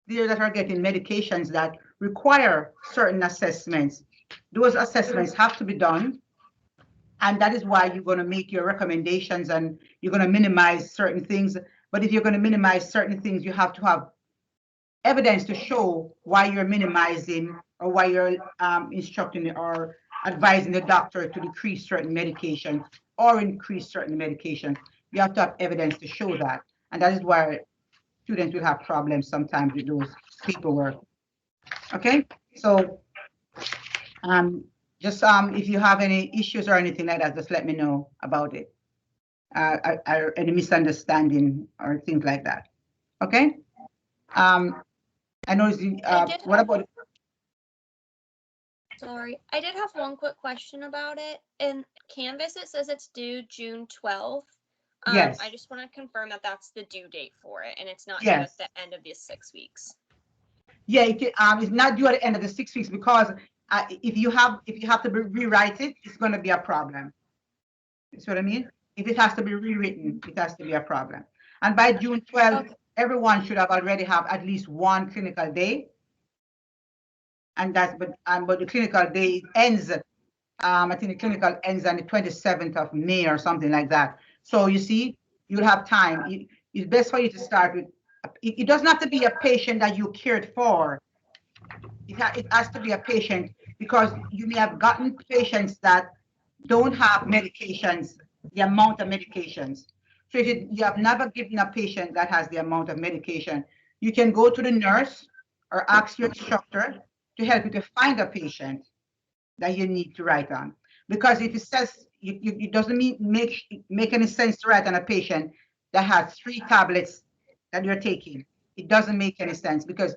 there that are getting medications that require certain assessments. Those assessments have to be done. And that is why you're going to make your recommendations and you're going to minimize certain things. But if you're going to minimize certain things, you have to have evidence to show why you're minimizing or why you're instructing or advising the doctor to decrease certain medication or increase certain medication. You have to have evidence to show that. And that is why students will have problems sometimes with those paperwork. Okay, so just if you have any issues or anything like that, just let me know about it. Any misunderstanding or things like that. Okay. I know. What about? Sorry, I did have one quick question about it. In Canvas, it says it's due June 12th. Yes. I just want to confirm that that's the due date for it, and it's not due Yes. at the end of these 6 weeks. Yeah, it's not due at the end of the 6 weeks because if you have to rewrite it, it's going to be a problem. You see what I mean? If it has to be rewritten, it has to be a problem. And by June 12th, everyone should have already have at least one clinical day. And that's but the clinical day ends. I think the clinical ends on the 27th of May or something like that. So you see, you'll have time. It's best for you to start with. It doesn't have to be a patient that you cared for. It has to be a patient because you may have gotten patients that don't have medications, the amount of medications. So if you have never given a patient that has the amount of medication, you can go to the nurse or ask your instructor to help you to find a patient that you need to write on. Because if it says, it doesn't make any sense to write on a patient that has 3 tablets that you're taking. It doesn't make any sense because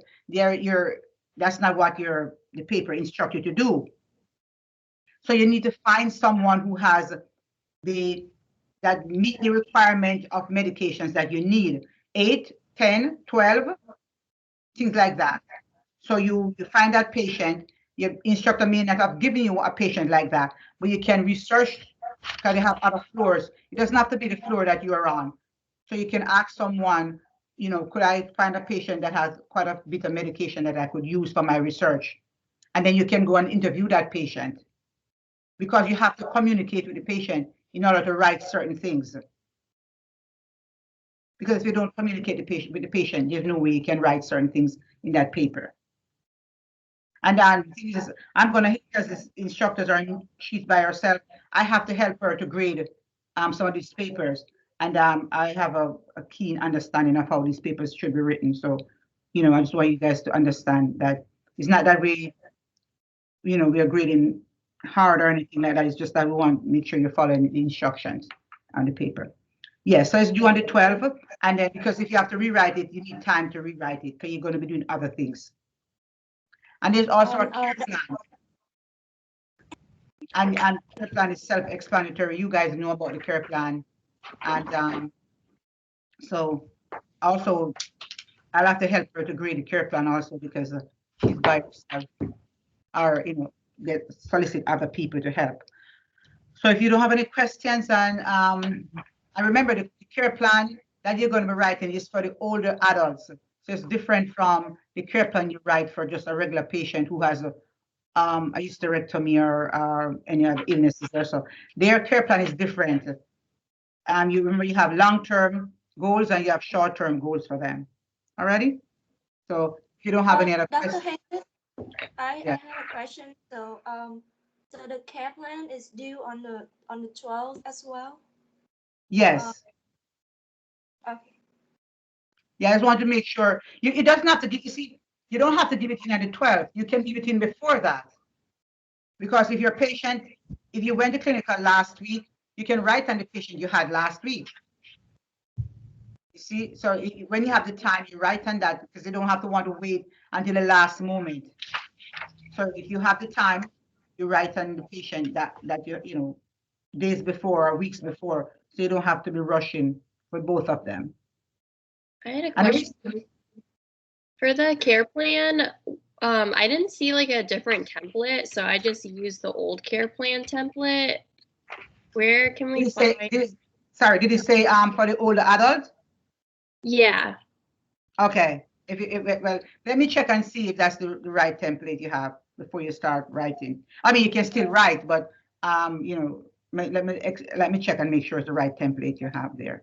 that's not what the paper instructs you to do. So you need to find someone who has that meet the requirement of medications that you need, 8, 10, 12, things like that. So you find that patient. Your instructor may not have given you a patient like that, but you can research because they have other floors. It doesn't have to be the floor that you are on. So you can ask someone, could I find a patient that has quite a bit of medication that I could use for my research? And then you can go and interview that patient because you have to communicate with the patient in order to write certain things. Because if you don't communicate with the patient, there's no way you can write certain things in that paper. And then I'm going to, because the instructors are in sheets by herself, I have to help her to grade some of these papers. And I have a keen understanding of how these papers should be written. So, I just want you guys to understand that it's not that we are grading hard or anything like that. It's just that we want to make sure you're following the instructions on the paper. Yes, so it's due on the 12th. And then because if you have to rewrite it, you need time to rewrite it because you're going to be doing other things. And there's also a care plan. And care plan is self-explanatory. You guys know about the care plan. And so also I'll have to help her to grade the care plan also because she's by herself or, solicit other people to help. So if you don't have any questions, and remember the care plan that you're going to be writing is for the older adults. So it's different from the care plan you write for just a regular patient who has a hysterectomy or any other illnesses or so. Their care plan is different. You remember you have long-term goals and you have short-term goals for them. Alrighty? So if you don't have any other questions. I have a question. So the care plan is due on the 12th as well? Yes. Okay. Yeah, I just want to make sure it doesn't have to give, you see, you don't have to give it in at the 12th. You can give it in before that. Because if your patient, if you went to clinical last week, you can write on the patient you had last week. You see, so when you have the time, you write on that because you don't have to want to wait until the last moment. So if you have the time, you write on the patient that you days before or weeks before, so you don't have to be rushing for both of them. I had a question. For the care plan, I didn't see like a different template, so I just used the old care plan template. Where can we find? Did it say for the older adult? Yeah. Okay. Well, let me check and see if that's the right template you have before you start writing. I mean, you can still write, but let me check and make sure it's the right template you have there.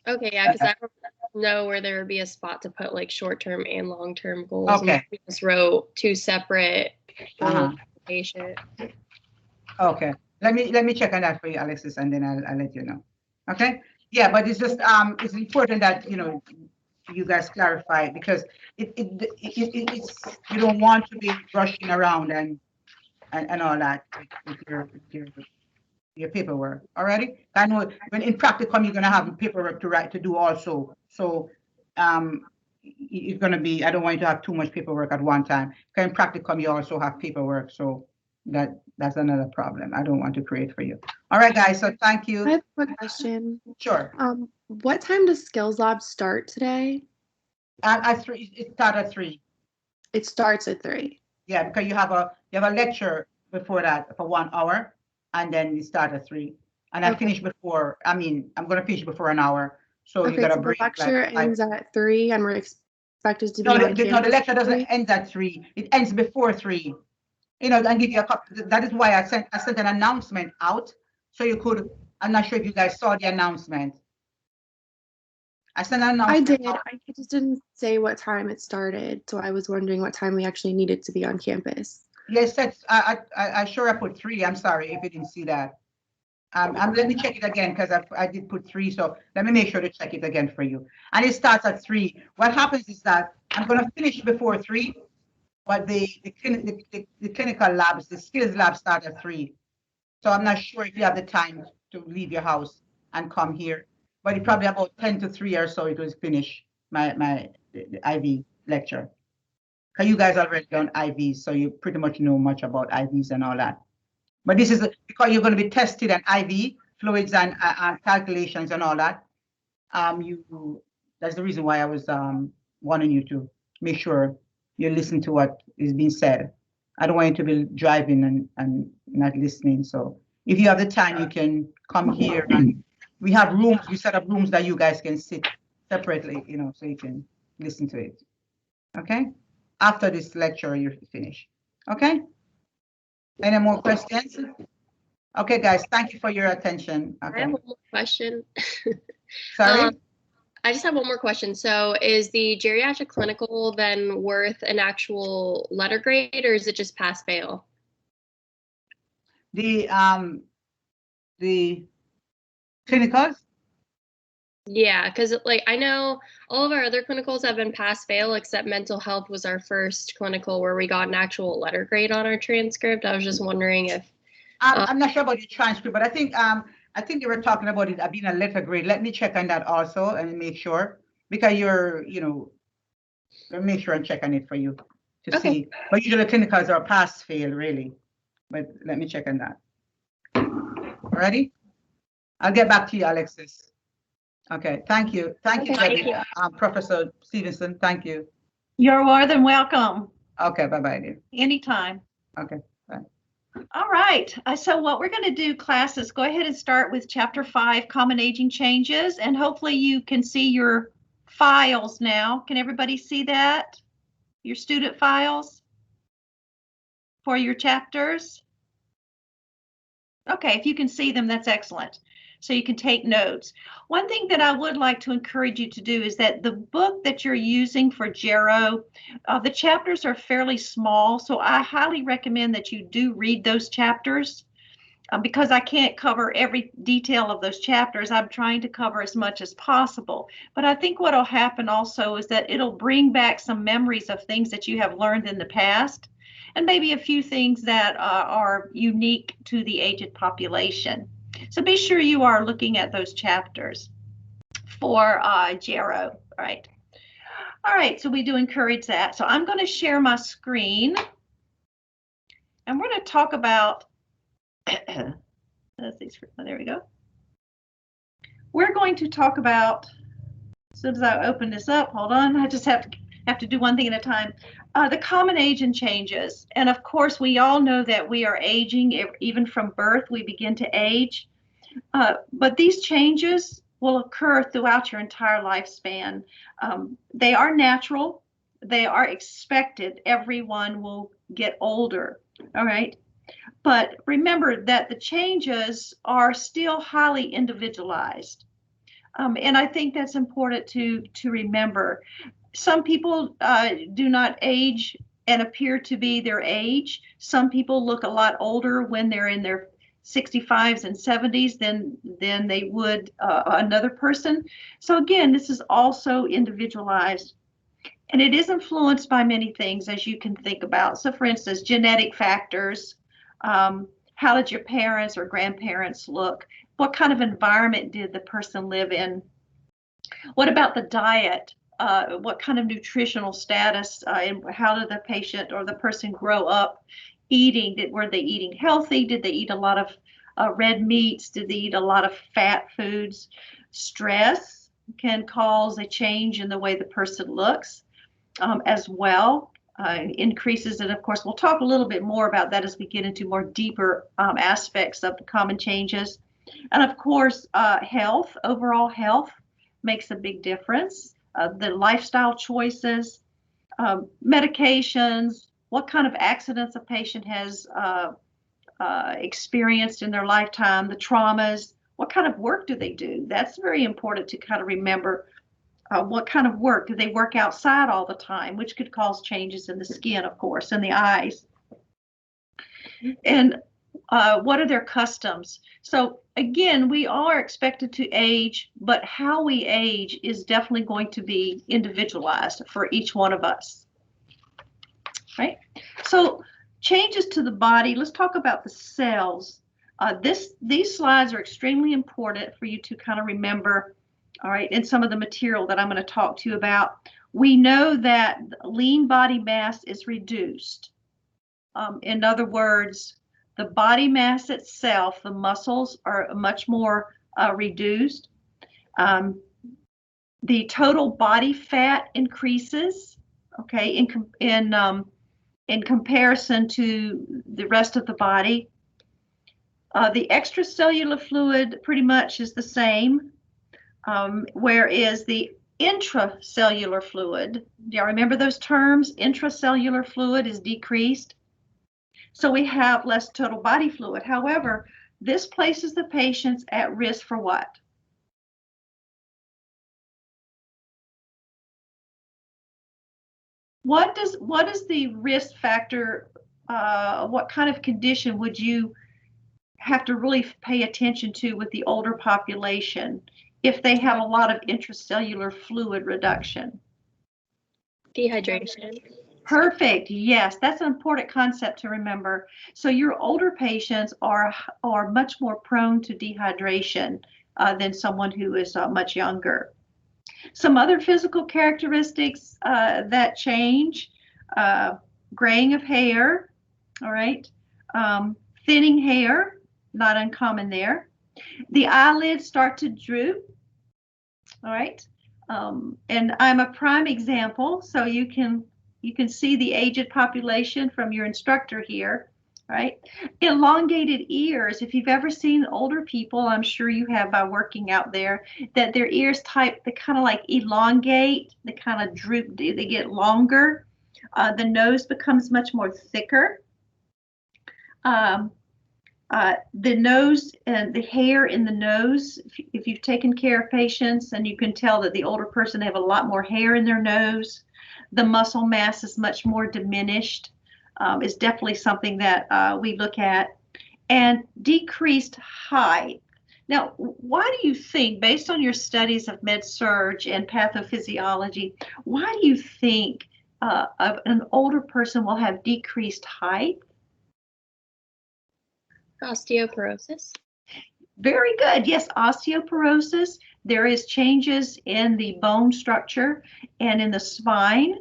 Okay, yeah, because I don't know where there would be a spot to put like short-term and long-term goals. Okay. We just wrote 2 separate goals for the patient. Okay. Let me check on that for you, Alexis, and then I'll let you know. Okay. Yeah, but it's just it's important that you guys clarify, because it's you don't want to be rushing around and all that with your paperwork. Alrighty. I know when in practicum you're gonna have paperwork to do also. So it's gonna be, I don't want you to have too much paperwork at one time. Because in practicum you also have paperwork, so that's another problem I don't want to create for you. All right, guys. So thank you. I have a quick question. Sure. What time does Skills Lab start today? At 3, it starts at 3. It starts at 3. Yeah, because you have a lecture before that for 1 hour, and then you start at 3. And I finish before. I mean, I'm gonna finish before an hour. So you gotta so break. the lecture ends at 3, and we're expected to be No, on the campus lecture at doesn't 3? end at 3. It ends before 3. And give you a copy. That is why I sent an announcement out, so you could. I'm not sure if you guys saw the announcement. I sent an I announcement. did. It just didn't say what time it started, so I was wondering what time we actually needed to be on campus. Yes, that's, I sure I put 3. I'm sorry if you didn't see that. Let me check it again, because I did put 3. So let me make sure to check it again for you. And it starts at 3. What happens is that I'm going to finish before 3, but the clinical labs, the skills labs start at 3. So I'm not sure if you have the time to leave your house and come here, but it probably about 10 to 3 or so it was finish the IV lecture. Because you guys already done IVs, so you pretty much know much about IVs and all that. But this is because you're going to be tested on IV fluids and calculations and all that. That's the reason why I was wanting you to make sure you listen to what is being said. I don't want you to be driving and not listening. So if you have the time, you can come here, and we have rooms. We set up rooms that you guys can sit separately, so you can listen to it. Okay. After this lecture, you finish. Okay. Any more questions? Okay, guys, thank you for your attention. Okay. I have one more question. Sorry? I just have one more question. So is the geriatric clinical then worth an actual letter grade, or is it just pass fail? The clinicals? Yeah, because like I know all of our other clinicals have been pass fail, except mental health was our first clinical where we got an actual letter grade on our transcript. I was just wondering if I'm not sure about the transcript, but I think they were talking about it being a letter grade. Let me check on that also and make sure, because let me make sure and check on it for you to see. But usually clinicals are pass fail really. But let me check on that. Ready? I'll get back to you, Alexis. Okay, thank you. Thank you, Professor Stevenson. Thank you. You're more than welcome. Okay, bye-bye, dear. Anytime. Okay, bye. All right. So what we're going to do, class, is go ahead and start with Chapter 5, Common Aging Changes, and hopefully you can see your files now. Can everybody see that? Your student files for your chapters? Okay, if you can see them, that's excellent. So you can take notes. One thing that I would like to encourage you to do is that the book that you're using for Gero, the chapters are fairly small, so I highly recommend that you do read those chapters. Because I can't cover every detail of those chapters, I'm trying to cover as much as possible. But I think what will happen also is that it'll bring back some memories of things that you have learned in the past, and maybe a few things that are unique to the aged population. So be sure you are looking at those chapters for Gero, right? All right, so we do encourage that. So I'm going to share my screen, and we're going to talk about, there we go. We're going to talk about, as soon as I open this up, hold on, I just have to do one thing at a time. The common aging changes. And of course, we all know that we are aging. Even from birth, we begin to age. But these changes will occur throughout your entire lifespan. They are natural. They are expected. Everyone will get older. All right. But remember that the changes are still highly individualized. And I think that's important to remember. Some people do not age and appear to be their age. Some people look a lot older when they're in their 65s and 70s than they would another person. So again, this is also individualized. And it is influenced by many things, as you can think about. So for instance, genetic factors. How did your parents or grandparents look? What kind of environment did the person live in? What about the diet? What kind of nutritional status and how did the patient or the person grow up eating? Were they eating healthy? Did they eat a lot of red meats? Did they eat a lot of fat foods? Stress can cause a change in the way the person looks as well. Increases, and of course, we'll talk a little bit more about that as we get into more deeper aspects of the common changes. And of course, health, overall health makes a big difference. The lifestyle choices, medications, what kind of accidents a patient has experienced in their lifetime, the traumas, what kind of work do they do? That's very important to kind of remember. What kind of work? Do they work outside all the time, which could cause changes in the skin, of course, and the eyes? And what are their customs? So again, we are expected to age, but how we age is definitely going to be individualized for each one of us, right? So changes to the body, let's talk about the cells. These slides are extremely important for you to kind of remember, all right, and some of the material that I'm going to talk to you about. We know that lean body mass is reduced. In other words, the body mass itself, the muscles are much more reduced. The total body fat increases, okay, in comparison to the rest of the body. The extracellular fluid pretty much is the same, whereas the intracellular fluid, do y'all remember those terms? Intracellular fluid is decreased. So we have less total body fluid. However, this places the patients at risk for what? What is the risk factor? What kind of condition would you have to really pay attention to with the older population if they have a lot of intracellular fluid reduction? Dehydration. Perfect. Yes, that's an important concept to remember. So your older patients are much more prone to dehydration than someone who is much younger. Some other physical characteristics that change: graying of hair, all right, thinning hair, not uncommon there. The eyelids start to droop, all right, and I'm a prime example, so you can see the aged population from your instructor here, right? Elongated ears. If you've ever seen older people, I'm sure you have by working out there, that their ears they kind of like elongate, they kind of droop, they get longer. The nose becomes much more thicker. The nose and the hair in the nose, if you've taken care of patients, and you can tell that the older person, they have a lot more hair in their nose. The muscle mass is much more diminished. Is definitely something that we look at. And decreased height. Now, why do you think, based on your studies of med-surg and pathophysiology, why do you think an older person will have decreased height? Osteoporosis. Very good. Yes, osteoporosis. There is changes in the bone structure and in the spine.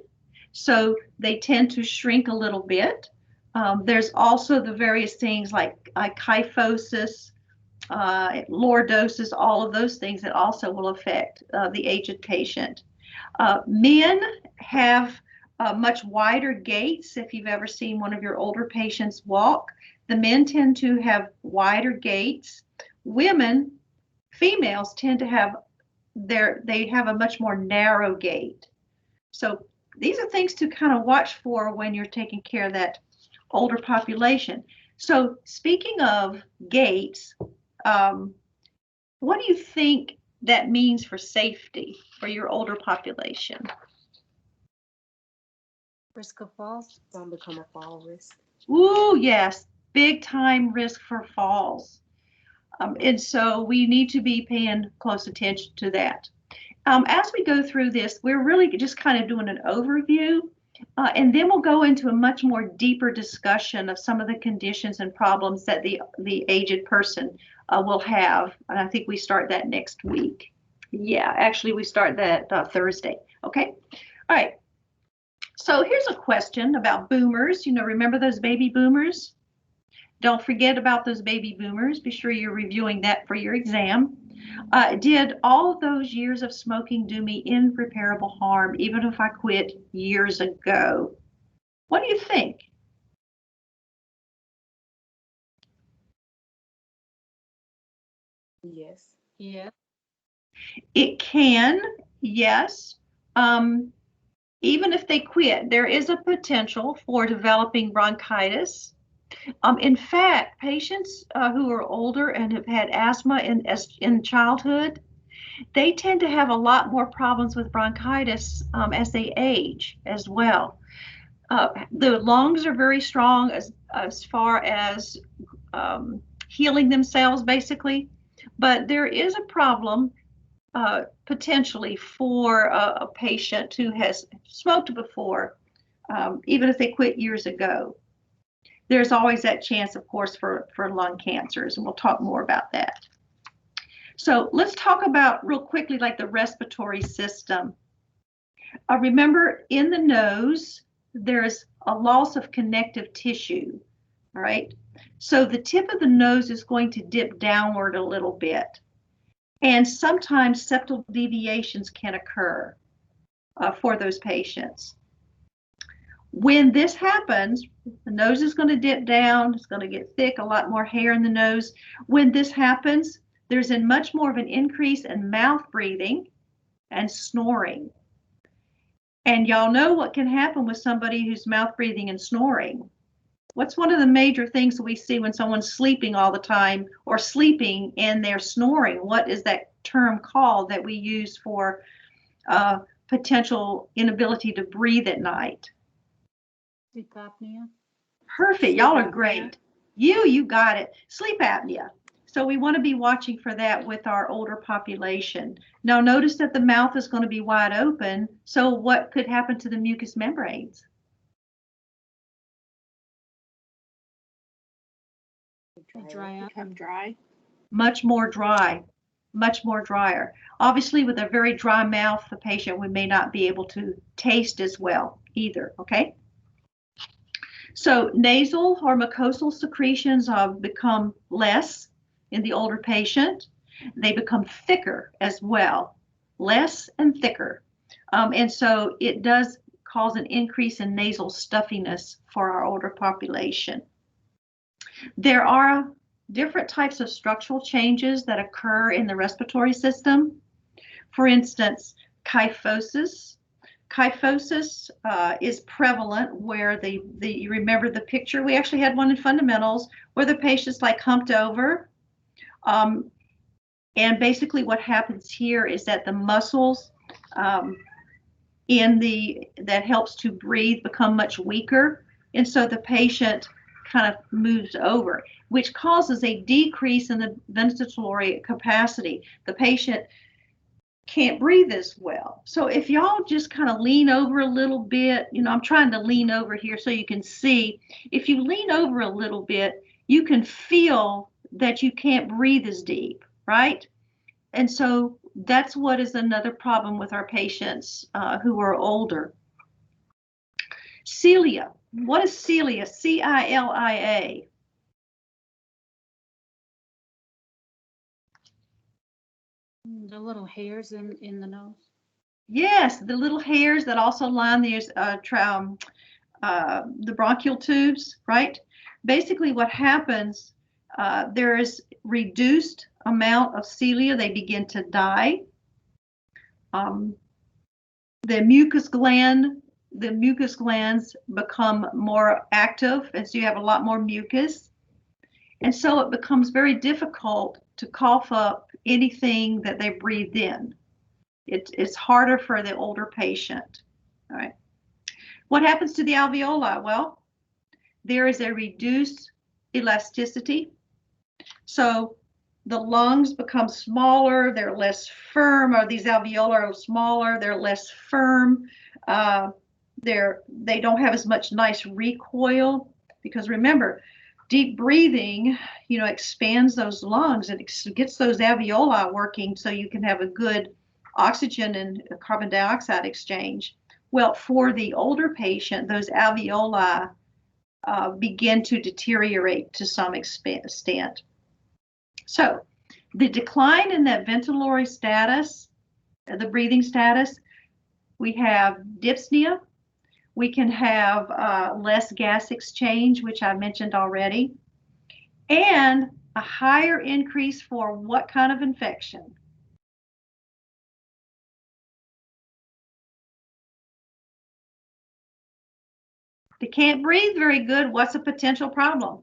So they tend to shrink a little bit. There's also the various things like kyphosis, lordosis, all of those things that also will affect the aged patient. Men have much wider gaits. If you've ever seen one of your older patients walk, the men tend to have wider gaits. Women, females, tend to have they have a much more narrow gait. So these are things to kind of watch for when you're taking care of that older population. So speaking of gaits, what do you think that means for safety for your older population? Risk of falls don't become a fall risk. Ooh, yes, big time risk for falls. And so we need to be paying close attention to that. As we go through this, we're really just kind of doing an overview, and then we'll go into a much more deeper discussion of some of the conditions and problems that the aged person will have. And I think we start that next week. Yeah, actually we start that Thursday. Okay. All right. So here's a question about boomers. You know, remember those baby boomers? Don't forget about those baby boomers. Be sure you're reviewing that for your exam. Did all of those years of smoking do me irreparable harm, even if I quit years ago? What do you think? Yes. Yeah. It can, yes. Even if they quit, there is a potential for developing bronchitis. In fact, patients who are older and have had asthma in childhood, they tend to have a lot more problems with bronchitis as they age as well. The lungs are very strong as far as healing themselves, basically, but there is a problem potentially for a patient who has smoked before, even if they quit years ago. There's always that chance, of course, for lung cancers, and we'll talk more about that. So let's talk about real quickly, like the respiratory system. Remember, in the nose, there's a loss of connective tissue, all right? So the tip of the nose is going to dip downward a little bit. And sometimes septal deviations can occur for those patients. When this happens, the nose is going to dip down, it's going to get thick, a lot more hair in the nose. When this happens, there's a much more of an increase in mouth breathing and snoring. And y'all know what can happen with somebody who's mouth breathing and snoring. What's one of the major things that we see when someone's sleeping all the time or sleeping and they're snoring? What is that term called that we use for potential inability to breathe at night? Sleep apnea. Perfect. Y'all are great. You got it. Sleep apnea. So we want to be watching for that with our older population. Now notice that the mouth is going to be wide open. So what could happen to the mucous membranes? Become dry. Much more dry, much more drier. Obviously, with a very dry mouth, the patient may not be able to taste as well either, okay? So nasal or mucosal secretions become less in the older patient. They become thicker as well, less and thicker. And so it does cause an increase in nasal stuffiness for our older population. There are different types of structural changes that occur in the respiratory system. For instance, kyphosis. Kyphosis is prevalent where you remember the picture, we actually had one in fundamentals where the patient's like humped over. And basically what happens here is that the muscles that helps to breathe become much weaker. And so the patient kind of moves over, which causes a decrease in the ventilatory capacity. The patient can't breathe as well. So if y'all just kind of lean over a little bit, you know, I'm trying to lean over here so you can see. If you lean over a little bit, you can feel that you can't breathe as deep, right? And so that's what is another problem with our patients who are older. Cilia. What is cilia? C-I-L-I-A. The little hairs in the nose. Yes, the little hairs that also line the bronchial tubes, right? Basically what happens, there is reduced amount of cilia. They begin to die. The mucus gland the mucus glands become more active, and so you have a lot more mucus. And so it becomes very difficult to cough up anything that they breathed in. It's harder for the older patient. All right. What happens to the alveoli? Well, there is a reduced elasticity. So the lungs become smaller, they're less firm, or these alveoli are smaller, they're less firm. They don't have as much nice recoil, because remember, deep breathing, expands those lungs and gets those alveoli working so you can have a good oxygen and carbon dioxide exchange. Well, for the older patient, those alveoli begin to deteriorate to some extent. So the decline in that ventilatory status, the breathing status, we have dyspnea. We can have less gas exchange, which I mentioned already, and a higher increase for what kind of infection? They can't breathe very good. What's a potential problem?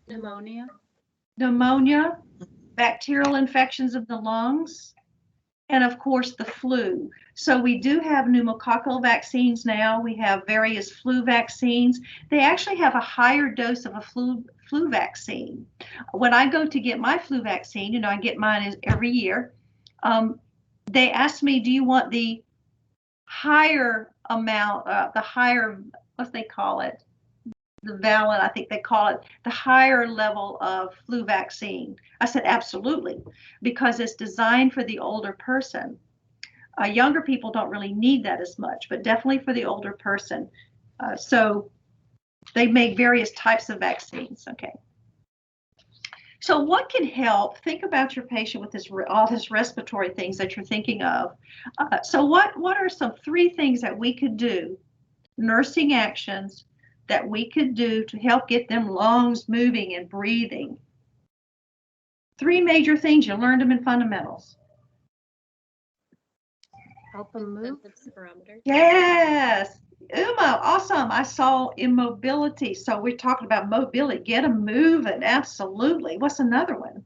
Pneumonia. Pneumonia, bacterial infections of the lungs, and of course the flu. So we do have pneumococcal vaccines now. We have various flu vaccines. They actually have a higher dose of a flu vaccine. When I go to get my flu vaccine, I get mine every year. They ask me, do you want the higher amount, the higher, what they call it? The valid, I think they call it, the higher level of flu vaccine. I said, absolutely, because it's designed for the older person. Younger people don't really need that as much, but definitely for the older person. So they make various types of vaccines. Okay. So what can help? Think about your patient with all this respiratory things that you're thinking of. So what are some 3 things that we could do, nursing actions, that we could do to help get them lungs moving and breathing? 3 major things. You learned them in fundamentals. Help them move. Spirometer. Yes. Uma, awesome. I saw immobility. So we're talking about mobility. Get them moving. Absolutely. What's another one?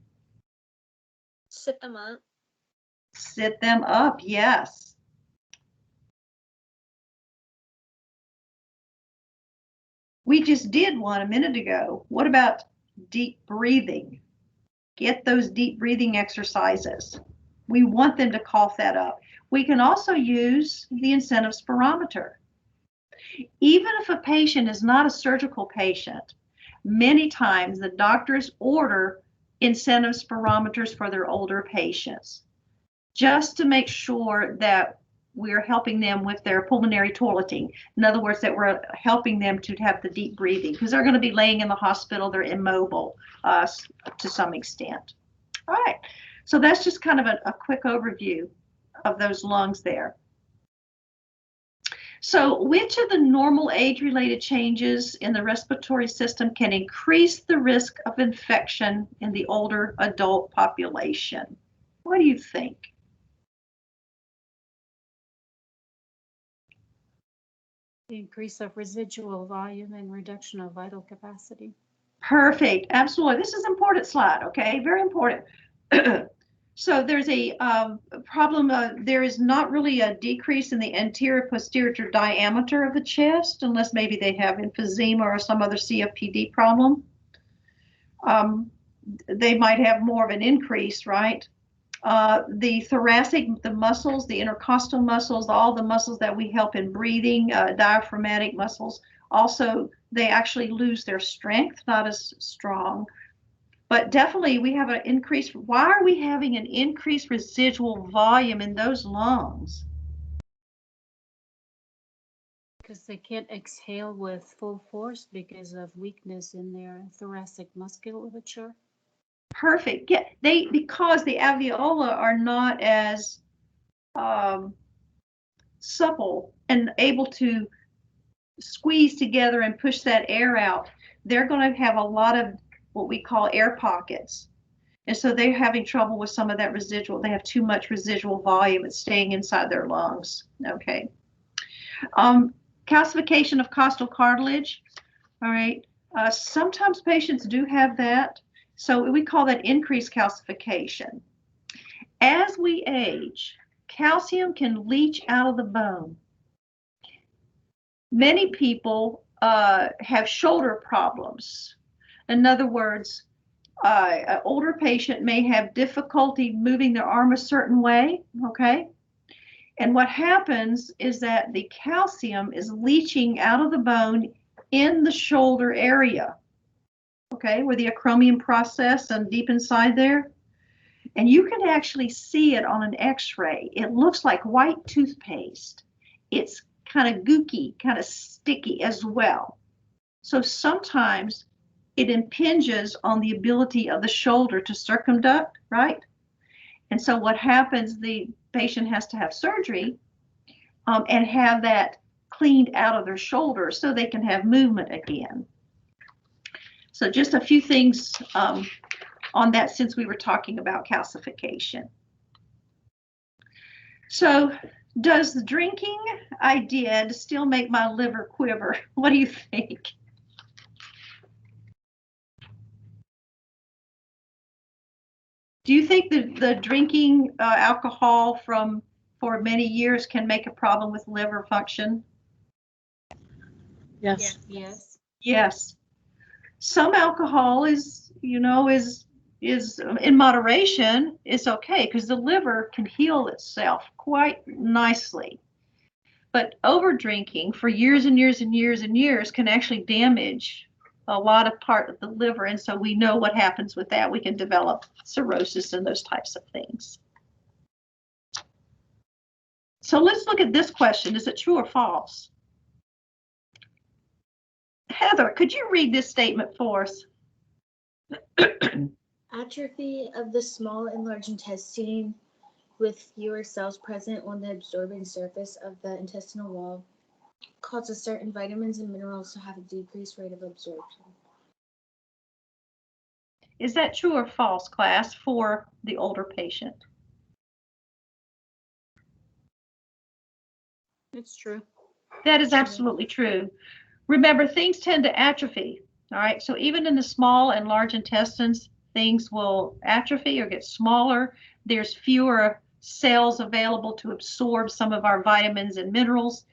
Sit them up. Sit them up. Yes. We just did one a minute ago. What about deep breathing? Get those deep breathing exercises. We want them to cough that up. We can also use the incentive spirometer. Even if a patient is not a surgical patient, many times the doctors order incentive spirometers for their older patients, just to make sure that we're helping them with their pulmonary toileting. In other words, that we're helping them to have the deep breathing, because they're going to be laying in the hospital, they're immobile to some extent. All right, so that's just kind of a quick overview of those lungs there. So which of the normal age-related changes in the respiratory system can increase the risk of infection in the older adult population? What do you think? The increase of residual volume and reduction of vital capacity. Perfect. Absolutely. This is an important slide. Okay. Very important. So there's a problem. There is not really a decrease in the anterior posterior diameter of the chest, unless maybe they have emphysema or some other COPD problem. They might have more of an increase, right? The thoracic, the muscles, the intercostal muscles, all the muscles that we help in breathing, diaphragmatic muscles, also, they actually lose their strength, not as strong. But definitely we have an increase. Why are we having an increased residual volume in those lungs? Because they can't exhale with full force because of weakness in their thoracic musculature. Perfect. Yeah, because the alveoli are not as supple and able to squeeze together and push that air out, they're going to have a lot of what we call air pockets. And so they're having trouble with some of that residual. They have too much residual volume. It's staying inside their lungs. Okay. Calcification of costal cartilage. All right. Sometimes patients do have that. So we call that increased calcification. As we age, calcium can leach out of the bone. Many people have shoulder problems. In other words, an older patient may have difficulty moving their arm a certain way, okay? And what happens is that the calcium is leaching out of the bone in the shoulder area, okay, where the acromion process and deep inside there. And you can actually see it on an x-ray. It looks like white toothpaste. It's kind of gooky, kind of sticky as well. So sometimes it impinges on the ability of the shoulder to circumduct, right? And so what happens, the patient has to have surgery and have that cleaned out of their shoulder so they can have movement again. So just a few things on that since we were talking about calcification. So does the drinking I did still make my liver quiver? What do you think? Do you think that the drinking alcohol for many years can make a problem with liver function? Yes. Yes. Yes. Some alcohol is in moderation is okay because the liver can heal itself quite nicely. But over drinking for years and years and years and years can actually damage a lot of part of the liver. And so we know what happens with that. We can develop cirrhosis and those types of things. So let's look at this question. Is it true or false? Heather, could you read this statement for us? Atrophy of the small and large intestine with fewer cells present on the absorbing surface of the intestinal wall causes certain vitamins and minerals to have a decreased rate of absorption. Is that true or false, class, for the older patient? It's true. That is absolutely true. Remember, things tend to atrophy. All right. So even in the small and large intestines, things will atrophy or get smaller. There's fewer cells available to absorb some of our vitamins and minerals,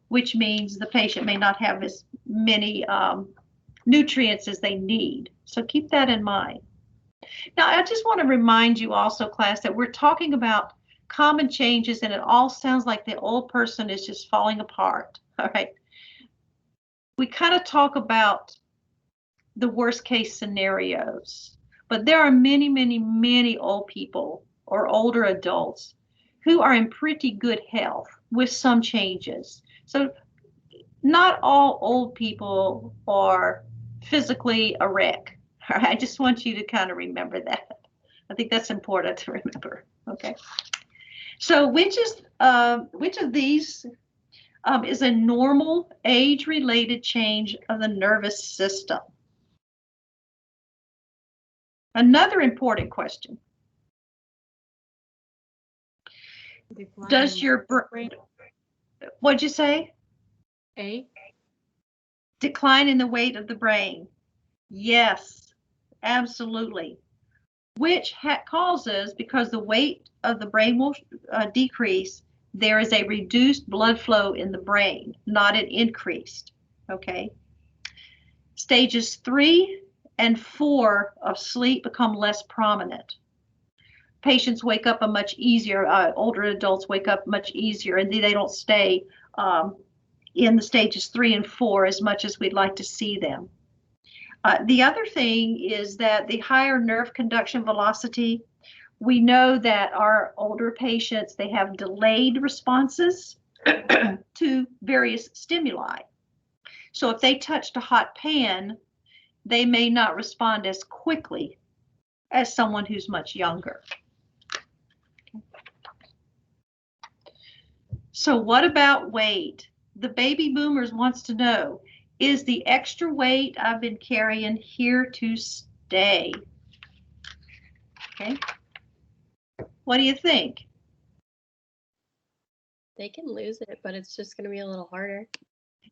which means the patient may not have as many nutrients as they need. So keep that in mind. Now, I just want to remind you also, class, that we're talking about common changes, and it all sounds like the old person is just falling apart. All right. We kind of talk about the worst case scenarios, but there are many, many, many old people or older adults who are in pretty good health with some changes. So not all old people are physically a wreck. All right, I just want you to kind of remember that. I think that's important to remember. Okay. So which of these is a normal age-related change of the nervous system? Another important question. Does your brain, what'd you say? A. Decline in the weight of the brain. Yes, absolutely. Which causes, because the weight of the brain will decrease, there is a reduced blood flow in the brain, not an increased. Okay. Stages 3 and 4 of sleep become less prominent. Patients wake up much easier. Older adults wake up much easier, and they don't stay in the stages 3 and 4 as much as we'd like to see them. The other thing is that the higher nerve conduction velocity, we know that our older patients, they have delayed responses to various stimuli. So if they touched a hot pan, they may not respond as quickly as someone who's much younger. So what about weight? The baby boomers wants to know, is the extra weight I've been carrying here to stay? Okay. What do you think? They can lose it, but it's just going to be a little harder.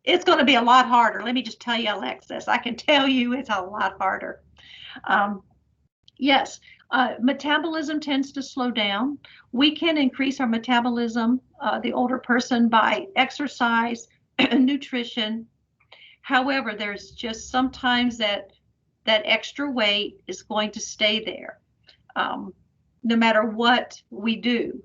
It's going to be a lot harder. Let me just tell you, Alexis, I can tell you it's a lot harder. Yes, metabolism tends to slow down. We can increase our metabolism, the older person, by exercise, nutrition. However, there's just sometimes that extra weight is going to stay there, no matter what we do.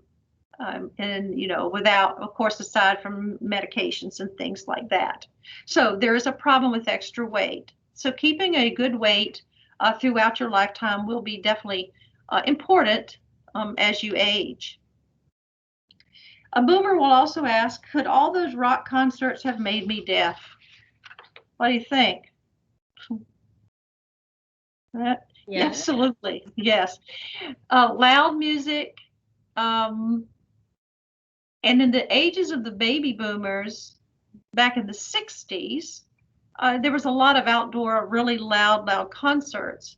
And, you know, without, of course, aside from medications and things like that. So there is a problem with extra weight. So keeping a good weight throughout your lifetime will be definitely important as you age. A boomer will also ask, could all those rock concerts have made me deaf? What do you think? Yeah. Absolutely, yes. Loud music, and in the ages of the baby boomers, back in the 60s, there was a lot of outdoor, really loud concerts,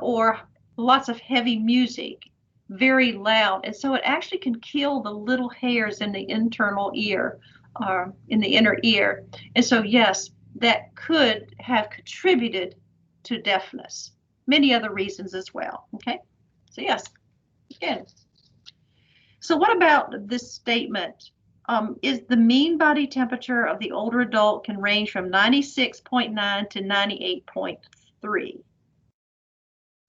or lots of heavy music, very loud. And so it actually can kill the little hairs in the internal ear, in the inner ear. And so, yes, that could have contributed to deafness. Many other reasons as well. Okay, so yes, again. So what about this statement? Is the mean body temperature of the older adult can range from 96.9 to 98.3.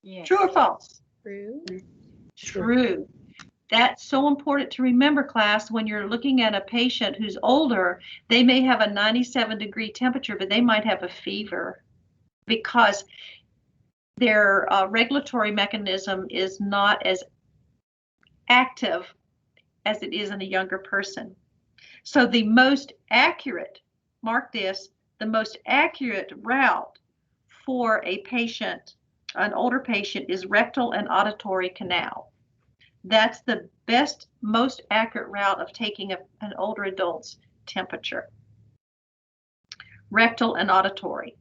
Yes. True or false? True. True. That's so important to remember, class. When you're looking at a patient who's older, they may have a 97-degree temperature, but they might have a fever because their regulatory mechanism is not as active as it is in a younger person. So the most accurate, mark this, the most accurate route for a patient, an older patient, is rectal and auditory canal. That's the best, most accurate route of taking an older adult's temperature. Rectal and auditory.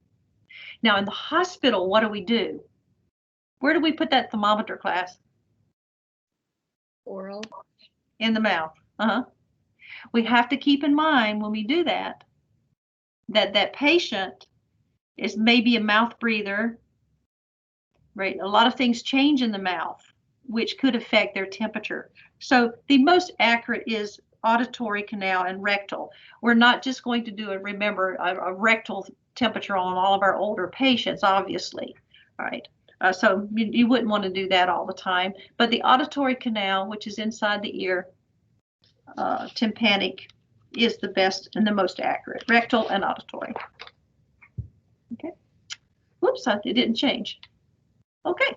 Now in the hospital, what do? Where do we put that thermometer, class? Oral. In the mouth. We have to keep in mind when we do that, that patient is maybe a mouth breather, right? A lot of things change in the mouth, which could affect their temperature. So the most accurate is auditory canal and rectal. We're not just going to do a rectal temperature on all of our older patients, obviously, all right? So you wouldn't want to do that all the time, but the auditory canal, which is inside the ear, tympanic, is the best and the most accurate, rectal and auditory. Okay. Whoops, it didn't change. Okay.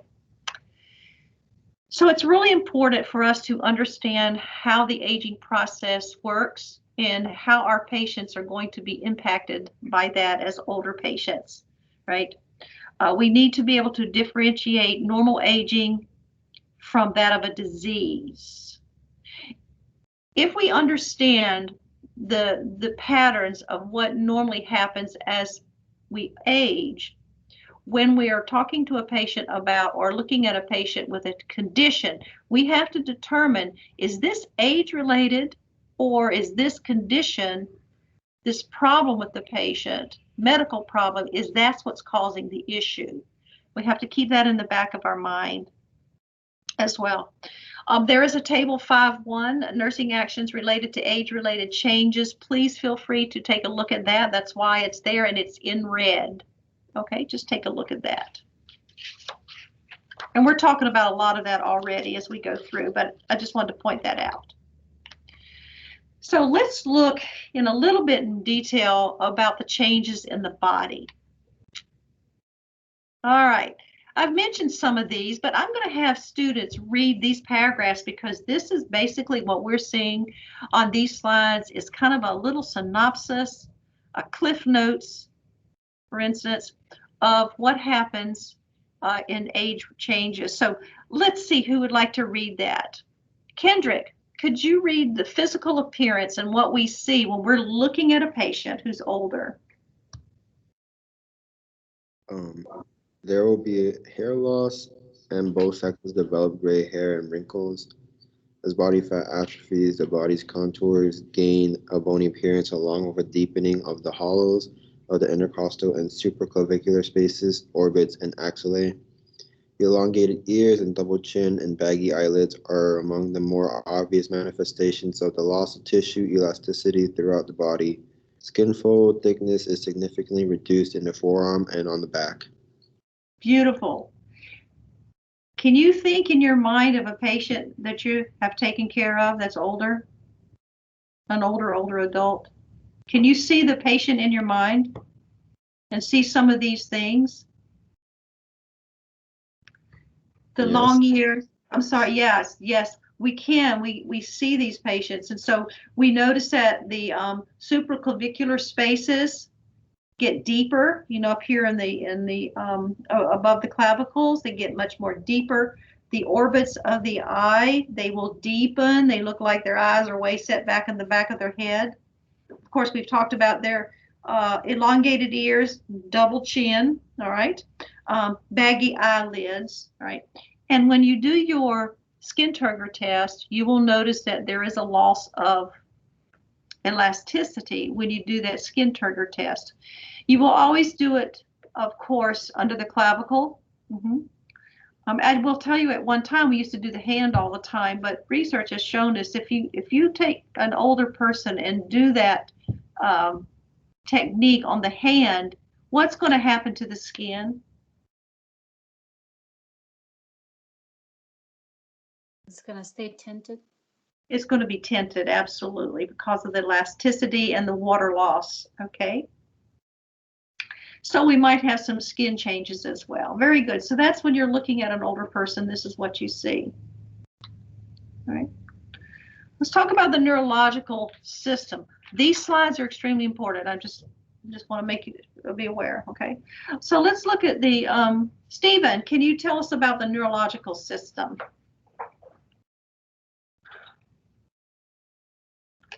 So it's really important for us to understand how the aging process works and how our patients are going to be impacted by that as older patients, right? We need to be able to differentiate normal aging from that of a disease. If we understand the patterns of what normally happens as we age, when we are talking to a patient about or looking at a patient with a condition, we have to determine, is this age related, or is this condition, this problem with the patient, medical problem, is that's what's causing the issue? We have to keep that in the back of our mind as well. There is a table 5.1, nursing actions related to age-related changes. Please feel free to take a look at that. That's why it's there and it's in red. Okay, just take a look at that. And we're talking about a lot of that already as we go through, but I just wanted to point that out. So let's look in a little bit in detail about the changes in the body. All right, I've mentioned some of these, but I'm going to have students read these paragraphs because this is basically what we're seeing on these slides is kind of a little synopsis, a cliff notes, for instance, of what happens in age changes. So let's see who would like to read that. Kendrick, could you read the physical appearance and what we see when we're looking at a patient who's older? There will be hair loss, and both sexes develop gray hair and wrinkles. As body fat atrophies, the body's contours gain a bony appearance along with a deepening of the hollows of the intercostal and supraclavicular spaces, orbits, and axillae. Elongated ears and double chin and baggy eyelids are among the more obvious manifestations of the loss of tissue elasticity throughout the body. Skin fold thickness is significantly reduced in the forearm and on the back. Beautiful. Can you think in your mind of a patient that you have taken care of that's older? An older adult? Can you see the patient in your mind and see some of these things? The Yes. long ears. I'm sorry. Yes, we can. We see these patients, and so we notice that the supraclavicular spaces get deeper. You know, up here in the above the clavicles, they get much more deeper. The orbits of the eye, they will deepen. They look like their eyes are way set back in the back of their head. Of course, we've talked about their elongated ears, double chin, all right, baggy eyelids, all right. And when you do your skin turgor test, you will notice that there is a loss of elasticity when you do that skin turgor test. You will always do it, of course, under the clavicle. I will tell you, at one time we used to do the hand all the time, but research has shown us if you take an older person and do that technique on the hand, what's going to happen to the skin? It's gonna stay tinted. It's going to be tinted, absolutely, because of the elasticity and the water loss, okay? So we might have some skin changes as well. Very good. So that's when you're looking at an older person, this is what you see. All right. Let's talk about the neurological system. These slides are extremely important. I just want to make you be aware, okay? So let's look at the, Stephen, can you tell us about the neurological system?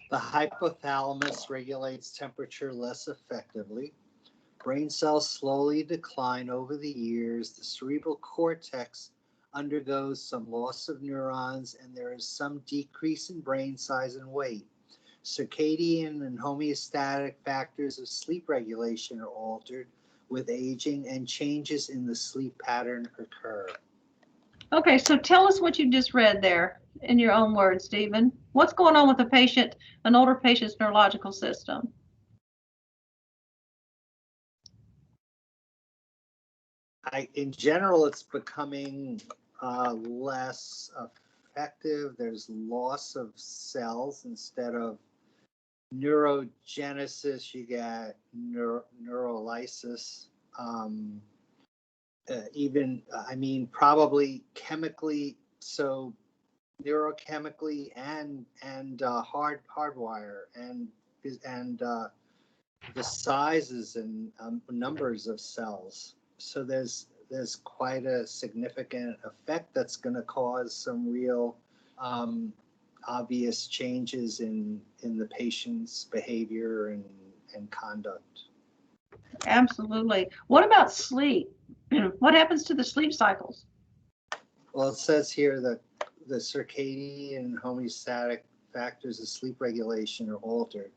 The hypothalamus regulates temperature less effectively. Brain cells slowly decline over the years. The cerebral cortex undergoes some loss of neurons, and there is some decrease in brain size and weight. Circadian and homeostatic factors of sleep regulation are altered with aging, and changes in the sleep pattern occur. Okay, so tell us what you just read there in your own words, Stephen. What's going on with a patient, an older patient's neurological system? In general, it's becoming less effective. There's loss of cells instead of neurogenesis. You get neurolysis. Probably chemically, so neurochemically and hardwire and the sizes and numbers of cells. So there's quite a significant effect that's going to cause some real obvious changes in the patient's behavior and conduct. Absolutely. What about sleep? What happens to the sleep cycles? Well, it says here that the circadian and homeostatic factors of sleep regulation are altered.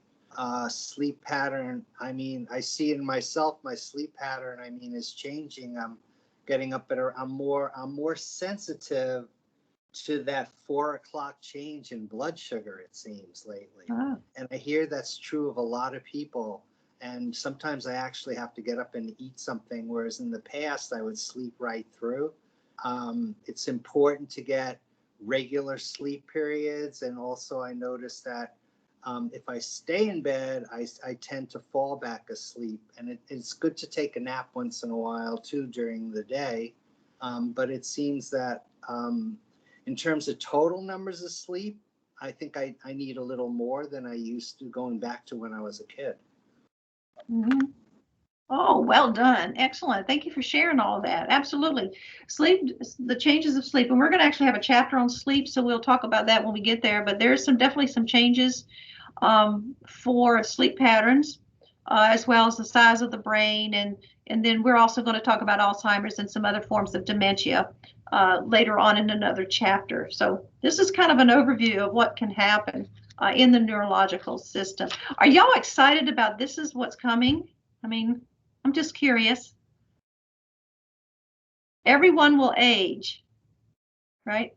Sleep pattern, I see in myself, my sleep pattern, is changing. I'm getting up I'm more sensitive to that 4 o'clock change in blood sugar, it seems, lately. And I hear that's true of a lot of people. And sometimes I actually have to get up and eat something, whereas in the past I would sleep right through. It's important to get regular sleep periods. And also I notice that if I stay in bed, I tend to fall back asleep. And it's good to take a nap once in a while too during the day. But it seems that in terms of total numbers of sleep, I think I need a little more than I used to going back to when I was a kid. Mm-hmm. Oh, well done. Excellent. Thank you for sharing all of that. Absolutely. Sleep, the changes of sleep. And we're going to actually have a chapter on sleep, so we'll talk about that when we get there. But there's definitely some changes for sleep patterns. as well as the size of the brain. And then we're also going to talk about Alzheimer's and some other forms of dementia later on in another chapter. So this is kind of an overview of what can happen in the neurological system. Are y'all excited about this is what's coming? I mean, I'm just curious. Everyone will age, right?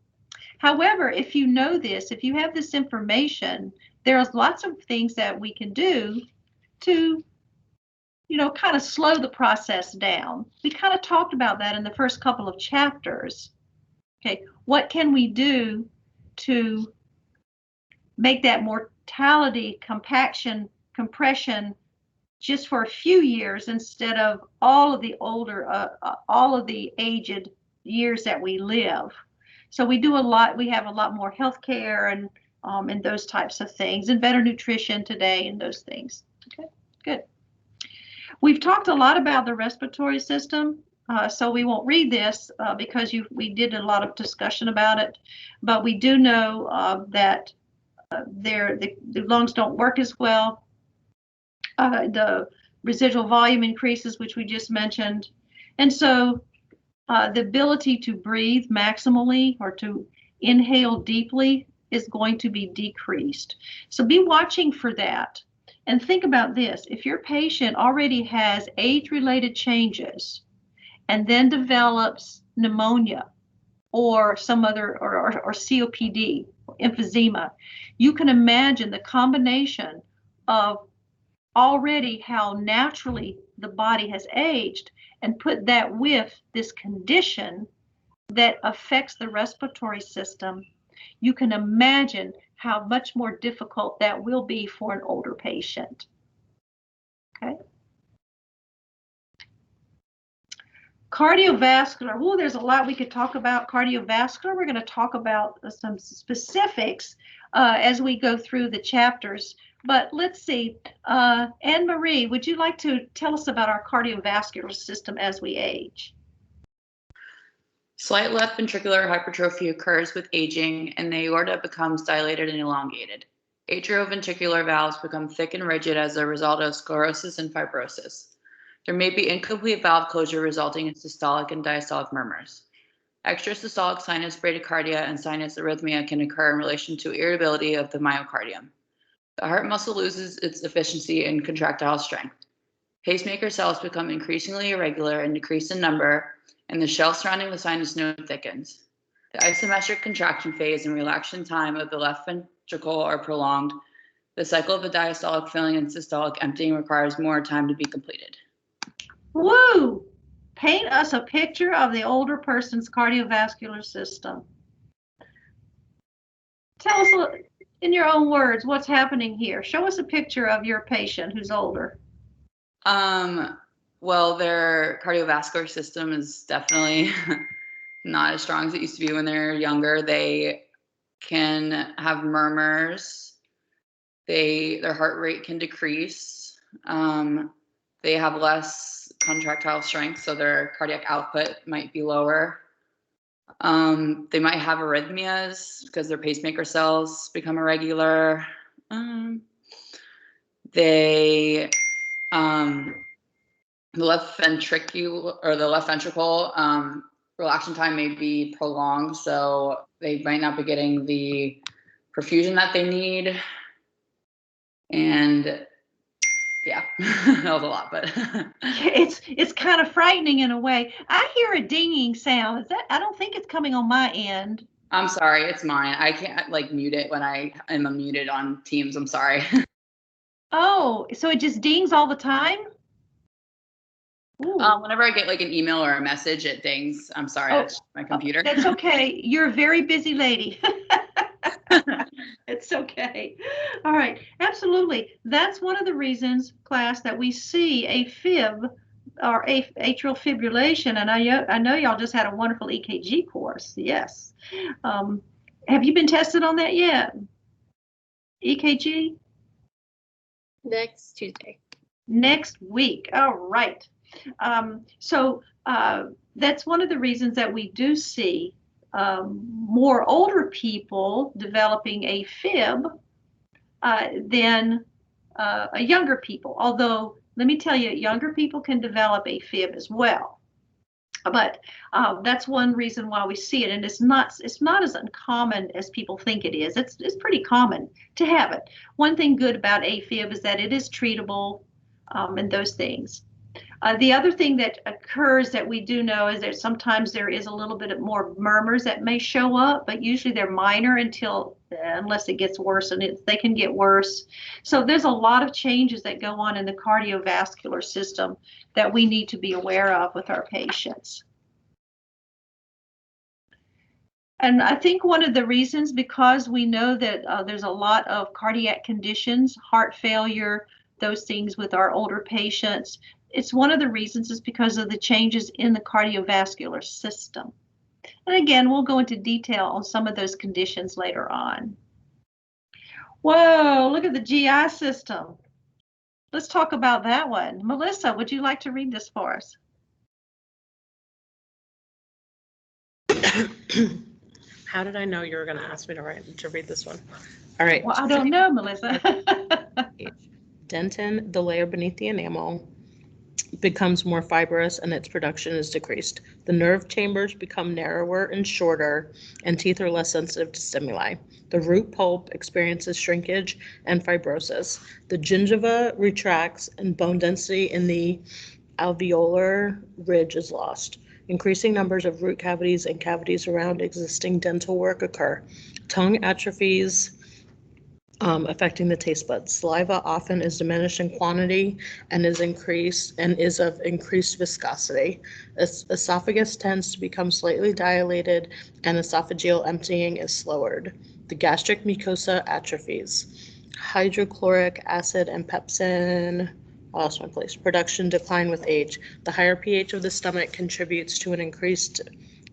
However, if you know this, if you have this information, there's lots of things that we can do to, you know, kind of slow the process down. We kind of talked about that in the first couple of chapters. Okay, what can we do to make that mortality compression just for a few years instead of all of the all of the aged years that we live? So we do a lot. We have a lot more health care and those types of things, and better nutrition today and those things. Okay, good. We've talked a lot about the respiratory system, so we won't read this because we did a lot of discussion about it, but we do know that the lungs don't work as well. The residual volume increases, which we just mentioned. And so the ability to breathe maximally or to inhale deeply is going to be decreased. So be watching for that. And think about this. If your patient already has age-related changes and then develops pneumonia or some other, or COPD, emphysema, you can imagine the combination of already how naturally the body has aged and put that with this condition that affects the respiratory system. You can imagine how much more difficult that will be for an older patient. Okay. Cardiovascular. Oh, there's a lot we could talk about cardiovascular. We're going to talk about some specifics as we go through the chapters. But let's see. Anne-Marie, would you like to tell us about our cardiovascular system as we age? Slight left ventricular hypertrophy occurs with aging, and the aorta becomes dilated and elongated. Atrioventricular valves become thick and rigid as a result of sclerosis and fibrosis. There may be incomplete valve closure resulting in systolic and diastolic murmurs. Extrasystolic sinus bradycardia and sinus arrhythmia can occur in relation to irritability of the myocardium. The heart muscle loses its efficiency and contractile strength. Pacemaker cells become increasingly irregular and decrease in number, and the shell surrounding the sinus node thickens. The isometric contraction phase and relaxation time of the left ventricle are prolonged. The cycle of the diastolic filling and systolic emptying requires more time to be completed. Woo! Paint us a picture of the older person's cardiovascular system. Tell us in your own words what's happening here. Show us a picture of your patient who's older. Well, their cardiovascular system is definitely not as strong as it used to be when they're younger. They can have murmurs. Their heart rate can decrease. They have less contractile strength, so their cardiac output might be lower. They might have arrhythmias because their pacemaker cells become irregular. The left ventricle relaxation time may be prolonged, so they might not be getting the perfusion that they need. And yeah, that was a lot, but it's kind of frightening in a way. I hear a dinging sound. Is that? I don't think it's coming on my end. I'm sorry, it's mine. I can't mute it when I am unmuted on Teams. I'm sorry. Oh, so it just dings all the time? Whenever I get an email or a message, it dings. I'm sorry, that's my computer. That's okay. You're a very busy lady. It's okay. All right, absolutely. That's one of the reasons, class, that we see a fib or atrial fibrillation. And I know y'all just had a wonderful EKG course. Yes. Have you been tested on that yet? EKG? Next Tuesday. Next week. All right. So that's one of the reasons that we do see more older people developing a fib than younger people, although let me tell you, younger people can develop AFib as well. But that's one reason why we see it, and it's not as uncommon as people think it is. It's pretty common to have it. One thing good about AFib is that it is treatable, and those things. The other thing that occurs that we do know is that sometimes there is a little bit more murmurs that may show up, but usually they're minor unless it gets worse, and they can get worse. So there's a lot of changes that go on in the cardiovascular system that we need to be aware of with our patients. And I think one of the reasons, because we know that there's a lot of cardiac conditions, heart failure, those things with our older patients, it's one of the reasons is because of the changes in the cardiovascular system. And again, we'll go into detail on some of those conditions later on. Whoa, look at the GI system. Let's talk about that one. Melissa, would you like to read this for us? How did I know you were going to ask me to read this one? All right. Well, I don't know, Melissa. Dentin, the layer beneath the enamel, becomes more fibrous and its production is decreased. The nerve chambers become narrower and shorter, and teeth are less sensitive to stimuli. The root pulp experiences shrinkage and fibrosis. The gingiva retracts and bone density in the alveolar ridge is lost. Increasing numbers of root cavities and cavities around existing dental work occur. Tongue atrophies, affecting the taste buds. Saliva often is diminished in quantity and is of increased viscosity. Esophagus tends to become slightly dilated and esophageal emptying is slowered. The gastric mucosa atrophies. Hydrochloric acid and pepsin, I lost my place. Production decline with age. The higher pH of the stomach contributes to an increased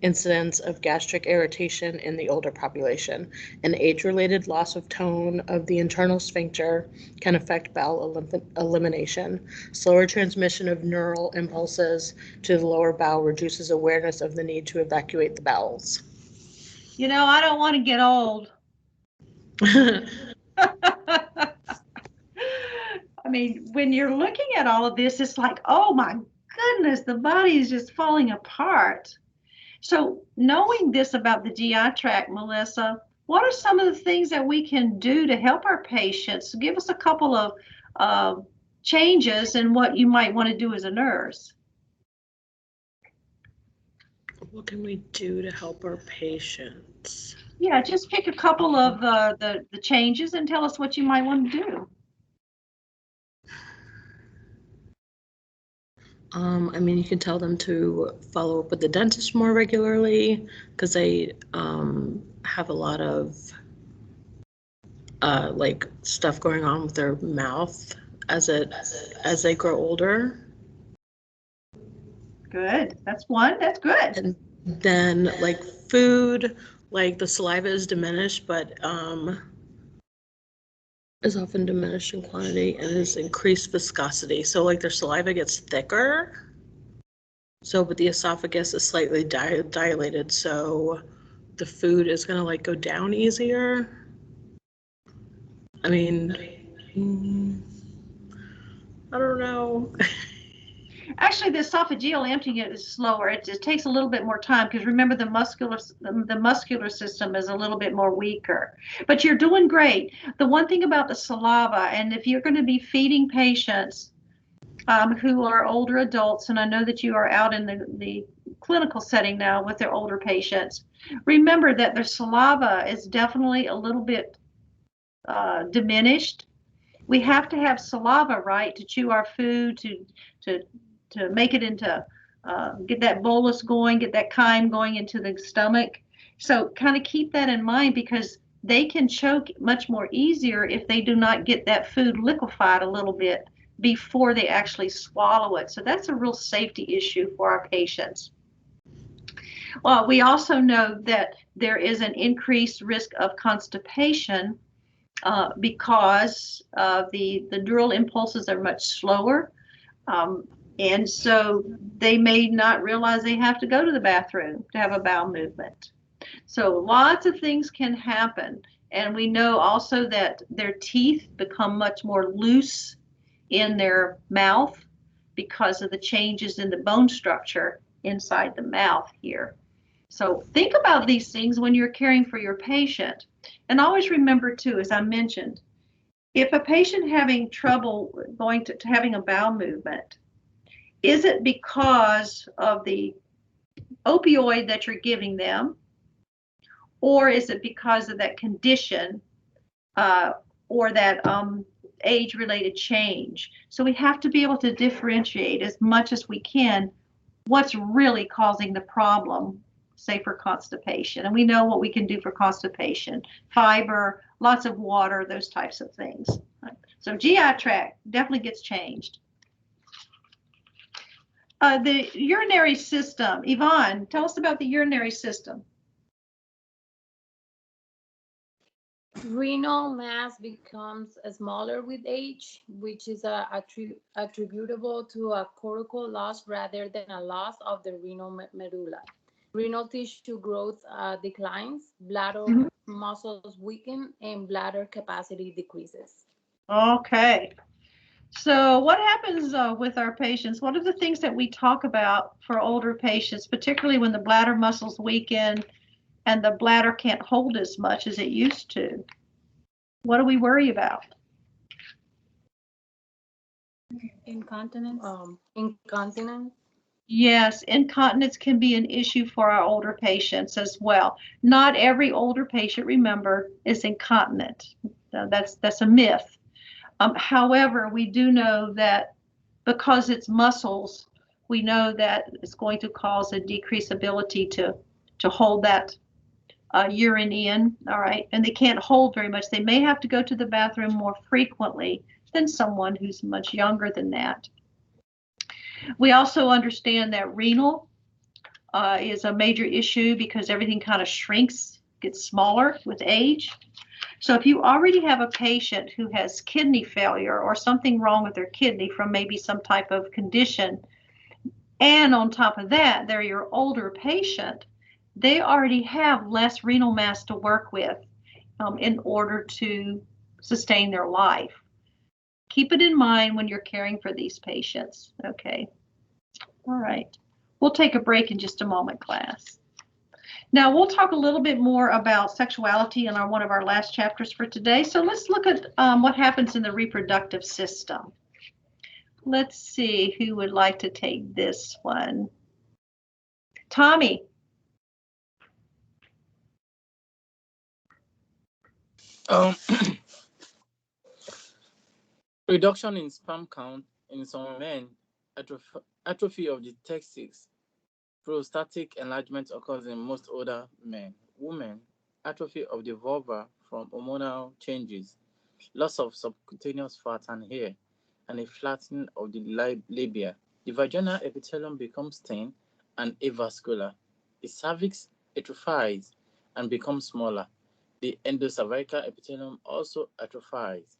incidence of gastric irritation in the older population. An age-related loss of tone of the internal sphincter can affect bowel elimination. Slower transmission of neural impulses to the lower bowel reduces awareness of the need to evacuate the bowels. You know, I don't want to get old. I mean, when you're looking at all of this, it's like, oh my goodness, the body is just falling apart. So knowing this about the GI tract, Melissa, what are some of the things that we can do to help our patients? Give us a couple of changes in what you might want to do as a nurse. What can we do to help our patients? Yeah, just pick a couple of the changes and tell us what you might want to do. I mean, you can tell them to follow up with the dentist more regularly because they have a lot of like stuff going on with their mouth as they grow older. Good. That's one. That's good. And then like food, like the saliva is diminished, but is often diminished in quantity and is increased viscosity. So like their saliva gets thicker. So, but the esophagus is slightly dilated. So the food is going to like go down easier. I mean, I don't know. Actually, the esophageal emptying is slower. It just takes a little bit more time because remember the muscular system is a little bit more weaker. But you're doing great. The one thing about the saliva, and if you're going to be feeding patients who are older adults, and I know that you are out in the clinical setting now with their older patients, remember that their saliva is definitely a little bit diminished. We have to have saliva, right, to chew our food, to make it into, get that bolus going, get that chyme going into the stomach. So kind of keep that in mind because they can choke much more easier if they do not get that food liquefied a little bit before they actually swallow it. So that's a real safety issue for our patients. Well, we also know that there is an increased risk of constipation because the neural impulses are much slower. And so they may not realize they have to go to the bathroom to have a bowel movement. So lots of things can happen. And we know also that their teeth become much more loose in their mouth because of the changes in the bone structure inside the mouth here. So think about these things when you're caring for your patient. And always remember too, as I mentioned, if a patient having trouble going to having a bowel movement, is it because of the opioid that you're giving them, or is it because of that condition or that age-related change? So we have to be able to differentiate as much as we can what's really causing the problem, say for constipation. And we know what we can do for constipation: fiber, lots of water, those types of things. So GI tract definitely gets changed. The urinary system. Yvonne, tell us about the urinary system. Renal mass becomes smaller with age, which is attributable to a cortical loss rather than a loss of the renal medulla. Renal tissue growth declines, bladder muscles weaken, and bladder capacity decreases. Okay. So what happens with our patients? What are the things that we talk about for older patients, particularly when the bladder muscles weaken and the bladder can't hold as much as it used to? What do we worry about? Incontinence. Incontinence. Yes, incontinence can be an issue for our older patients as well. Not every older patient, remember, is incontinent. That's a myth. However, we do know that because it's muscles, we know that it's going to cause a decreased ability to hold that urine in, all right? And they can't hold very much. They may have to go to the bathroom more frequently than someone who's much younger than that. We also understand that renal is a major issue because everything kind of shrinks, gets smaller with age. So if you already have a patient who has kidney failure or something wrong with their kidney from maybe some type of condition, and on top of that, they're your older patient, they already have less renal mass to work with in order to sustain their life. Keep it in mind when you're caring for these patients, okay? All right. We'll take a break in just a moment, class. Now, we'll talk a little bit more about sexuality in one of our last chapters for today. So let's look at what happens in the reproductive system. Let's see who would like to take this one. Tommy. Reduction in sperm count in some men, atrophy of the testes, prostatic enlargement occurs in most older men. Women, atrophy of the vulva from hormonal changes, loss of subcutaneous fat and hair, and a flattening of the labia. The vaginal epithelium becomes thin and avascular. The cervix atrophies and becomes smaller. The endocervical epithelium also atrophies.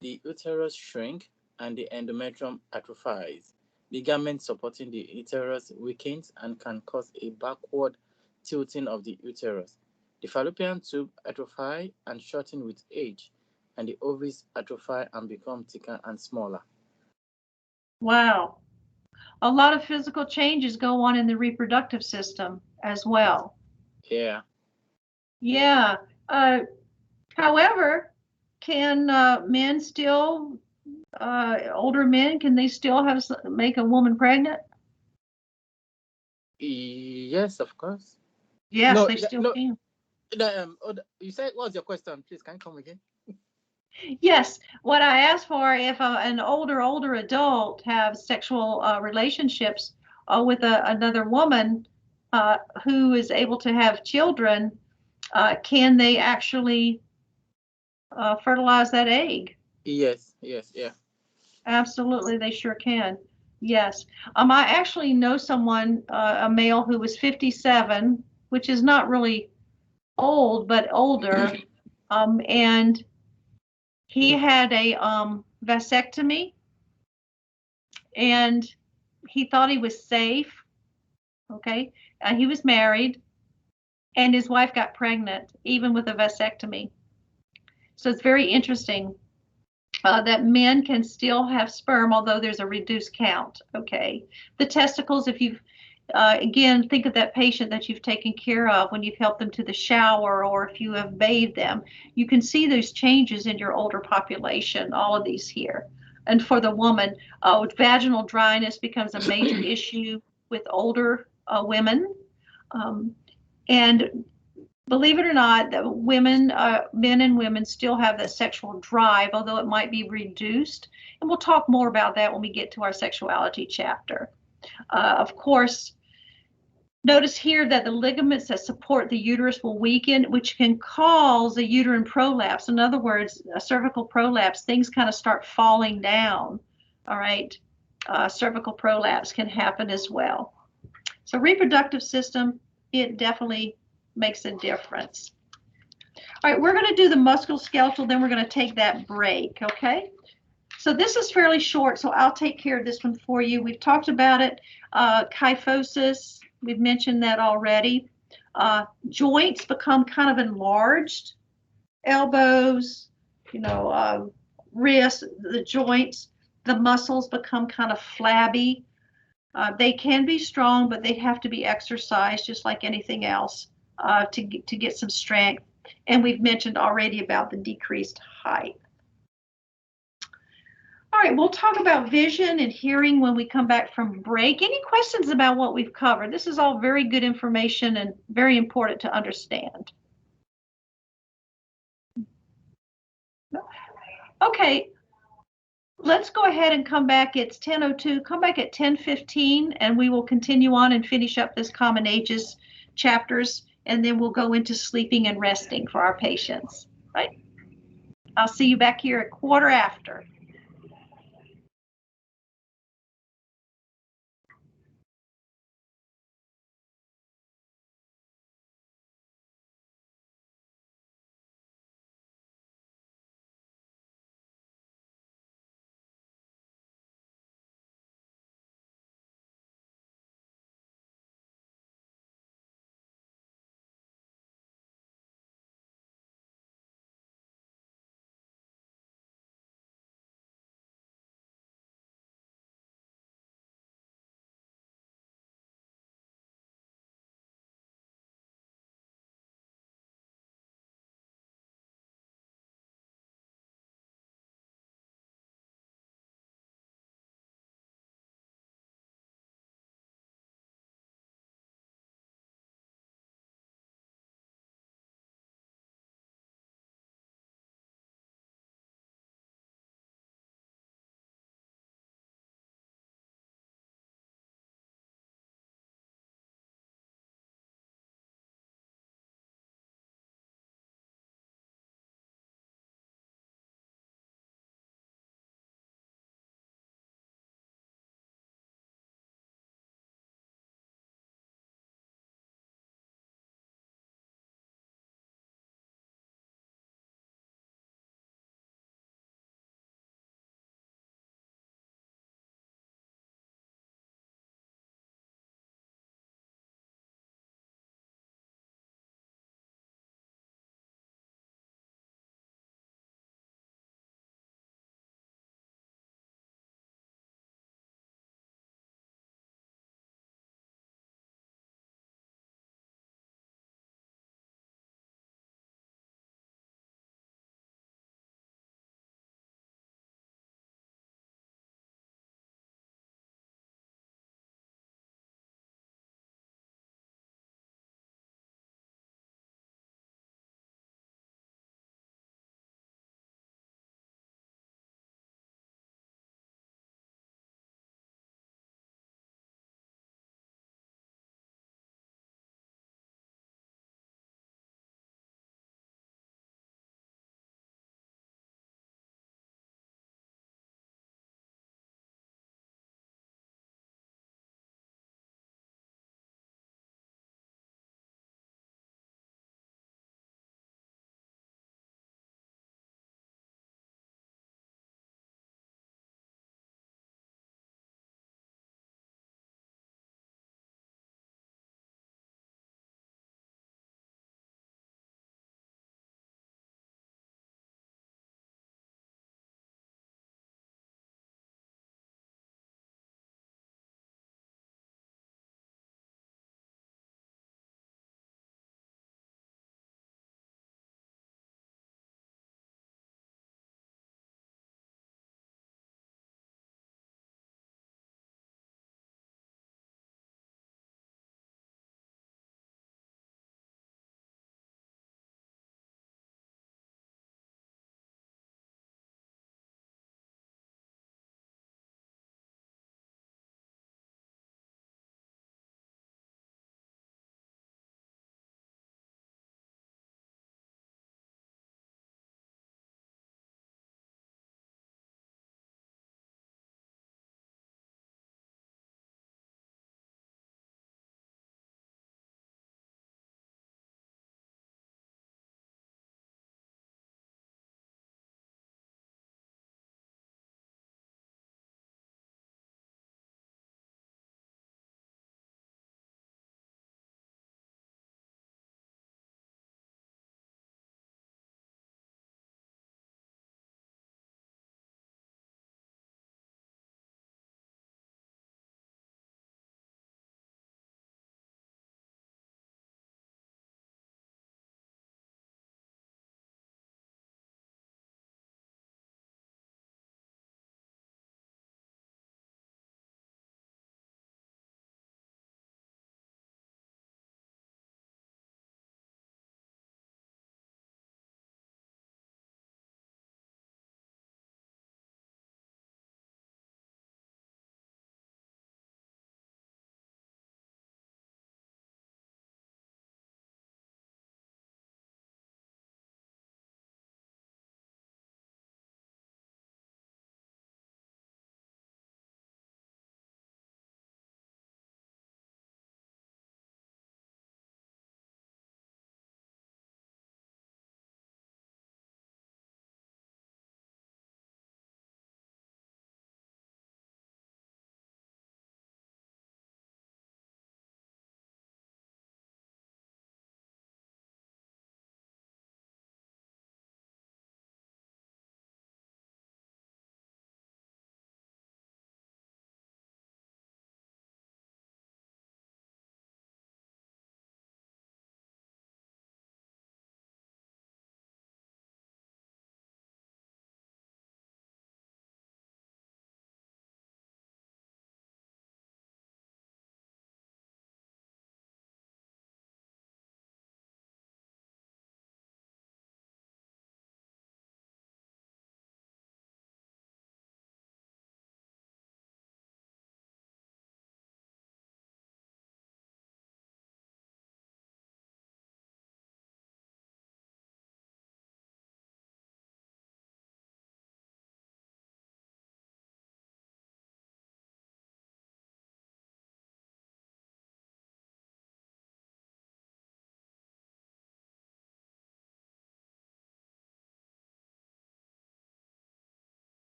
The uterus shrinks and the endometrium atrophies. Ligament supporting the uterus weakens and can cause a backward tilting of the uterus. The fallopian tube atrophies and shortens with age, and the ovaries atrophy and become thicker and smaller. Wow. A lot of physical changes go on in the reproductive system as well. Yeah. Yeah. However, can men still, older men, can they still make a woman pregnant? Yes, of course. Yes, no, they still can. You said, what's your question? Please, can you come again? Yes, what I asked for, if an older adult has sexual relationships with another woman who is able to have children, can they actually fertilize that egg? Yes, yeah. Absolutely, they sure can. Yes. I actually know someone, a male who was 57, which is not really old, but older, and he had a vasectomy, and he thought he was safe, okay? He was married, and his wife got pregnant, even with a vasectomy. So it's very interesting that men can still have sperm, although there's a reduced count. Okay. The testicles, if you've, again, think of that patient that you've taken care of when you've helped them to the shower or if you have bathed them. You can see those changes in your older population, all of these here. And for the woman, vaginal dryness becomes a major issue with older women. And believe it or not, that women, men and women still have that sexual drive, although it might be reduced. And we'll talk more about that when we get to our sexuality chapter. Of course, notice here that the ligaments that support the uterus will weaken, which can cause a uterine prolapse. In other words, a cervical prolapse, things kind of start falling down. All right. Cervical prolapse can happen as well. So reproductive system, it definitely makes a difference. All right, we're going to do the musculoskeletal, then we're going to take that break, okay? So this is fairly short, so I'll take care of this one for you. We've talked about it. Kyphosis, we've mentioned that already. Joints become kind of enlarged. Elbows, wrists, the joints, the muscles become kind of flabby. They can be strong, but they have to be exercised just like anything else to get some strength. And we've mentioned already about the decreased height. All right, we'll talk about vision and hearing when we come back from break. Any questions about what we've covered? This is all very good information and very important to understand. Okay, let's go ahead and come back. It's 10:02. Come back at 10:15, and we will continue on and finish up this common ages chapters, and then we'll go into sleeping and resting for our patients. Right? I'll see you back here at 1/4 after.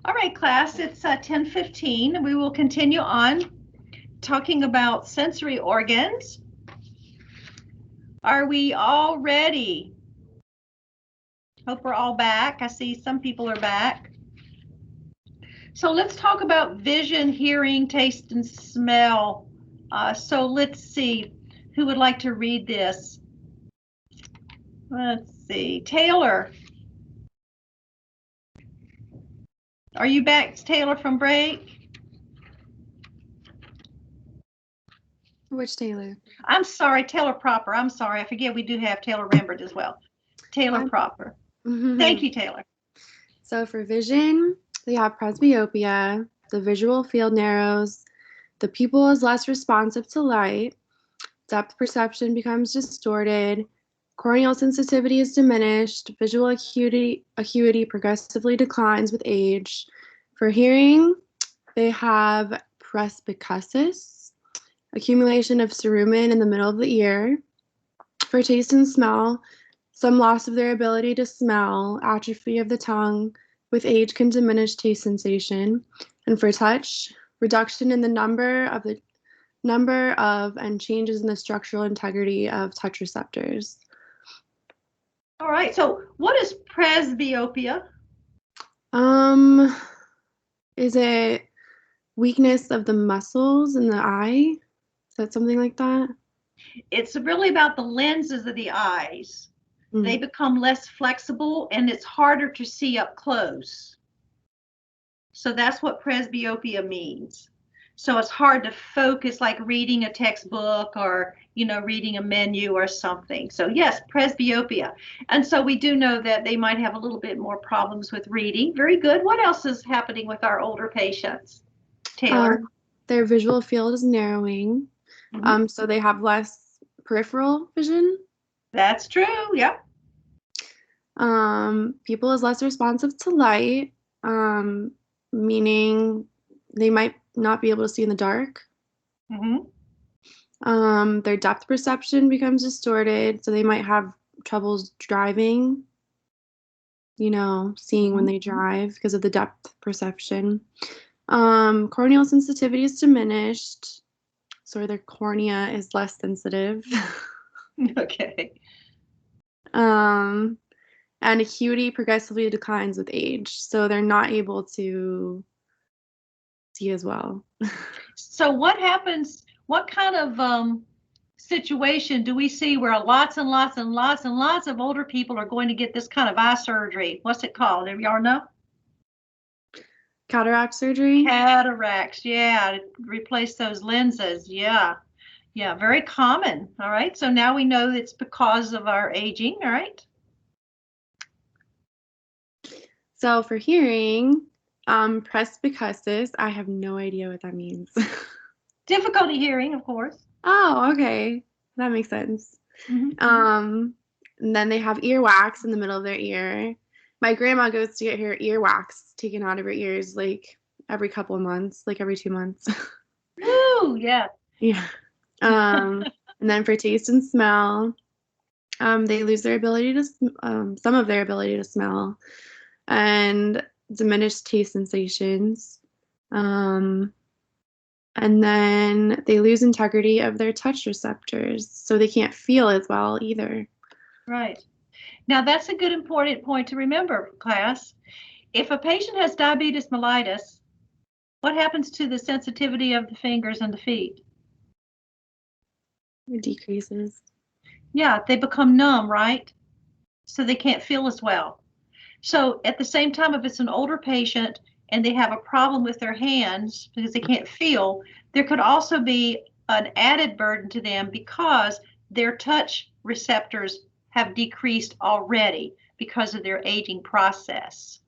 All right, class, it's 10:15. We will continue on talking about sensory organs. Are we all ready? Hope we're all back. I see some people are back. So let's talk about vision, hearing, taste, and smell. So let's see, who would like to read this? Let's see, Taylor. Are you back, Taylor, from break? Which Taylor? I'm sorry, Taylor Proper. I'm sorry, I forget we do have Taylor Rembert as well. Taylor Proper. Thank you, Taylor. So for vision, they have presbyopia, the visual field narrows, the pupil is less responsive to light, depth perception becomes distorted, corneal sensitivity is diminished, visual acuity progressively declines with age. For hearing, they have presbycusis, accumulation of cerumen in the middle of the ear. For taste and smell, some loss of their ability to smell, atrophy of the tongue with age can diminish taste sensation. And for touch, reduction in the number of and changes in the structural integrity of touch receptors. All right, so what is presbyopia? Is it weakness of the muscles in the eye? Is that something like that? It's really about the lenses of the eyes. They become less flexible and it's harder to see up close. So that's what presbyopia means. So it's hard to focus like reading a textbook or, reading a menu or something. So yes, presbyopia. And so we do know that they might have a little bit more problems with reading. Very good. What else is happening with our older patients? Taylor? Their visual field is narrowing. So they have less peripheral vision. That's true. Yep. Pupil is less responsive to light, meaning they might not be able to see in the dark. Their depth perception becomes distorted, so they might have troubles driving, seeing when they drive because of the depth perception. Corneal sensitivity is diminished, so their cornea is less sensitive. Okay. And acuity progressively declines with age, so they're not able to see as well. So what happens, what kind of situation do we see where lots and lots and lots and lots of older people are going to get this kind of eye surgery? What's it called? Do y'all know? Cataract surgery? Cataracts, yeah, to replace those lenses, yeah. Yeah, very common, all right? So now we know it's because of our aging, all right? So for hearing, presbycusis, I have no idea what that means. Difficulty hearing, of course. Oh, okay. That makes sense. And then they have earwax in the middle of their ear. My grandma goes to get her earwax taken out of her ears like every couple of months, like every 2 months. Woo, yeah. Yeah. And then for taste and smell, they lose their ability to, some of their ability to smell and diminish taste sensations. And then they lose integrity of their touch receptors, so they can't feel as well either. Right. Now that's a good important point to remember, class. If a patient has diabetes mellitus, what happens to the sensitivity of the fingers and the feet? It decreases. Yeah, they become numb, right? So they can't feel as well. So at the same time, if it's an older patient and they have a problem with their hands because they can't feel, there could also be an added burden to them because their touch receptors have decreased already because of their aging process.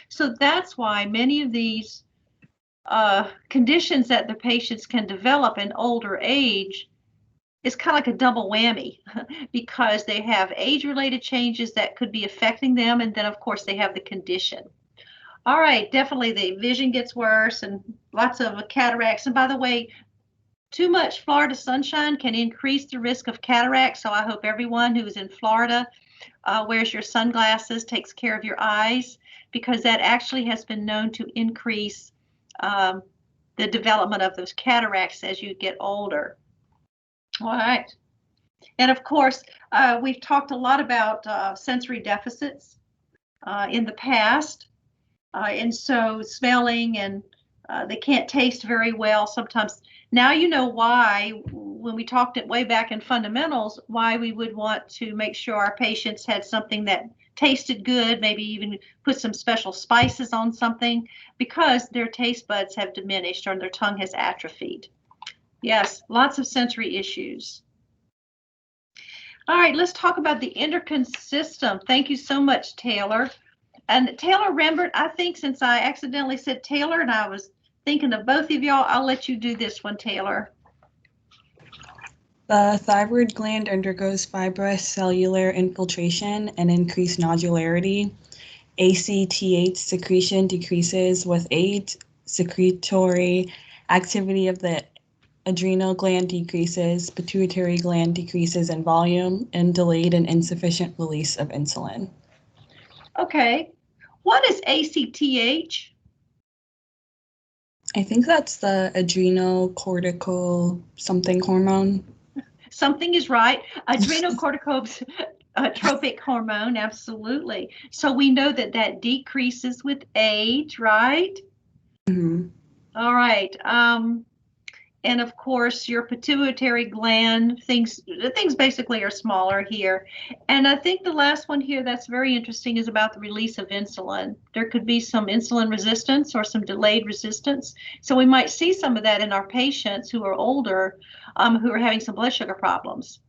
So that's why many of these conditions that the patients can develop in older age is kind of like a double whammy because they have age-related changes that could be affecting them, and then of course they have the condition. All right, definitely the vision gets worse and lots of cataracts. And by the way, too much Florida sunshine can increase the risk of cataracts. So I hope everyone who is in Florida wears your sunglasses, takes care of your eyes, because that actually has been known to increase the development of those cataracts as you get older. All right. And of course, we've talked a lot about sensory deficits in the past. And so smelling, and they can't taste very well sometimes. Now you know why, when we talked it way back in fundamentals, why we would want to make sure our patients had something that tasted good, maybe even put some special spices on something, because their taste buds have diminished or their tongue has atrophied. Yes, lots of sensory issues. All right, let's talk about the endocrine system. Thank you so much, Taylor. And Taylor Rambert, I think since I accidentally said Taylor and I was thinking of both of y'all, I'll let you do this one, Taylor. The thyroid gland undergoes fibrous cellular infiltration and increased nodularity. ACTH secretion decreases with age. Secretory activity of the adrenal gland decreases. Pituitary gland decreases in volume, and delayed and insufficient release of insulin. Okay. What is ACTH? I think that's the adrenocortical something hormone. Something is right. Adrenocorticotropic hormone, absolutely. So we know that that decreases with age, right? Mm-hmm. All right. And of course, your pituitary gland, things basically are smaller here. And I think the last one here that's very interesting is about the release of insulin. There could be some insulin resistance or some delayed resistance. So we might see some of that in our patients who are older, who are having some blood sugar problems.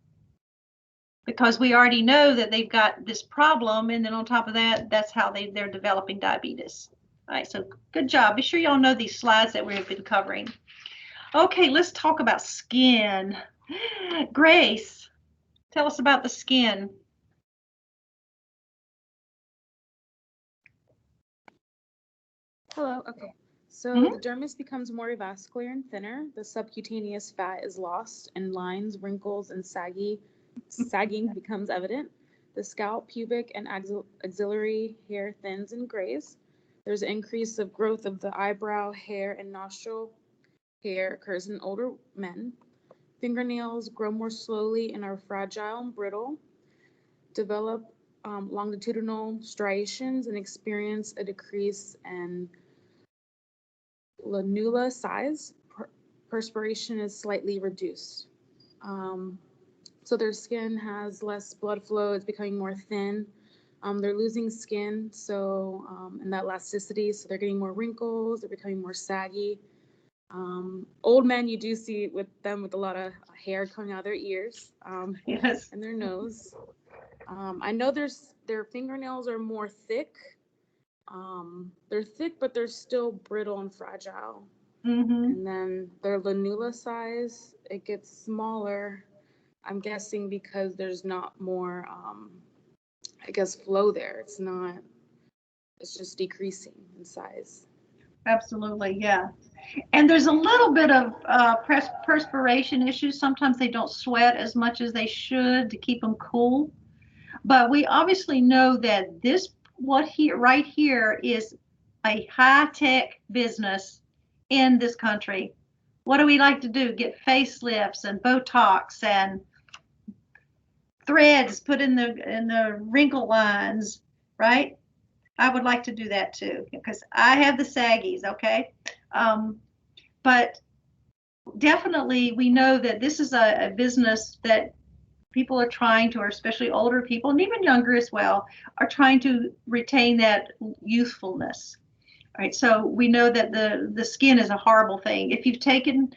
Because we already know that they've got this problem, and then on top of that, that's how they're developing diabetes. All right, so good job. Be sure y'all know these slides that we have been covering. Okay, let's talk about skin. Grace, tell us about the skin. Hello, okay. So the dermis becomes more vascular and thinner. The subcutaneous fat is lost, and lines, wrinkles, and sagging becomes evident. The scalp, pubic, and axillary hair thins and grays. There's an increase of growth of the eyebrow, hair, and nostril hair occurs in older men. Fingernails grow more slowly and are fragile and brittle. Develop longitudinal striations and experience a decrease in lanula size. Perspiration is slightly reduced. So their skin has less blood flow, it's becoming more thin. They're losing skin, so and that elasticity, so they're getting more wrinkles, they're becoming more saggy. Old men, you do see with them with a lot of hair coming out of their ears, yes, and their nose. I know their fingernails are more thick. They're thick, but they're still brittle and fragile. Mm-hmm. And then their lanula size, it gets smaller. I'm guessing because there's not more, I guess, flow there. It's just decreasing in size. Absolutely, yeah. And there's a little bit of perspiration issues. Sometimes they don't sweat as much as they should to keep them cool. But we obviously know that right here is a high-tech business in this country. What do we like to do? Get facelifts and Botox and threads put in the wrinkle lines, right? I would like to do that too, because I have the saggies, okay? But definitely we know that this is a business that people are trying to, or especially older people, and even younger as well, are trying to retain that youthfulness. All right, so we know that the skin is a horrible thing. If you've taken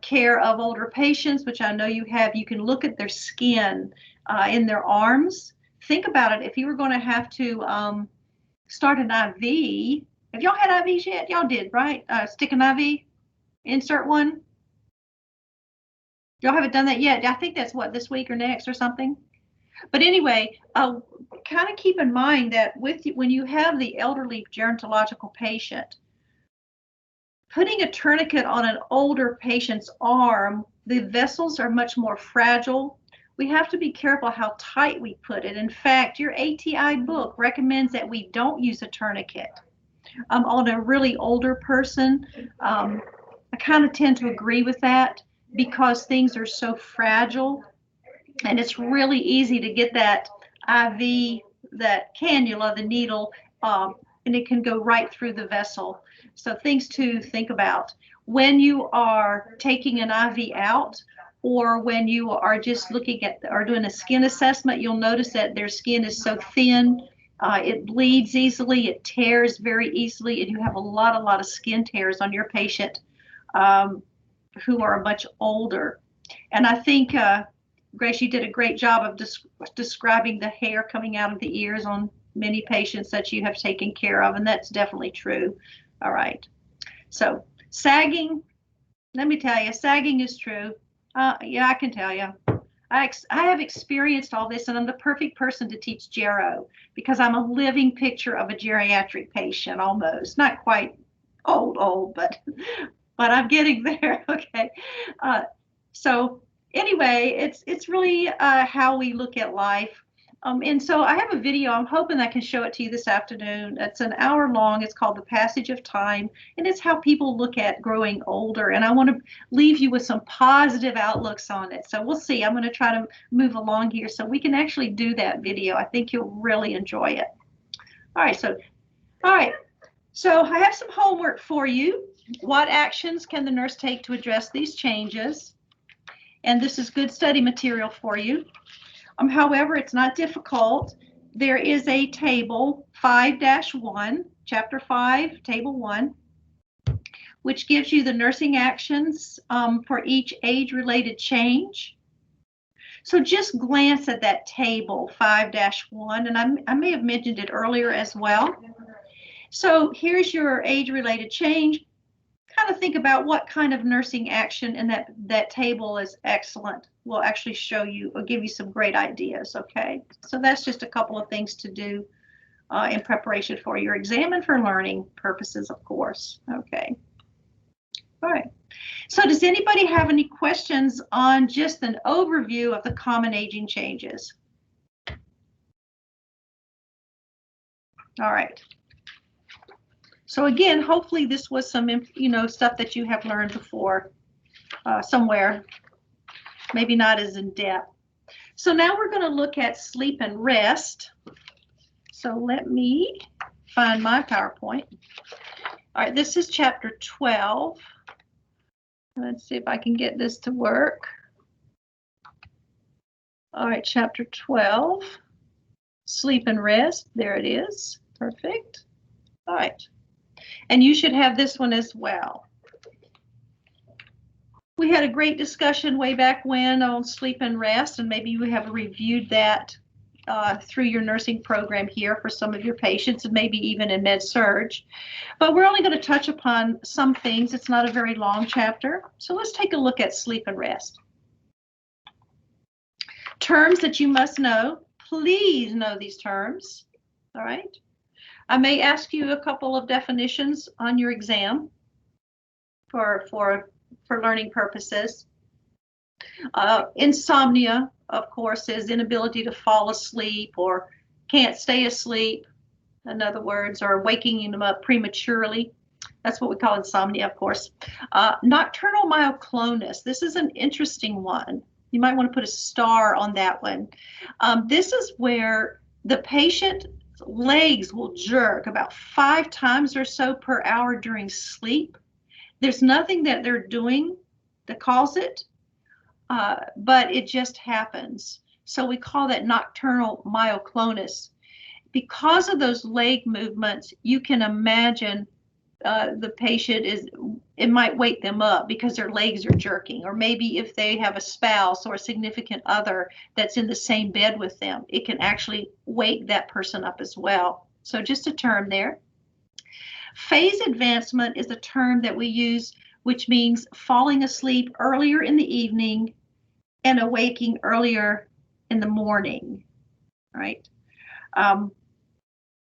care of older patients, which I know you have, you can look at their skin in their arms. Think about it. If you were going to have to start an IV, have y'all had IVs yet? Y'all did, right? Stick an IV, insert one. Y'all haven't done that yet. I think that's what, this week or next or something. But anyway, kind of keep in mind that when you have the elderly gerontological patient, putting a tourniquet on an older patient's arm, the vessels are much more fragile. we have to be careful how tight we put it. In fact, your ATI book recommends that we don't use a tourniquet. On a really older person, I kind of tend to agree with that because things are so fragile and it's really easy to get that IV, that cannula, the needle, and it can go right through the vessel. So things to think about. When you are taking an IV out, or when you are just looking at or doing a skin assessment, you'll notice that their skin is so thin, it bleeds easily, it tears very easily, and you have a lot of skin tears on your patient who are much older. And I think, Grace, you did a great job of describing the hair coming out of the ears on many patients that you have taken care of, and that's definitely true. All right. So sagging, let me tell you, sagging is true. Yeah, I can tell you. I have experienced all this, and I'm the perfect person to teach Gero because I'm a living picture of a geriatric patient, almost. Not quite old, but I'm getting there. Okay. So anyway, it's really how we look at life. And so I have a video. I'm hoping I can show it to you this afternoon. It's an hour long. It's called The Passage of Time, and it's how people look at growing older. And I want to leave you with some positive outlooks on it. So we'll see. I'm going to try to move along here so we can actually do that video. I think you'll really enjoy it. All right. So I have some homework for you. What actions can the nurse take to address these changes? And this is good study material for you. However, it's not difficult. There is a table 5-1, chapter 5, table 1, which gives you the nursing actions for each age-related change. So just glance at that table 5-1, and I may have mentioned it earlier as well. So here's your age-related change. Kind of think about what kind of nursing action in that table is excellent. We'll actually show you or give you some great ideas, okay? So that's just a couple of things to do in preparation for your exam and for learning purposes, of course, okay? All right, so does anybody have any questions on just an overview of the common aging changes? All right. So again, hopefully this was some, stuff that you have learned before somewhere, maybe not as in depth. So now we're going to look at sleep and rest. So let me find my PowerPoint. All right, this is chapter 12. Let's see if I can get this to work. All right, chapter 12, sleep and rest. There it is. Perfect. All right. And you should have this one as well. We had a great discussion way back when on sleep and rest, and maybe you have reviewed that through your nursing program here for some of your patients, and maybe even in Med-Surg. But we're only going to touch upon some things. It's not a very long chapter. So let's take a look at sleep and rest. Terms that you must know. Please know these terms. All right. I may ask you a couple of definitions on your exam for learning purposes. Insomnia, of course, is inability to fall asleep or can't stay asleep, in other words, or waking them up prematurely. That's what we call insomnia, of course. Nocturnal myoclonus. This is an interesting one. You might want to put a star on that one. This is where the patient legs will jerk about 5 times or so per hour during sleep. There's nothing that they're doing that cause it, but it just happens. So we call that nocturnal myoclonus. Because of those leg movements, you can imagine the patient it might wake them up because their legs are jerking, or maybe if they have a spouse or a significant other that's in the same bed with them, it can actually wake that person up as well. So just a term there. Phase advancement is a term that we use, which means falling asleep earlier in the evening and awaking earlier in the morning, right?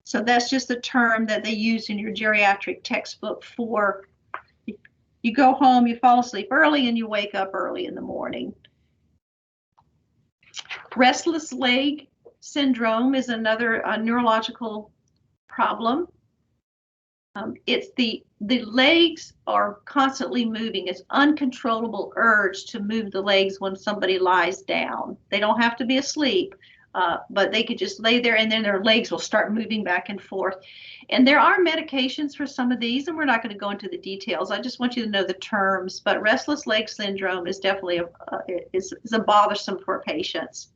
So that's just a term that they use in your geriatric textbook for you go home, you fall asleep early, and you wake up early in the morning. Restless leg syndrome is another neurological problem. It's the legs are constantly moving. It's uncontrollable urge to move the legs when somebody lies down. They don't have to be asleep, but they could just lay there and then their legs will start moving back and forth. And there are medications for some of these, and we're not going to go into the details. I just want you to know the terms. But restless leg syndrome is definitely is bothersome for patients.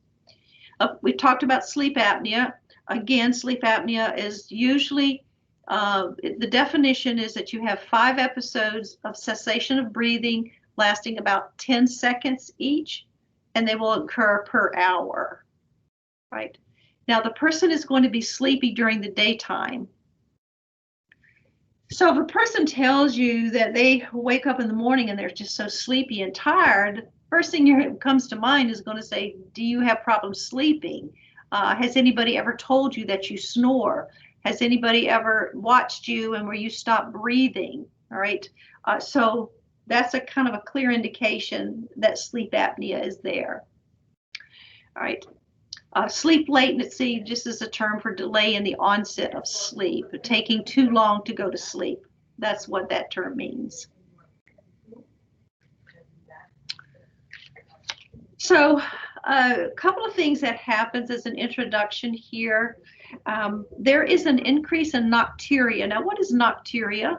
We talked about sleep apnea. Again, sleep apnea is usually the definition is that you have 5 episodes of cessation of breathing lasting about 10 seconds each, and they will occur per hour, right? Now, the person is going to be sleepy during the daytime. So if a person tells you that they wake up in the morning and they're just so sleepy and tired, first thing that comes to mind is going to say, do you have problems sleeping? Has anybody ever told you that you snore? Has anybody ever watched you and where you stop breathing? All right. So that's a kind of a clear indication that sleep apnea is there. All right. Sleep latency just is a term for delay in the onset of sleep, taking too long to go to sleep. That's what that term means. So a couple of things that happens as an introduction here. There is an increase in nocturia. Now, what is nocturia?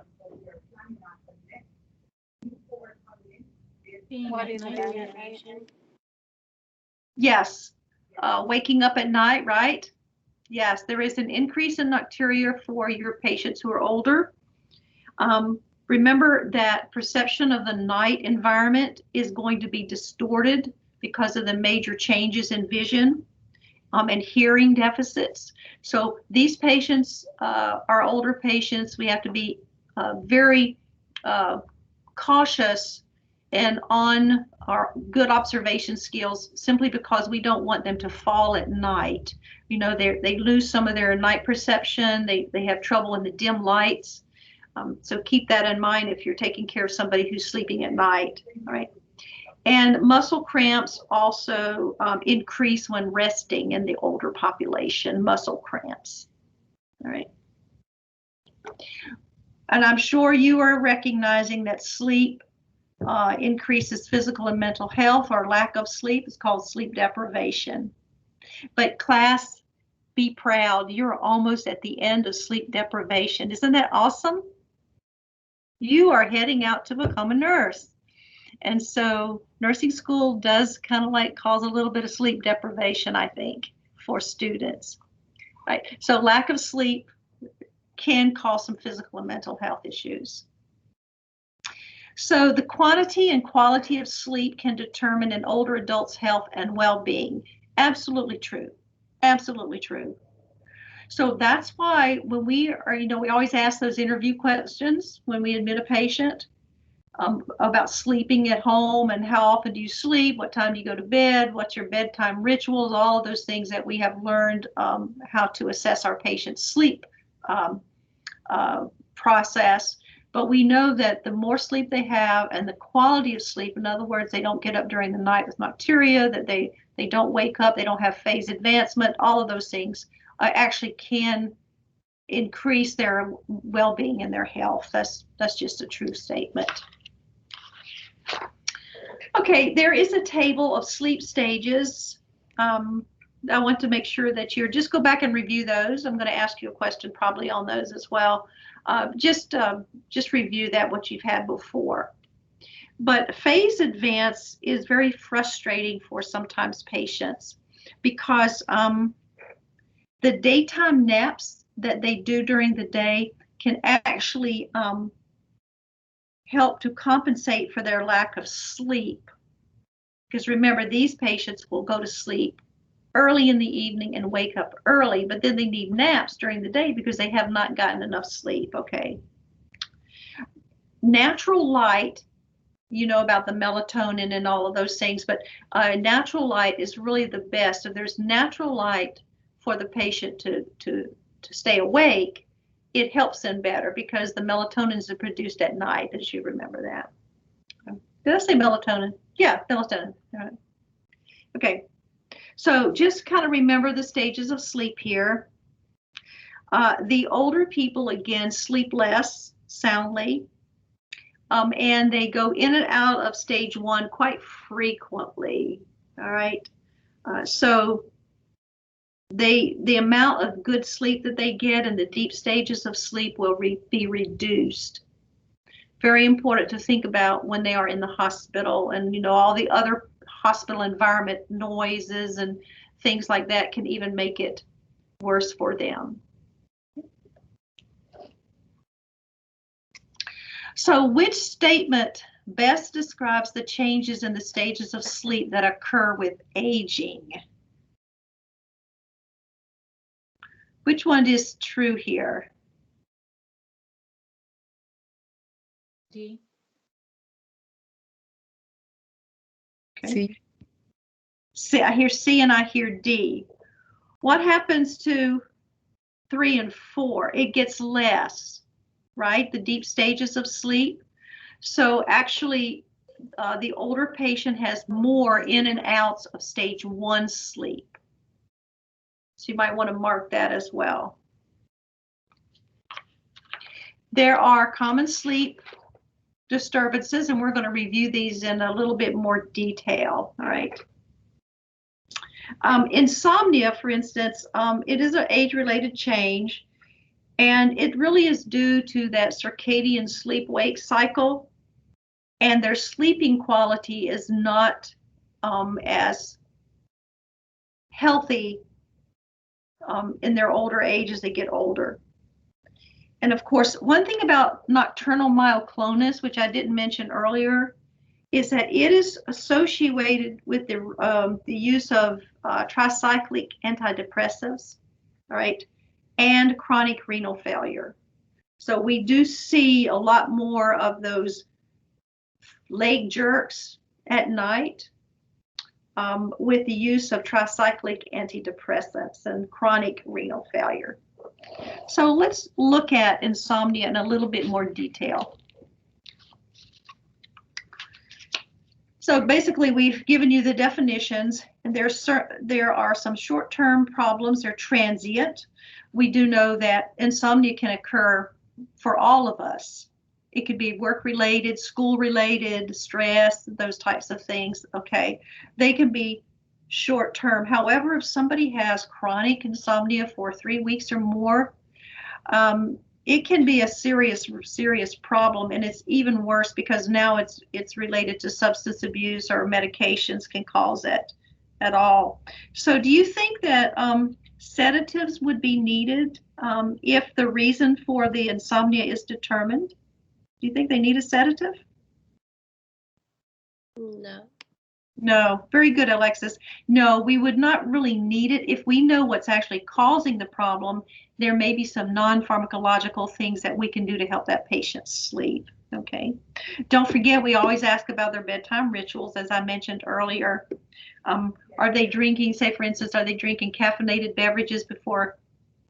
Yes, waking up at night, right? Yes, there is an increase in nocturia for your patients who are older. Remember that perception of the night environment is going to be distorted because of the major changes in vision and hearing deficits. So these patients are older patients. We have to be very cautious and on our good observation skills simply because we don't want them to fall at night. You know, they lose some of their night perception. They have trouble in the dim lights. So keep that in mind if you're taking care of somebody who's sleeping at night, all right? And muscle cramps also increase when resting in the older population, muscle cramps, all right? And I'm sure you are recognizing that sleep increases physical and mental health, or lack of sleep is called sleep deprivation. But class, be proud, you're almost at the end of sleep deprivation. Isn't that awesome? You are heading out to become a nurse. And so nursing school does kind of like cause a little bit of sleep deprivation, I think, for students. Right? So lack of sleep can cause some physical and mental health issues. So the quantity and quality of sleep can determine an older adult's health and well-being. Absolutely true. Absolutely true. So that's why when we are, you know, we always ask those interview questions when we admit a patient about sleeping at home and how often do you sleep, what time do you go to bed, what's your bedtime rituals, all of those things that we have learned how to assess our patient's sleep process. But we know that the more sleep they have and the quality of sleep, in other words, they don't get up during the night with nocturia, that they don't wake up, they don't have phase advancement, all of those things actually can increase their well-being and their health. That's just a true statement. Okay, there is a table of sleep stages. I want to make sure that you're, just go back and review those. I'm going to ask you a question probably on those as well. Just review that, what you've had before. But phase advance is very frustrating for sometimes patients because the daytime naps that they do during the day can actually help to compensate for their lack of sleep. Because remember, these patients will go to sleep early in the evening and wake up early, but then they need naps during the day because they have not gotten enough sleep, okay? Natural light, you know about the melatonin and all of those things, but natural light is really the best. If there's natural light for the patient to stay awake, it helps them better because the melatonin is produced at night, as you remember that. Did I say melatonin? Yeah, melatonin. Okay. So just kind of remember the stages of sleep here. The older people, again, sleep less soundly, and they go in and out of stage 1 quite frequently. All right. So the amount of good sleep that they get in the deep stages of sleep will be reduced. Very important to think about when they are in the hospital, and all the other hospital environment noises and things like that can even make it worse for them. So which statement best describes the changes in the stages of sleep that occur with aging? Which one is true here? D. Okay. C. I hear C and I hear D. What happens to 3 and 4? It gets less, right? The deep stages of sleep. So actually, the older patient has more in and outs of stage 1 sleep. So you might want to mark that as well. There are common sleep disturbances, and we're going to review these in a little bit more detail. All right. Insomnia, for instance, it is an age-related change, and it really is due to that circadian sleep-wake cycle, and their sleeping quality is not as healthy in their older age as they get older. And of course, one thing about nocturnal myoclonus, which I didn't mention earlier, is that it is associated with the use of tricyclic antidepressants, all right, and chronic renal failure. So we do see a lot more of those leg jerks at night with the use of tricyclic antidepressants and chronic renal failure. So let's look at insomnia in a little bit more detail. So basically, we've given you the definitions, and there are some short-term problems. They're transient. We do know that insomnia can occur for all of us. It could be work-related, school-related, stress, those types of things, okay? They can be short-term. However, if somebody has chronic insomnia for 3 weeks or more, it can be a serious problem, and it's even worse because now it's related to substance abuse, or medications can cause it at all. So do you think that sedatives would be needed if the reason for the insomnia is determined? Do you think they need a sedative? No. No. Very good, Alexis. No, we would not really need it. If we know what's actually causing the problem, there may be some non-pharmacological things that we can do to help that patient sleep. Okay. Don't forget, we always ask about their bedtime rituals, as I mentioned earlier. Are they drinking, say for instance, are they drinking caffeinated beverages before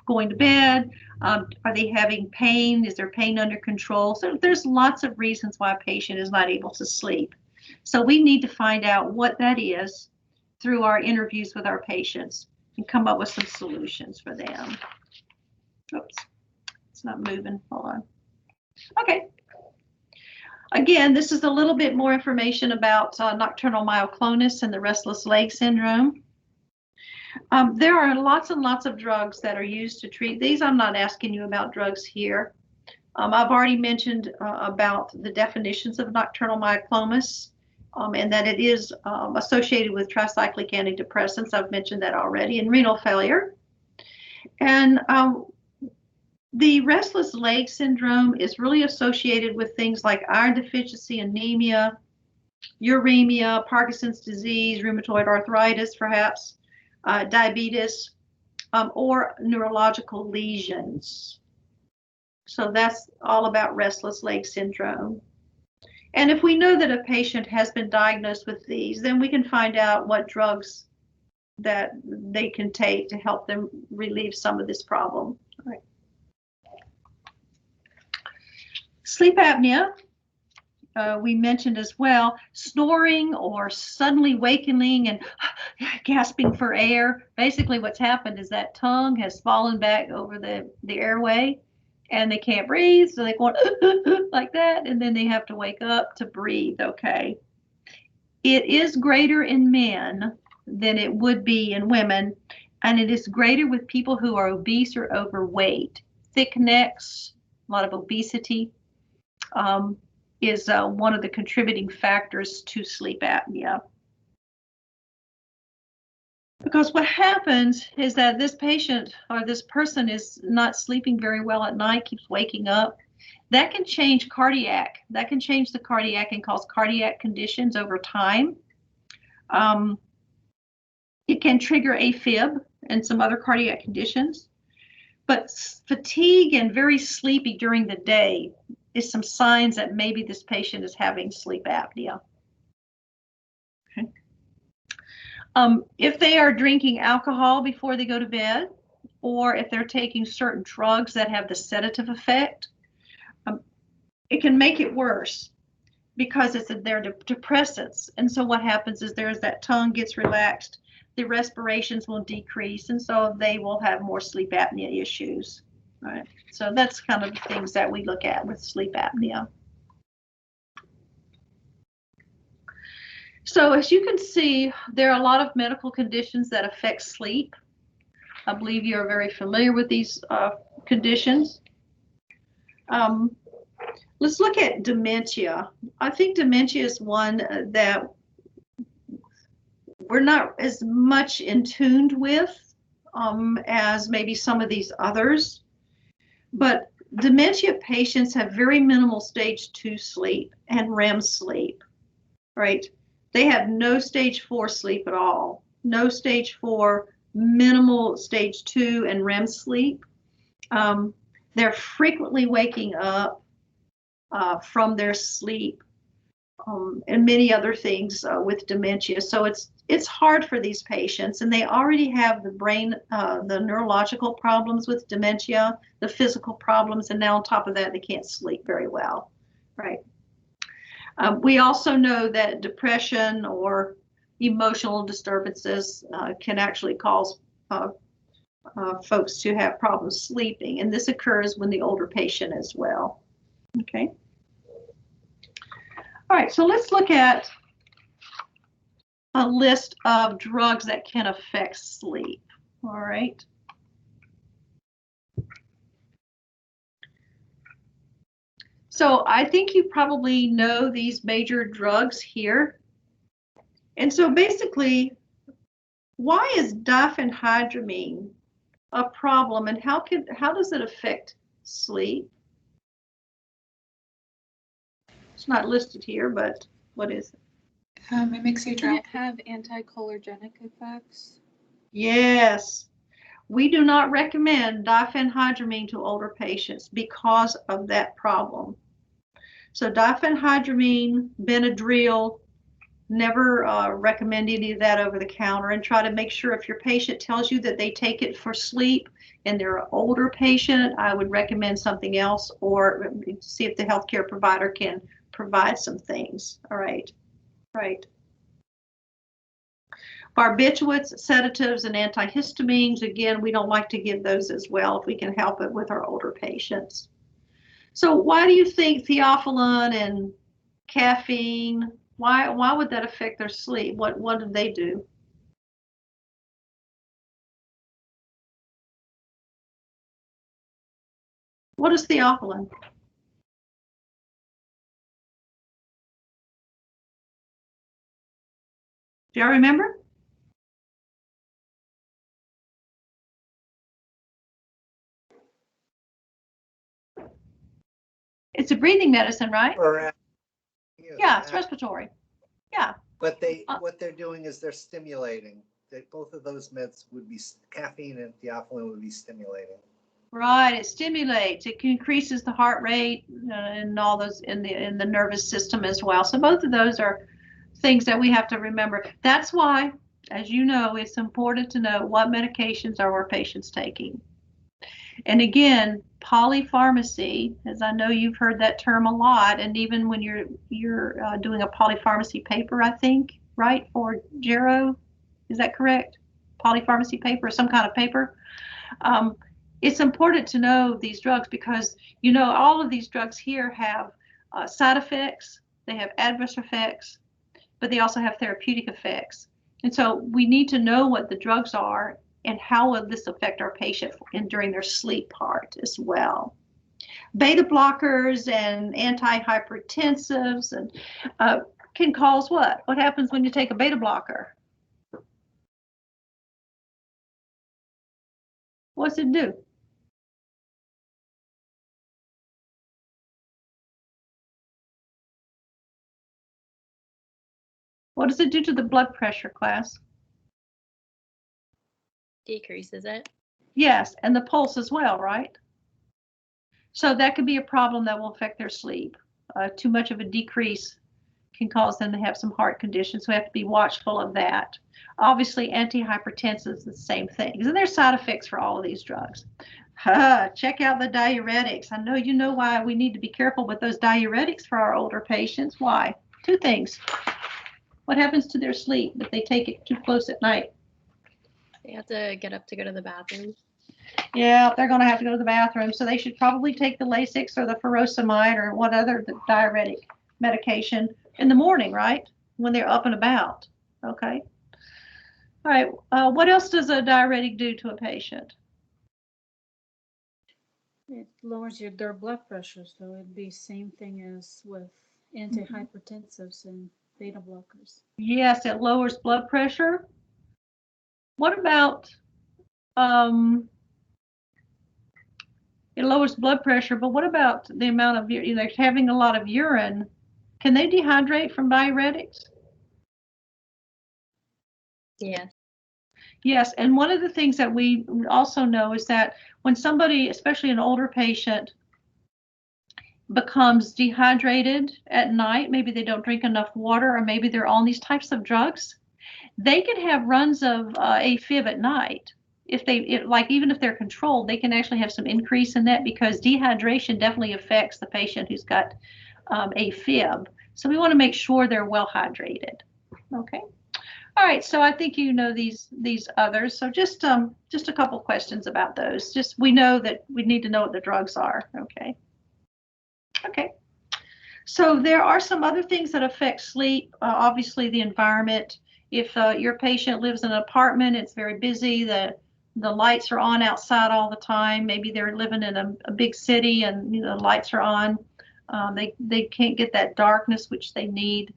going to bed? Are they having pain? Is their pain under control? So there's lots of reasons why a patient is not able to sleep. So we need to find out what that is through our interviews with our patients and come up with some solutions for them. Oops, it's not moving. Hold on. Okay. Again, this is a little bit more information about nocturnal myoclonus and the restless leg syndrome. There are lots and lots of drugs that are used to treat these. I'm not asking you about drugs here. I've already mentioned about the definitions of nocturnal myoclonus and that it is associated with tricyclic antidepressants. I've mentioned that already, and renal failure. And the restless leg syndrome is really associated with things like iron deficiency, anemia, uremia, Parkinson's disease, rheumatoid arthritis, perhaps, diabetes, or neurological lesions. So that's all about restless leg syndrome. And if we know that a patient has been diagnosed with these, then we can find out what drugs that they can take to help them relieve some of this problem. All right. Sleep apnea we mentioned as well, snoring or suddenly wakening and gasping for air. Basically what's happened is that tongue has fallen back over the airway and they can't breathe, so they go like that, and then they have to wake up to breathe, okay? It is greater in men than it would be in women, and it is greater with people who are obese or overweight. Thick necks, a lot of obesity, is one of the contributing factors to sleep apnea. Because what happens is that this patient or this person is not sleeping very well at night, keeps waking up. That can change cardiac. That can change the cardiac and cause cardiac conditions over time. It can trigger AFib and some other cardiac conditions. But fatigue and very sleepy during the day is some signs that maybe this patient is having sleep apnea. Okay. If they are drinking alcohol before they go to bed, or if they're taking certain drugs that have the sedative effect, it can make it worse because they're depressants. And so what happens is that tongue gets relaxed, the respirations will decrease, and so they will have more sleep apnea issues. All right. So that's kind of the things that we look at with sleep apnea. So as you can see, there are a lot of medical conditions that affect sleep. I believe you're very familiar with these conditions. Let's look at dementia. I think dementia is one that we're not as much in tune with as maybe some of these others. But dementia patients have very minimal stage 2 sleep and REM sleep, right? They have no stage 4 sleep at all, no stage 4, minimal stage 2 and REM sleep. They're frequently waking up from their sleep and many other things with dementia. So it's hard for these patients, and they already have the brain, the neurological problems with dementia, the physical problems, and now on top of that, they can't sleep very well, right? We also know that depression or emotional disturbances can actually cause folks to have problems sleeping, and this occurs when the older patient as well. Okay. All right, so let's look at a list of drugs that can affect sleep. All right. So I think you probably know these major drugs here. And so basically, why is diphenhydramine a problem, and how does it affect sleep? It's not listed here, but what is it? It makes you drowsy. Have anticholinergic effects. Yes. We do not recommend diphenhydramine to older patients because of that problem. So diphenhydramine, Benadryl, never recommend any of that over the counter, and try to make sure if your patient tells you that they take it for sleep and they're an older patient, I would recommend something else, or see if the healthcare provider can provide some things. All right. Right. Barbiturates, sedatives, and antihistamines, again, we don't like to give those as well if we can help it with our older patients. So why do you think theophylline and caffeine, why would that affect their sleep? What do they do? What is theophylline? Do y'all remember? It's a breathing medicine, right? Correct. Yeah, it's respiratory. Yeah. But what they're doing is they're stimulating. Both of those meds would be, caffeine and theophylline would be stimulating. Right, it stimulates. It increases the heart rate and all those in the nervous system as well. So both of those are things that we have to remember. That's why, as you know, it's important to know what medications are our patients taking. And again, polypharmacy, as I know you've heard that term a lot, and even when you're doing a polypharmacy paper, I think, right, for Gero, is that correct? Polypharmacy paper, some kind of paper. It's important to know these drugs because, you know, all of these drugs here have side effects, they have adverse effects, but they also have therapeutic effects. And so we need to know what the drugs are and how will this affect our patient during their sleep part as well. Beta blockers and antihypertensives and can cause what? What happens when you take a beta blocker? What's it do? What does it do to the blood pressure, class? Decreases it. Yes, and the pulse as well, right? So that could be a problem that will affect their sleep. Too much of a decrease can cause them to have some heart conditions, so we have to be watchful of that. Obviously, antihypertensives is the same thing. And there's side effects for all of these drugs. Check out the diuretics. I know you know why we need to be careful with those diuretics for our older patients. Why? Two things. What happens to their sleep if they take it too close at night? They have to get up to go to the bathroom. Yeah, they're going to have to go to the bathroom, so they should probably take the Lasix or the furosemide or what other diuretic medication in the morning, right? When they're up and about. Okay. All right. What else does a diuretic do to a patient? It lowers their blood pressure, so it'd be same thing as with antihypertensives and beta blockers. Yes, it lowers blood pressure. What about it lowers blood pressure, but what about the amount of, you know, having a lot of urine? Can they dehydrate from diuretics? Yes. Yes, and one of the things that we also know is that when somebody, especially an older patient, becomes dehydrated at night, maybe they don't drink enough water, or maybe they're on these types of drugs, they can have runs of AFib at night. Like even if they're controlled, they can actually have some increase in that because dehydration definitely affects the patient who's got AFib. So we want to make sure they're well hydrated. Okay. All right, so I think you know these others. So just a couple questions about those. Just we know that we need to know what the drugs are. Okay. Okay. So there are some other things that affect sleep. Obviously, the environment. If your patient lives in an apartment, it's very busy. The lights are on outside all the time. Maybe they're living in a big city and, you know, the lights are on. They can't get that darkness which they need.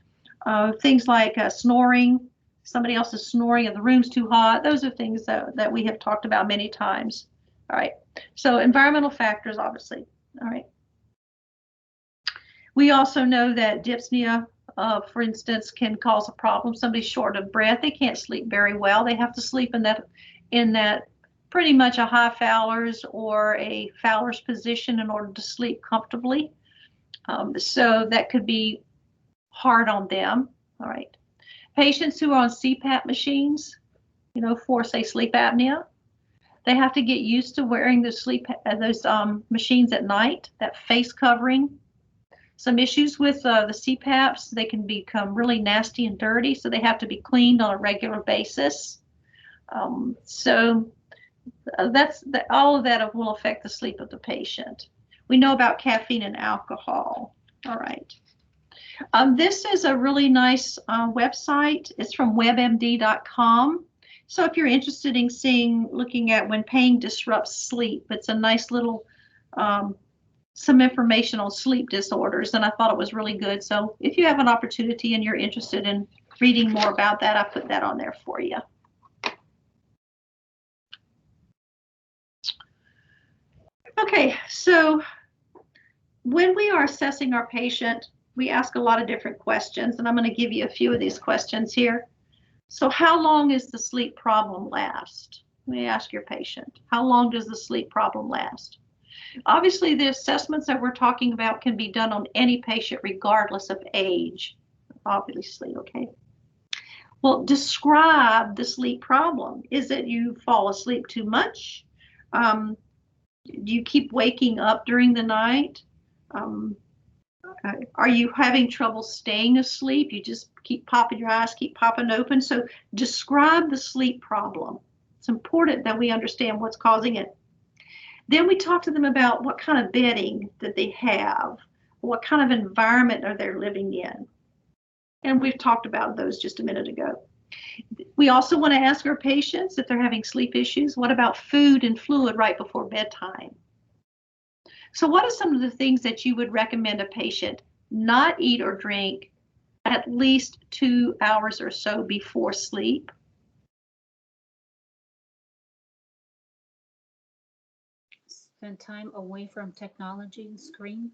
Things like snoring. Somebody else is snoring and the room's too hot. Those are things that we have talked about many times. All right. So environmental factors, obviously. All right. We also know that dyspnea, for instance, can cause a problem. Somebody's short of breath. They can't sleep very well. They have to sleep in that pretty much a high Fowler's or a Fowler's position in order to sleep comfortably. So that could be hard on them. All right. Patients who are on CPAP machines, you know, for say sleep apnea, they have to get used to wearing those machines at night, that face covering. Some issues with the CPAPs, they can become really nasty and dirty, so they have to be cleaned on a regular basis. So all of that will affect the sleep of the patient. We know about caffeine and alcohol. All right. This is a really nice website. It's from webmd.com. So if you're interested in looking at when pain disrupts sleep, it's a nice little some information on sleep disorders, and I thought it was really good. So if you have an opportunity and you're interested in reading more about that, I put that on there for you. Okay, so when we are assessing our patient, we ask a lot of different questions, and I'm going to give you a few of these questions here. So how long is the sleep problem last? Let me ask your patient, how long does the sleep problem last? Obviously, the assessments that we're talking about can be done on any patient regardless of age, obviously, okay? Well, describe the sleep problem. Is it you fall asleep too much? Do you keep waking up during the night? Are you having trouble staying asleep? You just keep popping your eyes, keep popping open. So describe the sleep problem. It's important that we understand what's causing it. Then we talk to them about what kind of bedding that they have, what kind of environment are they living in. And we've talked about those just a minute ago. We also want to ask our patients if they're having sleep issues, what about food and fluid right before bedtime? So what are some of the things that you would recommend a patient not eat or drink at least 2 hours or so before sleep? Spend time away from technology and screen.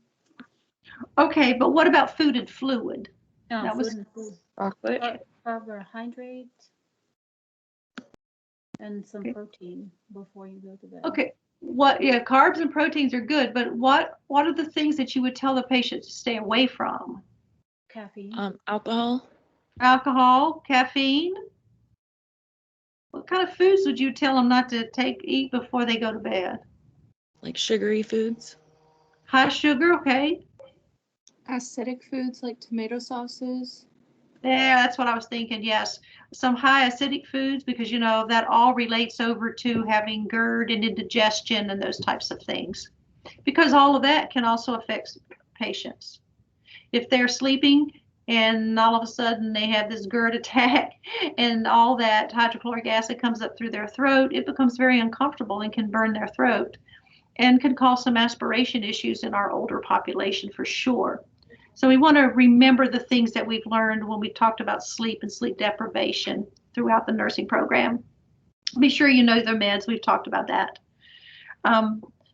Okay, but what about food and fluid? No, That food was and food. Chocolate. Carbohydrate and some Okay. protein before you go to bed. Okay. Yeah, carbs and proteins are good, but what are the things that you would tell the patient to stay away from? Caffeine. Alcohol. Alcohol, caffeine. What kind of foods would you tell them not to eat before they go to bed? Like sugary foods. High sugar, okay. Acidic foods like tomato sauces. Yeah, that's what I was thinking. Yes, some high acidic foods, because you know that all relates over to having GERD and indigestion and those types of things, because all of that can also affect patients. If they're sleeping and all of a sudden they have this GERD attack and all that hydrochloric acid comes up through their throat, it becomes very uncomfortable and can burn their throat and can cause some aspiration issues in our older population for sure. So we want to remember the things that we've learned when we talked about sleep and sleep deprivation throughout the nursing program. Be sure you know their meds. We've talked about that.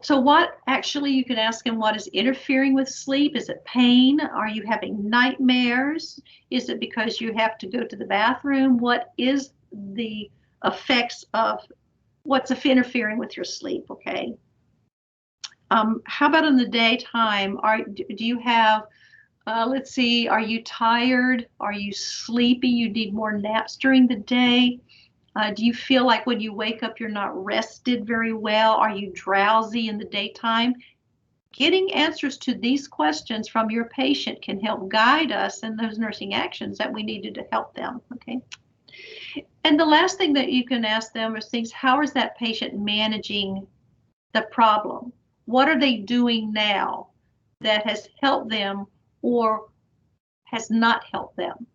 So what actually, you can ask them, what is interfering with sleep? Is it pain? Are you having nightmares? Is it because you have to go to the bathroom? What is the effects of what's interfering with your sleep? Okay. How about in the daytime? Do you have, let's see, are you tired? Are you sleepy? You need more naps during the day? Do you feel like when you wake up, you're not rested very well? Are you drowsy in the daytime? Getting answers to these questions from your patient can help guide us in those nursing actions that we needed to help them, okay? And the last thing that you can ask them is things, how is that patient managing the problem? What are they doing now that has helped them or has not helped them?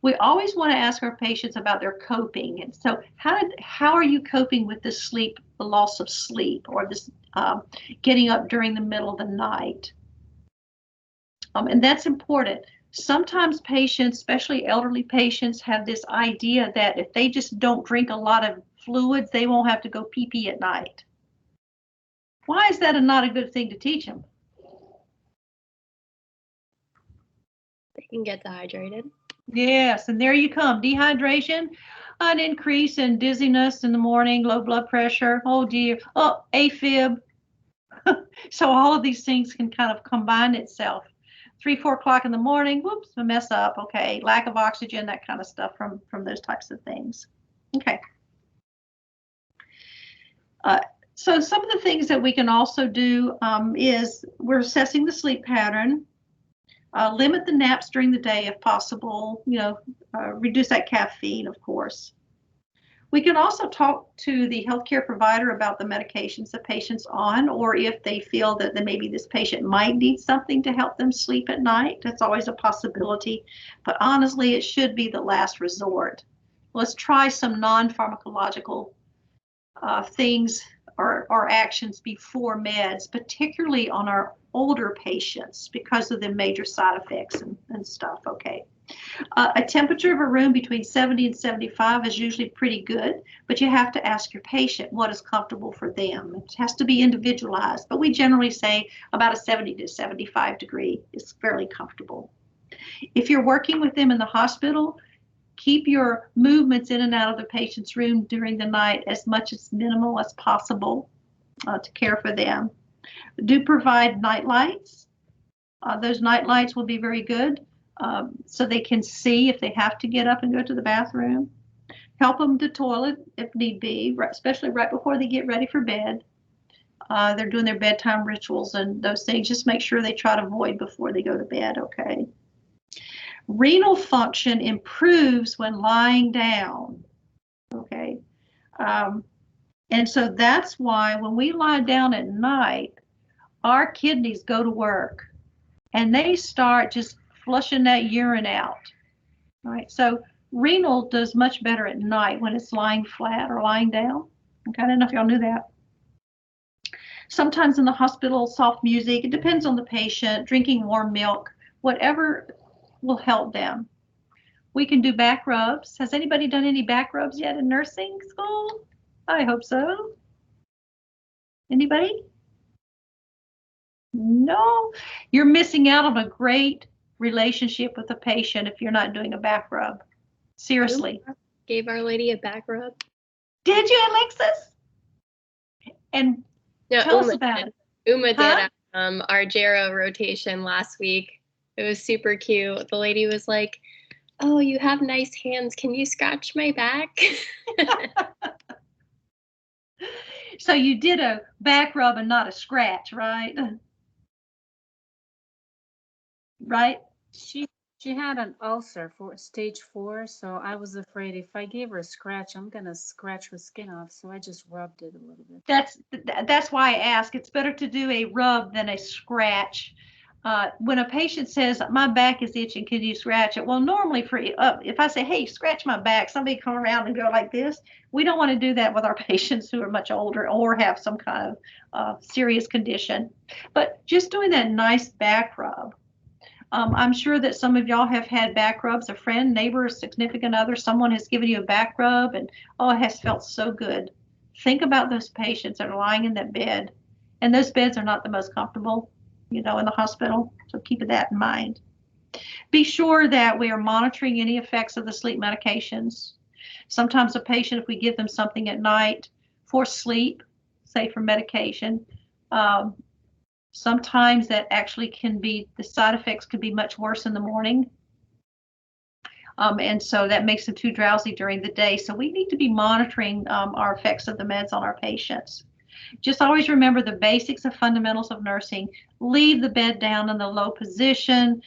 We always want to ask our patients about their coping. And so how are you coping with this sleep, the loss of sleep, or this getting up during the middle of the night? And that's important. Sometimes patients, especially elderly patients, have this idea that if they just don't drink a lot of fluids, they won't have to go pee-pee at night. Why is that not a good thing to teach them? They can get dehydrated. Yes, and there you come. Dehydration, an increase in dizziness in the morning, low blood pressure. Oh dear. Oh, AFib. So all of these things can kind of combine itself. 3, 4 o'clock in the morning, whoops, a mess up. Okay, lack of oxygen, that kind of stuff from those types of things. Okay. So some of the things that we can also do is we're assessing the sleep pattern. Limit the naps during the day if possible, reduce that caffeine, of course. We can also talk to the healthcare provider about the medications the patient's on, or if they feel that maybe this patient might need something to help them sleep at night. That's always a possibility, but honestly, it should be the last resort. Let's try some non-pharmacological things or actions before meds, particularly on our older patients because of the major side effects and stuff, okay? A temperature of a room between 70 and 75 is usually pretty good, but you have to ask your patient what is comfortable for them. It has to be individualized, but we generally say about a 70 to 75 degree is fairly comfortable. If you're working with them in the hospital, keep your movements in and out of the patient's room during the night as much as minimal as possible to care for them. Do provide night lights. Those night lights will be very good so they can see if they have to get up and go to the bathroom. Help them to toilet if need be, especially right before they get ready for bed. they're doing their bedtime rituals and those things, just make sure they try to avoid before they go to bed, okay? Renal function improves when lying down, okay? And so that's why when we lie down at night, our kidneys go to work and they start just flushing that urine out. All right, so renal does much better at night when it's lying flat or lying down. Okay, I don't know if y'all knew that. Sometimes in the hospital, soft music, it depends on the patient, drinking warm milk, whatever will help them. We can do back rubs. Has anybody done any back rubs yet in nursing school? I hope so. Anybody? No, you're missing out on a great relationship with the patient if you're not doing a back rub. Seriously. Gave Our Lady a back rub. Did you, Alexis? And No, tell us about it. Uma did our Gero rotation last week. It was super cute. The lady was like, "Oh, you have nice hands. Can you scratch my back?" So you did a back rub and not a scratch, right? Right? She had an ulcer for stage 4, so I was afraid if I gave her a scratch, I'm gonna scratch her skin off. So I just rubbed it a little bit. That's why I ask. It's better to do a rub than a scratch. When a patient says, "My back is itching, can you scratch it?" Well, normally if I say, "Hey, scratch my back," somebody come around and go like this. We don't want to do that with our patients who are much older or have some kind of serious condition. But just doing that nice back rub. I'm sure that some of y'all have had back rubs, a friend, neighbor, significant other, someone has given you a back rub and, oh, it has felt so good. Think about those patients that are lying in that bed. And those beds are not the most comfortable, in the hospital. So keep that in mind. Be sure that we are monitoring any effects of the sleep medications. Sometimes a patient, if we give them something at night for sleep, say for medication, sometimes that actually the side effects can be much worse in the morning. And so that makes them too drowsy during the day. So we need to be monitoring our effects of the meds on our patients. Just always remember the basics of fundamentals of nursing. Leave the bed down in the low position.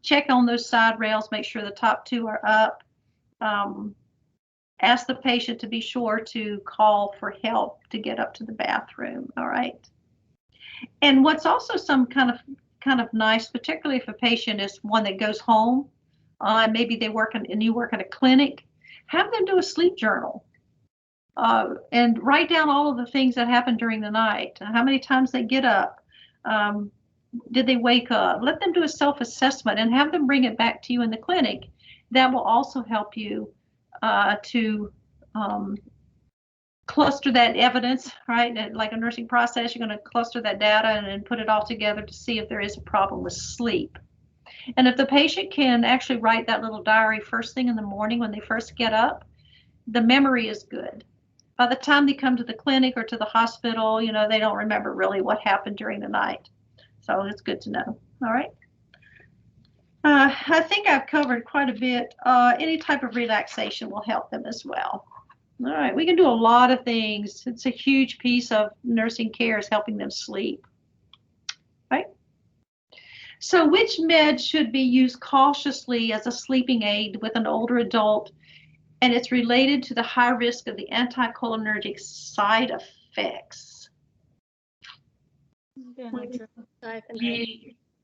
Check on those side rails. Make sure the top 2 are up. Ask the patient to be sure to call for help to get up to the bathroom. All right. And what's also some kind of nice, particularly if a patient is one that goes home, maybe they work and you work at a clinic, have them do a sleep journal and write down all of the things that happened during the night. How many times they get up? Did they wake up? Let them do a self-assessment and have them bring it back to you in the clinic. That will also help you to cluster that evidence, right? Like a nursing process, you're going to cluster that data and put it all together to see if there is a problem with sleep. And if the patient can actually write that little diary first thing in the morning when they first get up, the memory is good. By the time they come to the clinic or to the hospital, they don't remember really what happened during the night. So it's good to know. All right. I think I've covered quite a bit. Any type of relaxation will help them as well. All right, we can do a lot of things. It's a huge piece of nursing care is helping them sleep, right? So which med should be used cautiously as a sleeping aid with an older adult, and it's related to the high risk of the anticholinergic side effects?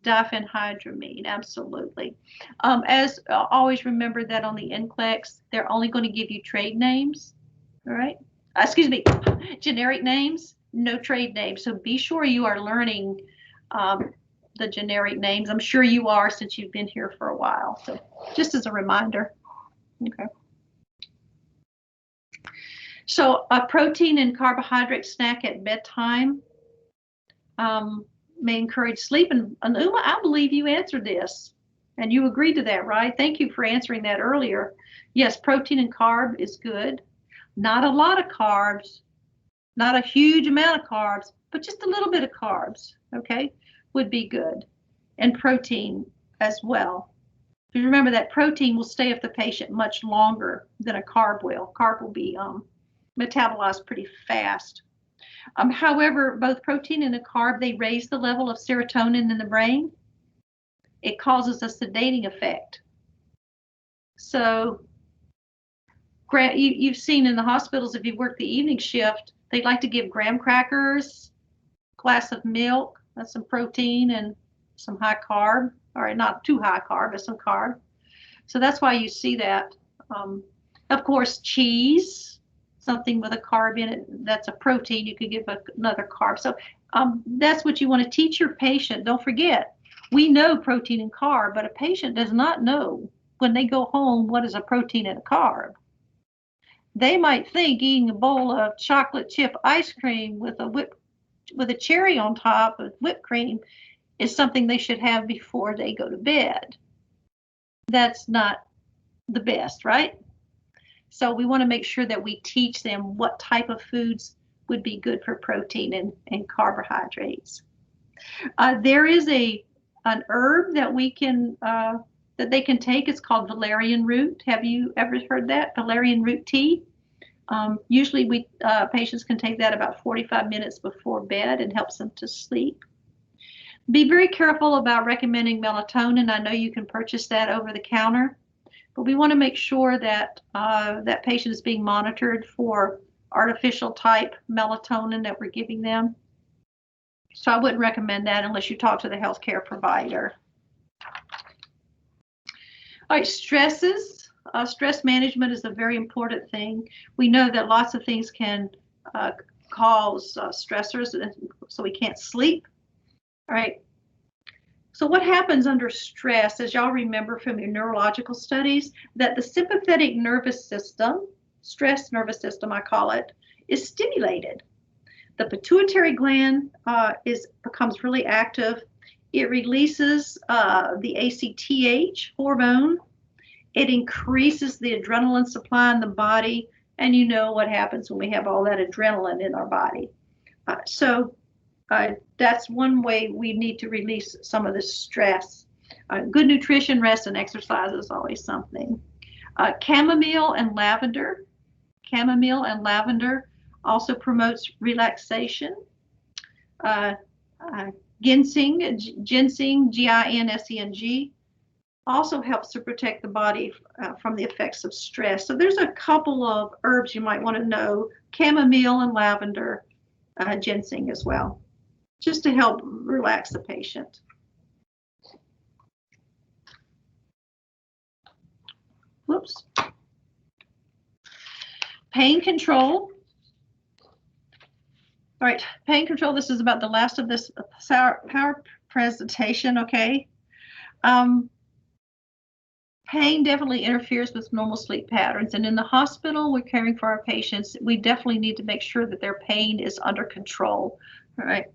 Diphenhydramine, absolutely. As always, remember that on the NCLEX, they're only going to give you trade names. All right. Excuse me, generic names, no trade names. So be sure you are learning the generic names. I'm sure you are since you've been here for a while. So just as a reminder. Okay. So a protein and carbohydrate snack at bedtime may encourage sleep. And Uma, I believe you answered this and you agreed to that, right? Thank you for answering that earlier. Yes, protein and carb is good. Not a lot of carbs, not a huge amount of carbs, but just a little bit of carbs, okay, would be good. And protein as well. Because remember that protein will stay with the patient much longer than a carb will. Carb will be metabolized pretty fast. However, both protein and a carb, they raise the level of serotonin in the brain. It causes a sedating effect. So you've seen in the hospitals, if you work the evening shift, they like to give graham crackers, glass of milk, that's some protein and some high carb, or not too high carb, but some carb. So that's why you see that. Of course, cheese, something with a carb in it, that's a protein. You could give another carb. So that's what you want to teach your patient. Don't forget, we know protein and carb, but a patient does not know when they go home what is a protein and a carb. They might think eating a bowl of chocolate chip ice cream with a cherry on top of whipped cream is something they should have before they go to bed. That's not the best, right? So we want to make sure that we teach them what type of foods would be good for protein and carbohydrates. There is an herb that we can that they can take. It's called valerian root. Have you ever heard that? Valerian root tea. Usually patients can take that about 45 minutes before bed and helps them to sleep. Be very careful about recommending melatonin. I know you can purchase that over the counter, but we want to make sure that that patient is being monitored for artificial type melatonin that we're giving them. So I wouldn't recommend that unless you talk to the healthcare provider. All right, stresses. Stress management is a very important thing. We know that lots of things can cause stressors, so we can't sleep. All right. So what happens under stress, as y'all remember from your neurological studies, that the sympathetic nervous system, stress nervous system I call it, is stimulated. The pituitary gland becomes really active. It releases the ACTH hormone. It increases the adrenaline supply in the body, and you know what happens when we have all that adrenaline in our body. So that's one way we need to release some of this stress. Good nutrition, rest, and exercise is always something. Chamomile and lavender also promotes relaxation. Ginseng, Ginseng, also helps to protect the body from the effects of stress. So there's a couple of herbs you might want to know: chamomile and lavender, ginseng as well, just to help relax the patient. Whoops. Pain control. All right, pain control. This is about the last of this power presentation, okay? Pain definitely interferes with normal sleep patterns, and in the hospital, we're caring for our patients. We definitely need to make sure that their pain is under control, all right?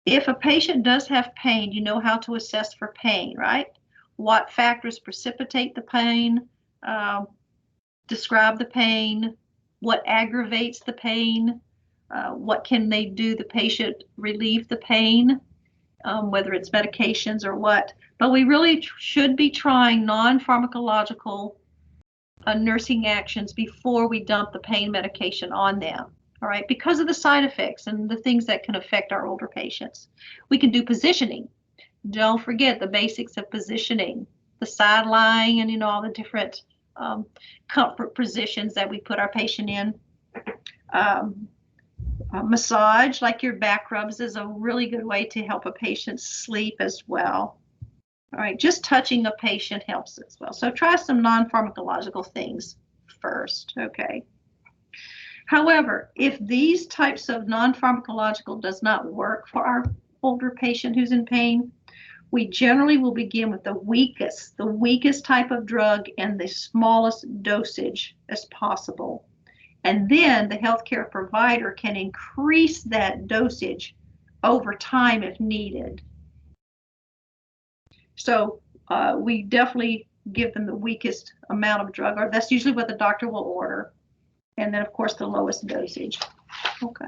If a patient does have pain, you know how to assess for pain, right? What factors precipitate the pain, describe the pain, what aggravates the pain, what can they do the patient relieve the pain, whether it's medications or what. But we really should be trying non-pharmacological nursing actions before we dump the pain medication on them, all right, because of the side effects and the things that can affect our older patients. We can do positioning. Don't forget the basics of positioning, the side lying, and all the different comfort positions that we put our patient in. Massage, like your back rubs, is a really good way to help a patient sleep as well. All right, just touching a patient helps as well. So try some non-pharmacological things first, okay? However, if these types of non-pharmacological does not work for our older patient who's in pain, we generally will begin with the weakest type of drug and the smallest dosage as possible. And then the healthcare provider can increase that dosage over time if needed. So we definitely give them the weakest amount of drug, or that's usually what the doctor will order. And then, of course, the lowest dosage. Okay.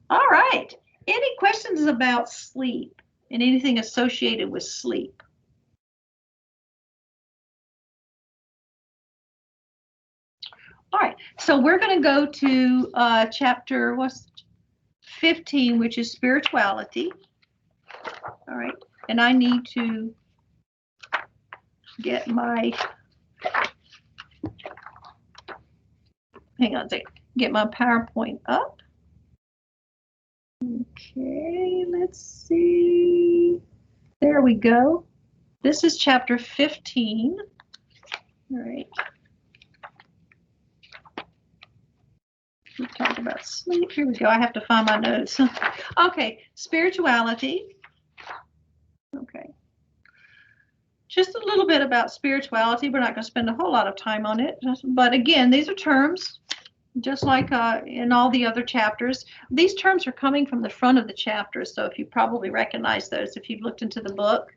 All right. Any questions about sleep and anything associated with sleep? All right, so we're going to go to chapter 15, which is spirituality. All right, and I need to get my, hang on a second, get my PowerPoint up. Okay, let's see. There we go. This is chapter 15. All right. We talk about sleep. Here we go. I have to find my notes. Okay, spirituality. Okay. Just a little bit about spirituality. We're not going to spend a whole lot of time on it. But again, these are terms, just like in all the other chapters. These terms are coming from the front of the chapter, so if you probably recognize those if you've looked into the book.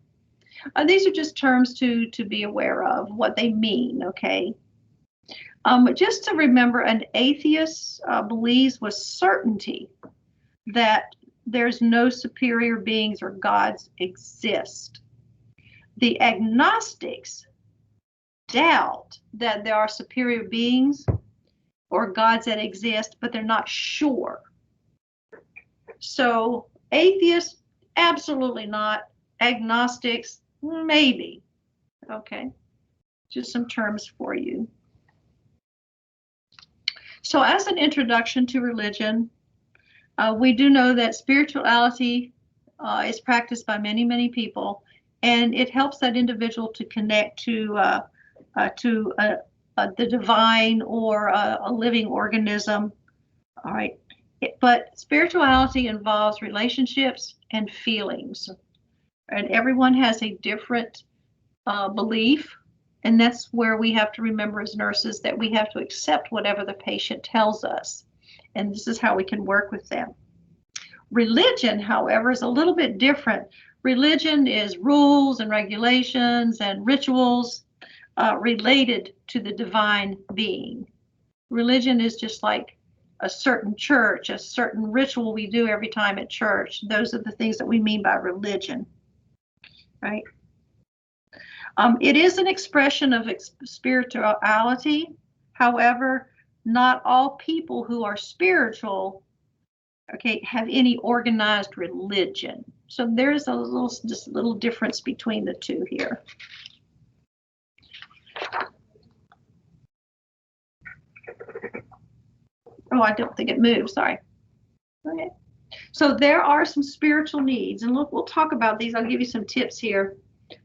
These are just terms to be aware of what they mean, okay? Just to remember, an atheist believes with certainty that there's no superior beings or gods exist. The agnostics doubt that there are superior beings or gods that exist, but they're not sure. So atheists, absolutely not. Agnostics, maybe. Okay, just some terms for you. So as an introduction to religion, we do know that spirituality is practiced by many, many people, and it helps that individual to connect to the divine or a living organism. All right, but spirituality involves relationships and feelings, and everyone has a different belief. And that's where we have to remember as nurses that we have to accept whatever the patient tells us. And this is how we can work with them. Religion, however, is a little bit different. Religion is rules and regulations and rituals related to the divine being. Religion is just like a certain church, a certain ritual we do every time at church. Those are the things that we mean by religion, right? It is an expression of spirituality. However, not all people who are spiritual, okay, have any organized religion. So there's just a little difference between the two here. Oh, I don't think it moved, sorry. Okay. So there are some spiritual needs, and look, we'll talk about these. I'll give you some tips here.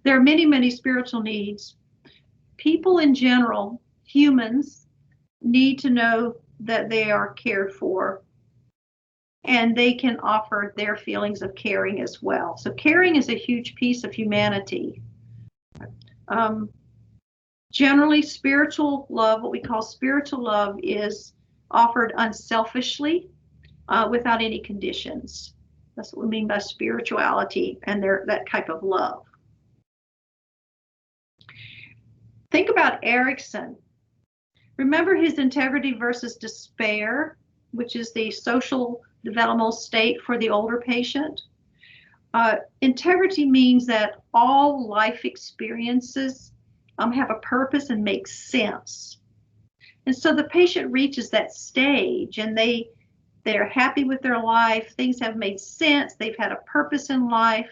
There are many, many spiritual needs. People in general, humans, need to know that they are cared for, and they can offer their feelings of caring as well. So caring is a huge piece of humanity. Generally, spiritual love, what we call spiritual love, is offered unselfishly without any conditions. That's what we mean by spirituality and that type of love. Think about Erickson. Remember his integrity versus despair, which is the social developmental state for the older patient. Integrity means that all life experiences have a purpose and make sense. And so the patient reaches that stage and they're happy with their life. Things have made sense. They've had a purpose in life,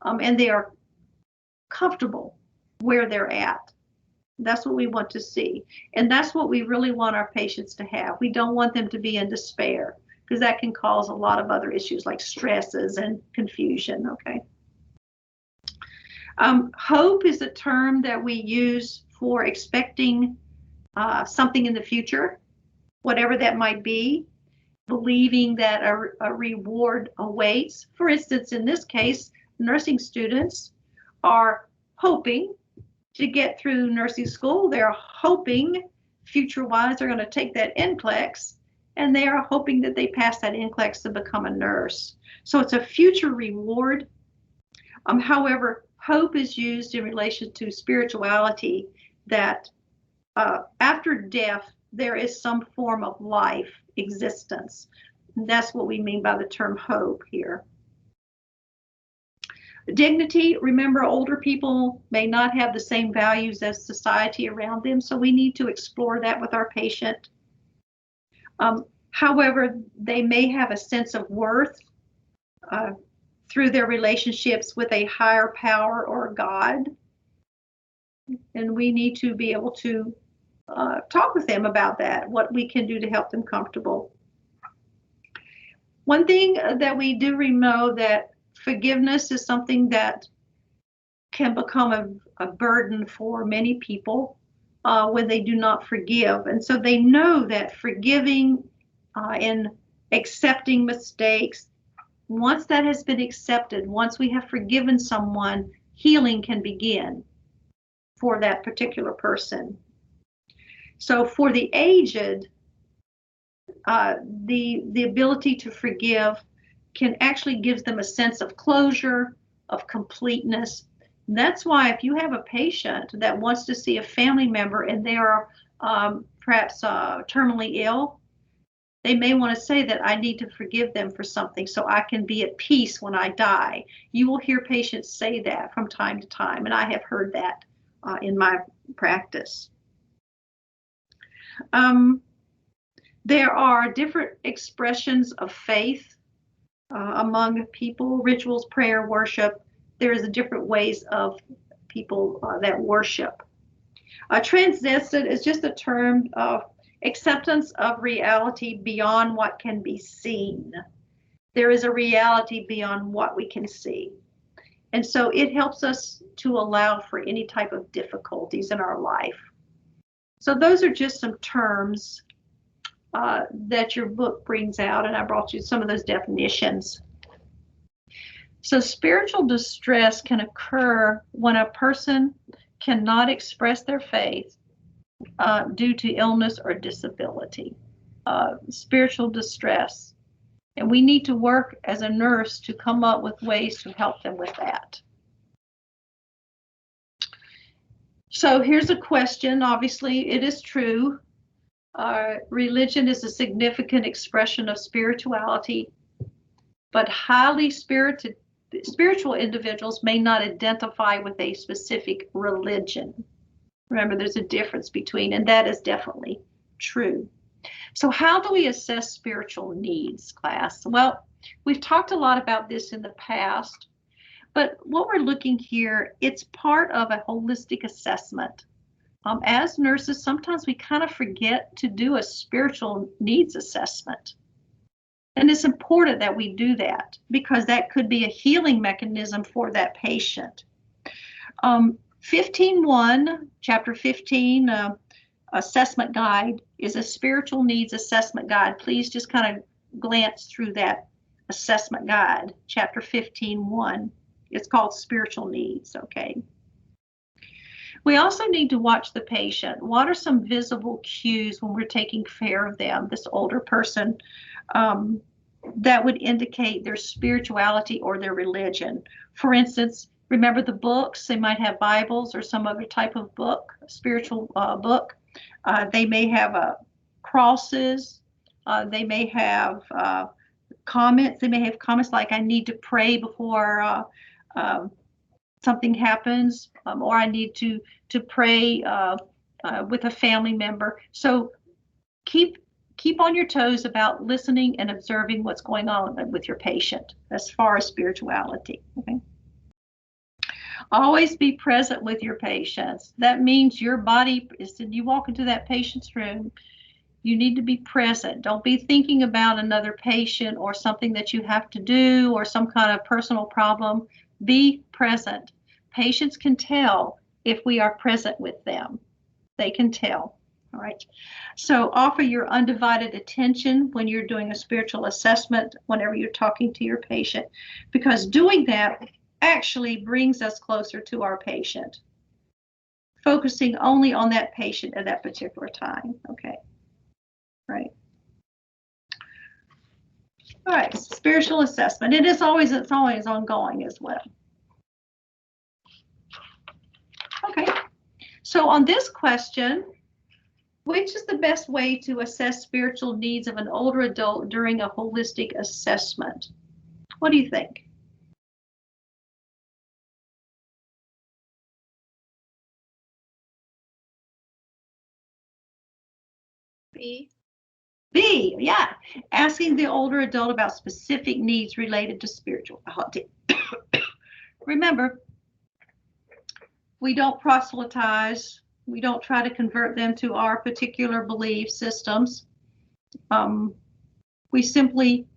and they are comfortable where they're at. That's what we want to see. And that's what we really want our patients to have. We don't want them to be in despair, because that can cause a lot of other issues like stresses and confusion, okay? Hope is a term that we use for expecting something in the future, whatever that might be, believing that a reward awaits. For instance, in this case, nursing students are hoping to get through nursing school. They're hoping future-wise they're going to take that NCLEX, and they are hoping that they pass that NCLEX to become a nurse. So it's a future reward. However, hope is used in relation to spirituality, that after death, there is some form of life, existence. And that's what we mean by the term hope here. Dignity, remember, older people may not have the same values as society around them, so we need to explore that with our patient. However, they may have a sense of worth through their relationships with a higher power or God. And we need to be able to talk with them about that, what we can do to help them comfortable. One thing that we do know that forgiveness is something that can become a burden for many people when they do not forgive. And so they know that forgiving and accepting mistakes, once that has been accepted, once we have forgiven someone, healing can begin for that particular person. So for the aged, the ability to forgive can actually give them a sense of closure, of completeness. And that's why if you have a patient that wants to see a family member and they are perhaps terminally ill, they may want to say that I need to forgive them for something so I can be at peace when I die. You will hear patients say that from time to time, and I have heard that in my practice. There are different expressions of faith among people, rituals, prayer, worship. There is different ways of people that worship. Transcendent is just a term of acceptance of reality beyond what can be seen. There is a reality beyond what we can see. And so it helps us to allow for any type of difficulties in our life. So those are just some terms that your book brings out, and I brought you some of those definitions. So spiritual distress can occur when a person cannot express their faith due to illness or disability. Spiritual distress. And we need to work as a nurse to come up with ways to help them with that. So here's a question. Obviously, it is true. Religion is a significant expression of spirituality, but highly spiritual individuals may not identify with a specific religion. Remember, there's a difference between, and that is definitely true. So how do we assess spiritual needs, class? Well, we've talked a lot about this in the past, but what we're looking here, it's part of a holistic assessment. As nurses, sometimes we kind of forget to do a spiritual needs assessment. And it's important that we do that because that could be a healing mechanism for that patient. 15.1, chapter 15, assessment guide is a spiritual needs assessment guide. Please just kind of glance through that assessment guide, chapter 15.1. It's called spiritual needs, okay? We also need to watch the patient. What are some visible cues when we're taking care of them, this older person, that would indicate their spirituality or their religion? For instance, remember the books, they might have Bibles or some other type of book, spiritual book. They may have crosses. They may have comments. They may have comments like, I need to pray before something happens, or I need to pray with a family member. So keep on your toes about listening and observing what's going on with your patient as far as spirituality. Okay? Always be present with your patients. That means your body is, you walk into that patient's room, you need to be present. Don't be thinking about another patient or something that you have to do or some kind of personal problem. Be present. Patients can tell if we are present with them. They can tell. All right. So offer your undivided attention when you're doing a spiritual assessment, whenever you're talking to your patient, because doing that actually brings us closer to our patient. Focusing only on that patient at that particular time. Okay. Right. All right. Spiritual assessment. It's always ongoing as well. Okay. So on this question, which is the best way to assess spiritual needs of an older adult during a holistic assessment? What do you think? B. B, yeah, asking the older adult about specific needs related to spirituality. Remember, we don't proselytize. We don't try to convert them to our particular belief systems. We simply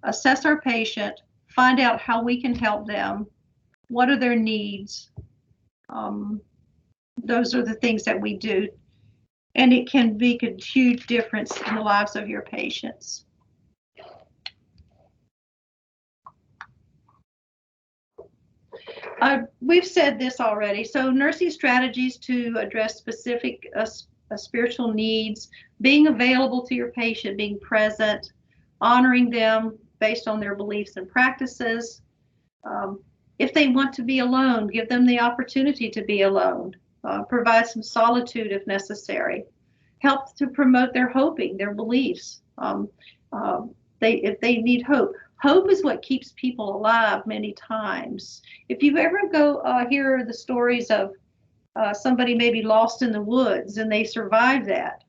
assess our patient, find out how we can help them, what are their needs. Those are the things that we do. And it can make a huge difference in the lives of your patients. We've said this already. So nursing strategies to address specific spiritual needs, being available to your patient, being present, honoring them based on their beliefs and practices. If they want to be alone, give them the opportunity to be alone. Provide some solitude if necessary. Help to promote their hoping, their beliefs. If they need hope. Hope is what keeps people alive many times. If you ever go hear the stories of somebody maybe lost in the woods and they survived that,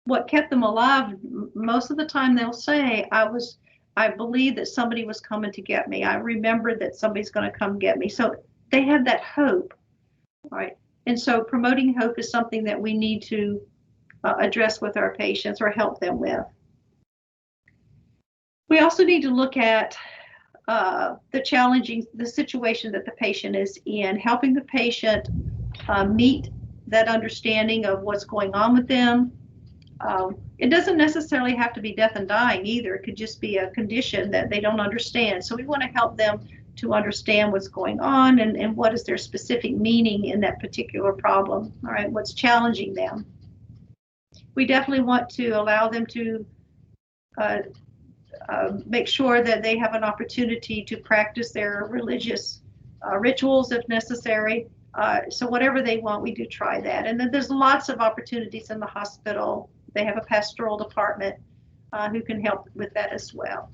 what kept them alive, most of the time they'll say, I believe that somebody was coming to get me. I remembered that somebody's going to come get me. So they have that hope, right? And so promoting hope is something that we need to address with our patients or help them with. We also need to look at the situation that the patient is in, helping the patient meet that understanding of what's going on with them. It doesn't necessarily have to be death and dying either. It could just be a condition that they don't understand. So we want to help them to understand what's going on and what is their specific meaning in that particular problem, all right, what's challenging them. We definitely want to allow them to make sure that they have an opportunity to practice their religious rituals if necessary. So whatever they want, we do try that. And then there's lots of opportunities in the hospital. They have a pastoral department who can help with that as well.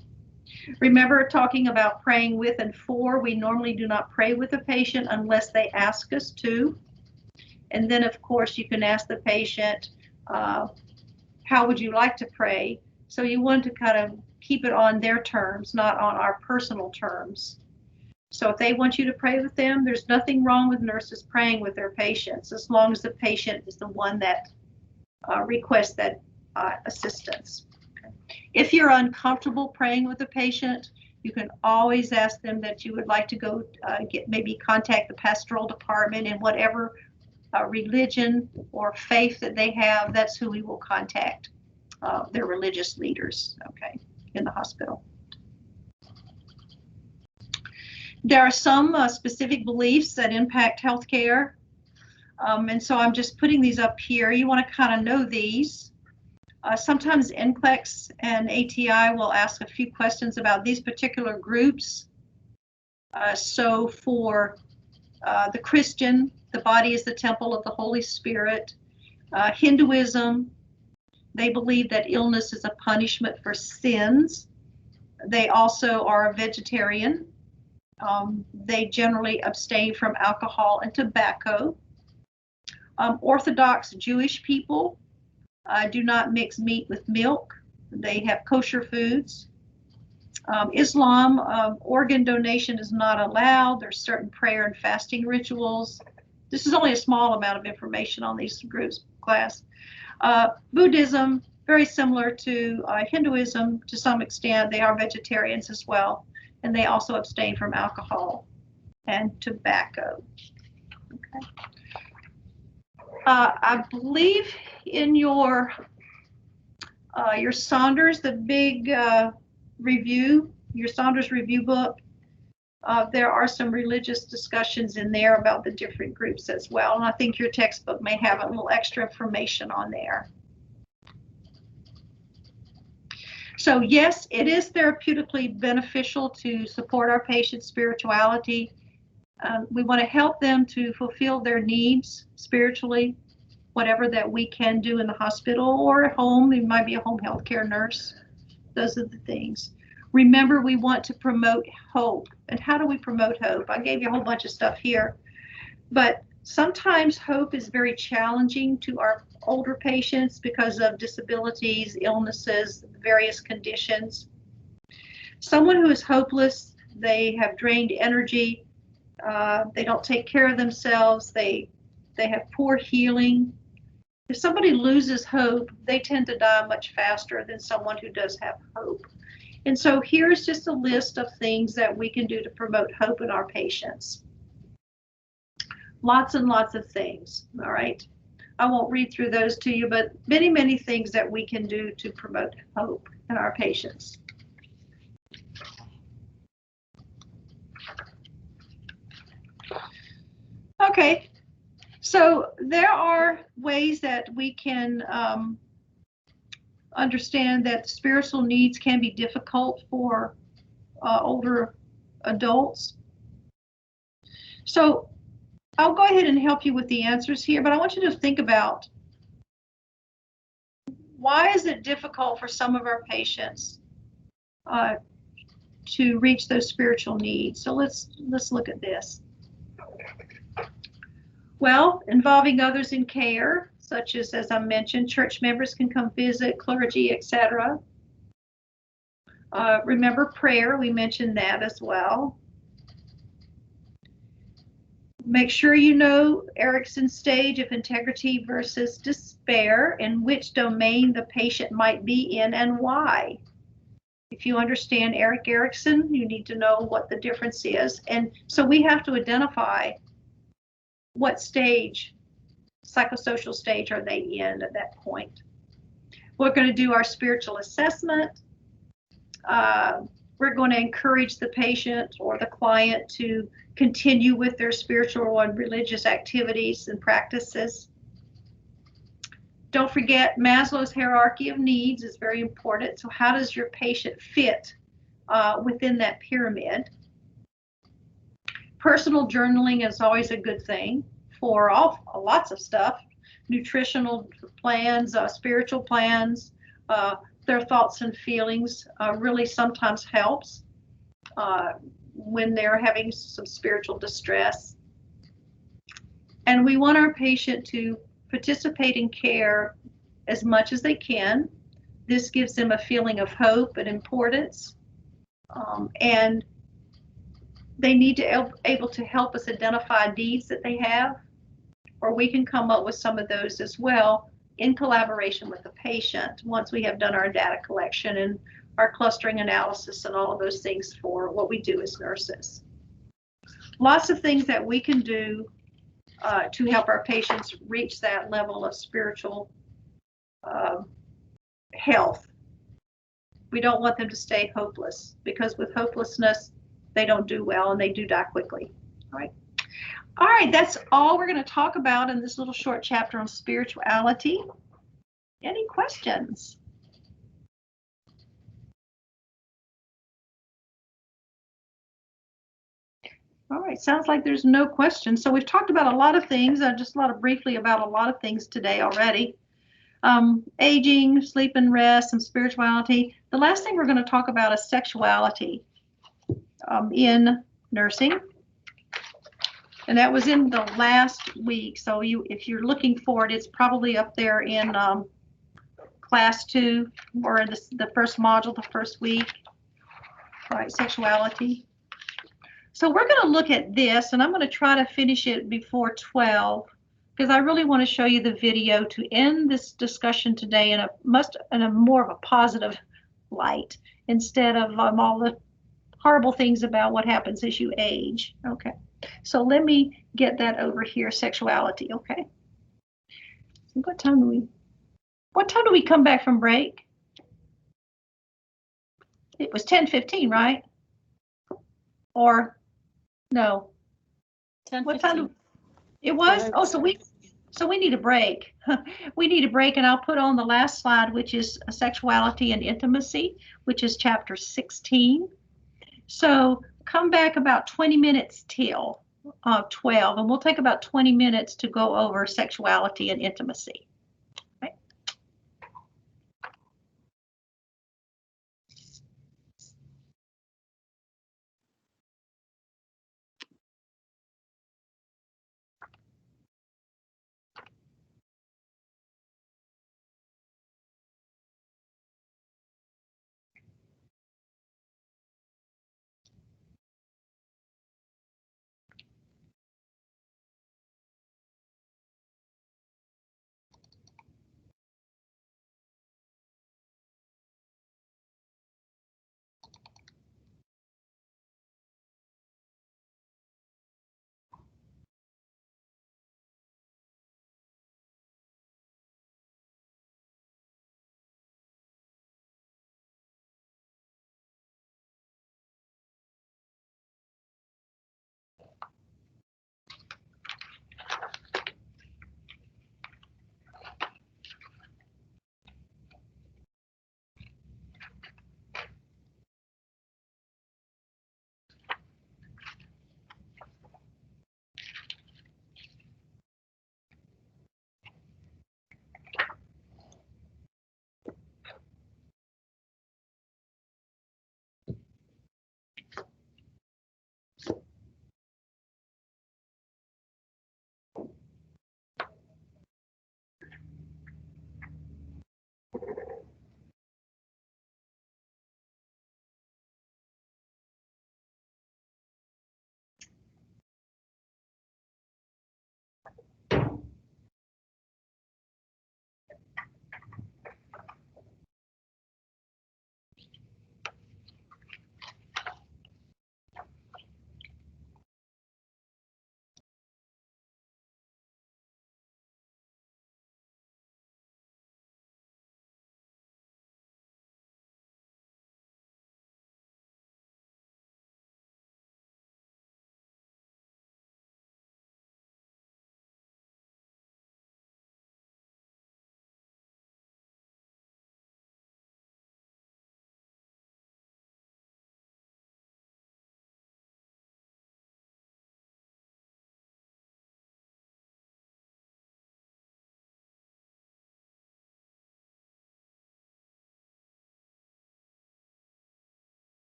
Remember talking about praying with and for. We normally do not pray with the patient unless they ask us to. And then, of course, you can ask the patient, how would you like to pray? So you want to kind of keep it on their terms, not on our personal terms. So if they want you to pray with them, there's nothing wrong with nurses praying with their patients, as long as the patient is the one that requests that assistance. Okay. If you're uncomfortable praying with a patient, you can always ask them that you would like to go maybe contact the pastoral department, and whatever religion or faith that they have, that's who we will contact, their religious leaders, okay, in the hospital. There are some specific beliefs that impact healthcare, and so I'm just putting these up here. You want to kind of know these. Sometimes NCLEX and ATI will ask a few questions about these particular groups. So for the Christian, the body is the temple of the Holy Spirit. Hinduism, they believe that illness is a punishment for sins. They also are a vegetarian. They generally abstain from alcohol and tobacco. Orthodox Jewish people do not mix meat with milk. They have kosher foods. Islam, organ donation is not allowed. There's certain prayer and fasting rituals. This is only a small amount of information on these groups, class. Buddhism, very similar to Hinduism to some extent. They are vegetarians as well, and they also abstain from alcohol and tobacco. Okay. I believe in your Saunders, the big review, your Saunders review book, there are some religious discussions in there about the different groups as well. And I think your textbook may have a little extra information on there. So yes, it is therapeutically beneficial to support our patients' spirituality. We want to help them to fulfill their needs spiritually, whatever that we can do in the hospital or at home. It might be a home health care nurse. Those are the things. Remember, we want to promote hope. And how do we promote hope? I gave you a whole bunch of stuff here, but Sometimes hope is very challenging to our older patients because of disabilities, illnesses, various conditions. Someone who is hopeless, they have drained energy, they don't take care of themselves, they have poor healing. If somebody loses hope, they tend to die much faster than someone who does have hope. And so here's just a list of things that we can do to promote hope in our patients. Lots and lots of things, all right? I won't read through those to you, but many, many things that we can do to promote hope in our patients. Okay, so there are ways that we can understand that spiritual needs can be difficult for older adults. So I'll go ahead and help you with the answers here, but I want you to think about, why is it difficult for some of our patients to reach those spiritual needs? So let's look at this. Well, involving others in care, such as I mentioned, church members can come visit, clergy, etc. Remember prayer, we mentioned that as well. Make sure you know Erickson's stage of integrity versus despair, and which domain the patient might be in and why. If you understand Erik Erikson, you need to know what the difference is. And so we have to identify what stage, psychosocial stage, are they in at that point. We're going to do our spiritual assessment. We're going to encourage the patient or the client to continue with their spiritual and religious activities and practices. Don't forget, Maslow's hierarchy of needs is very important. So how does your patient fit within that pyramid? Personal journaling is always a good thing for lots of stuff. Nutritional plans, spiritual plans, their thoughts and feelings really sometimes helps when they're having some spiritual distress. And we want our patient to participate in care as much as they can. This gives them a feeling of hope and importance. And they need to able to help us identify needs that they have, or we can come up with some of those as well in collaboration with the patient once we have done our data collection and our clustering analysis and all of those things for what we do as nurses. Lots of things that we can do to help our patients reach that level of spiritual health. We don't want them to stay hopeless, because with hopelessness, they don't do well and they do die quickly. All right, that's all we're going to talk about in this little short chapter on spirituality. Any questions? All right, sounds like there's no questions. So we've talked about a lot of things, just briefly about a lot of things today already. Aging, sleep and rest, and spirituality. The last thing we're going to talk about is sexuality in nursing. And that was in the last week. So if you're looking for it, it's probably up there in class 2 or in the first module, the first week. All right, sexuality. So we're going to look at this, and I'm going to try to finish it before 12, because I really want to show you the video to end this discussion today in a more of a positive light, instead of all the horrible things about what happens as you age. Okay, so let me get that over here, sexuality. Okay, what time do we come back from break? It was 10:15, right? Or no? 10:15. What time? It was? Oh, so we need a break. We need a break, and I'll put on the last slide, which is sexuality and intimacy, which is chapter 16. So come back about 20 minutes till 12, and we'll take about 20 minutes to go over sexuality and intimacy. Okay.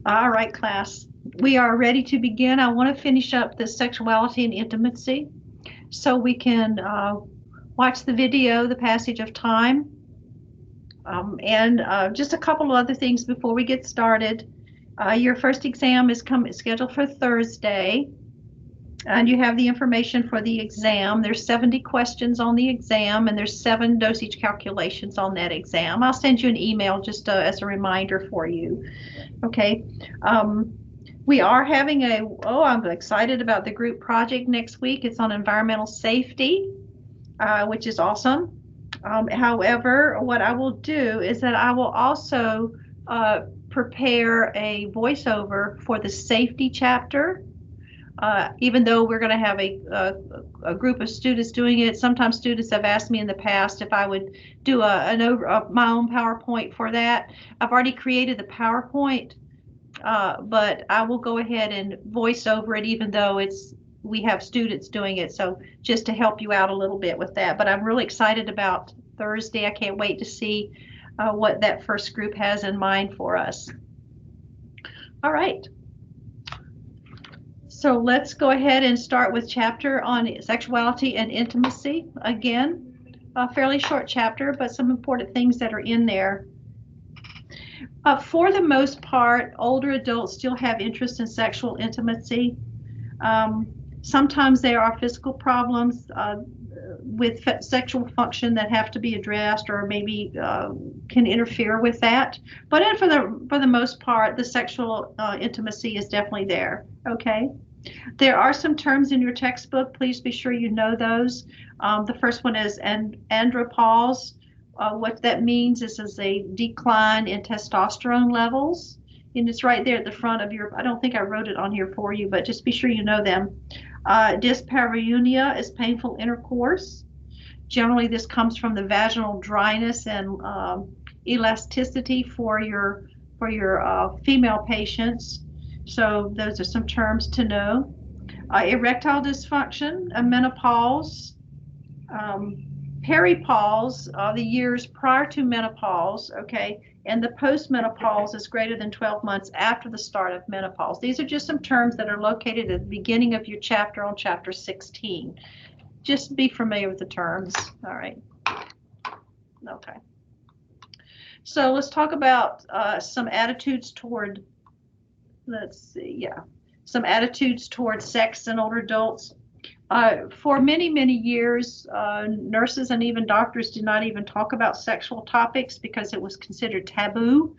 All right, class. We are ready to begin. I want to finish up the sexuality and intimacy so we can watch the video, The Passage of Time. And just a couple of other things before we get started. Your first exam is scheduled for Thursday, and you have the information for the exam. There's 70 questions on the exam, and there's 7 dosage calculations on that exam. I'll send you an email just as a reminder for you. Okay. We are having I'm excited about the group project next week. It's on environmental safety, which is awesome. However, what I will do is that I will also prepare a voiceover for the safety chapter. Even though we're going to have a group of students doing it, sometimes students have asked me in the past if I would do my own PowerPoint for that. I've already created the PowerPoint, but I will go ahead and voice over it, even though we have students doing it. So just to help you out a little bit with that. But I'm really excited about Thursday. I can't wait to see what that first group has in mind for us. All right. So let's go ahead and start with chapter on sexuality and intimacy. Again, a fairly short chapter, but some important things that are in there. For the most part, older adults still have interest in sexual intimacy. Sometimes there are physical problems with sexual function that have to be addressed, or maybe can interfere with that. But for the most part, the sexual intimacy is definitely there. Okay. There are some terms in your textbook. Please be sure you know those. The first one is andropause. What that means is a decline in testosterone levels. And it's right there at the front of I don't think I wrote it on here for you, but just be sure you know them. Dyspareunia is painful intercourse. Generally, this comes from the vaginal dryness and elasticity for your female patients. So those are some terms to know. Erectile dysfunction, menopause, peripause, the years prior to menopause, okay, and the postmenopause is greater than 12 months after the start of menopause. These are just some terms that are located at the beginning of your chapter on chapter 16. Just be familiar with the terms. All right. Okay. So let's talk about some attitudes toward, some attitudes towards sex in older adults. For many, many years, nurses and even doctors did not even talk about sexual topics because it was considered taboo,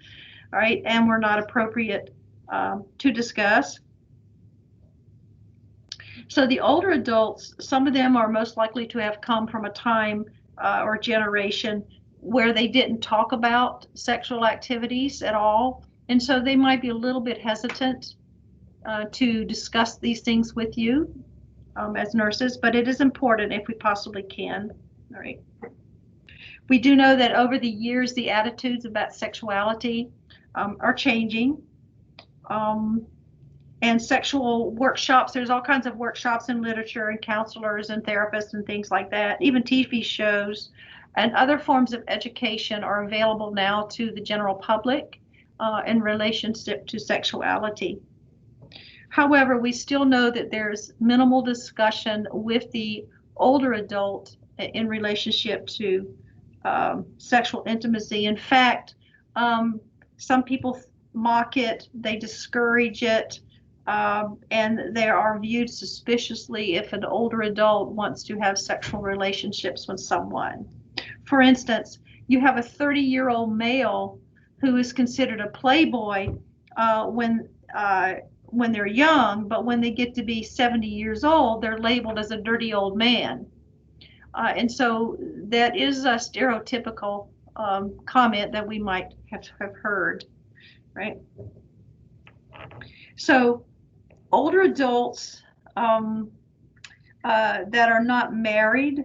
all right, and were not appropriate to discuss. So the older adults, some of them are most likely to have come from a time or generation where they didn't talk about sexual activities at all. And so they might be a little bit hesitant to discuss these things with you as nurses, but it is important if we possibly can. All right. We do know that over the years, the attitudes about sexuality are changing. And sexual workshops, there's all kinds of workshops in literature and counselors and therapists and things like that. Even TV shows and other forms of education are available now to the general public in relationship to sexuality. However, we still know that there's minimal discussion with the older adult in relationship to sexual intimacy. In fact, some people mock it, they discourage it, and they are viewed suspiciously if an older adult wants to have sexual relationships with someone. For instance, you have a 30-year-old male who is considered a playboy when they're young, but when they get to be 70 years old, they're labeled as a dirty old man. And so that is a stereotypical comment that we might have heard, right? So older adults that are not married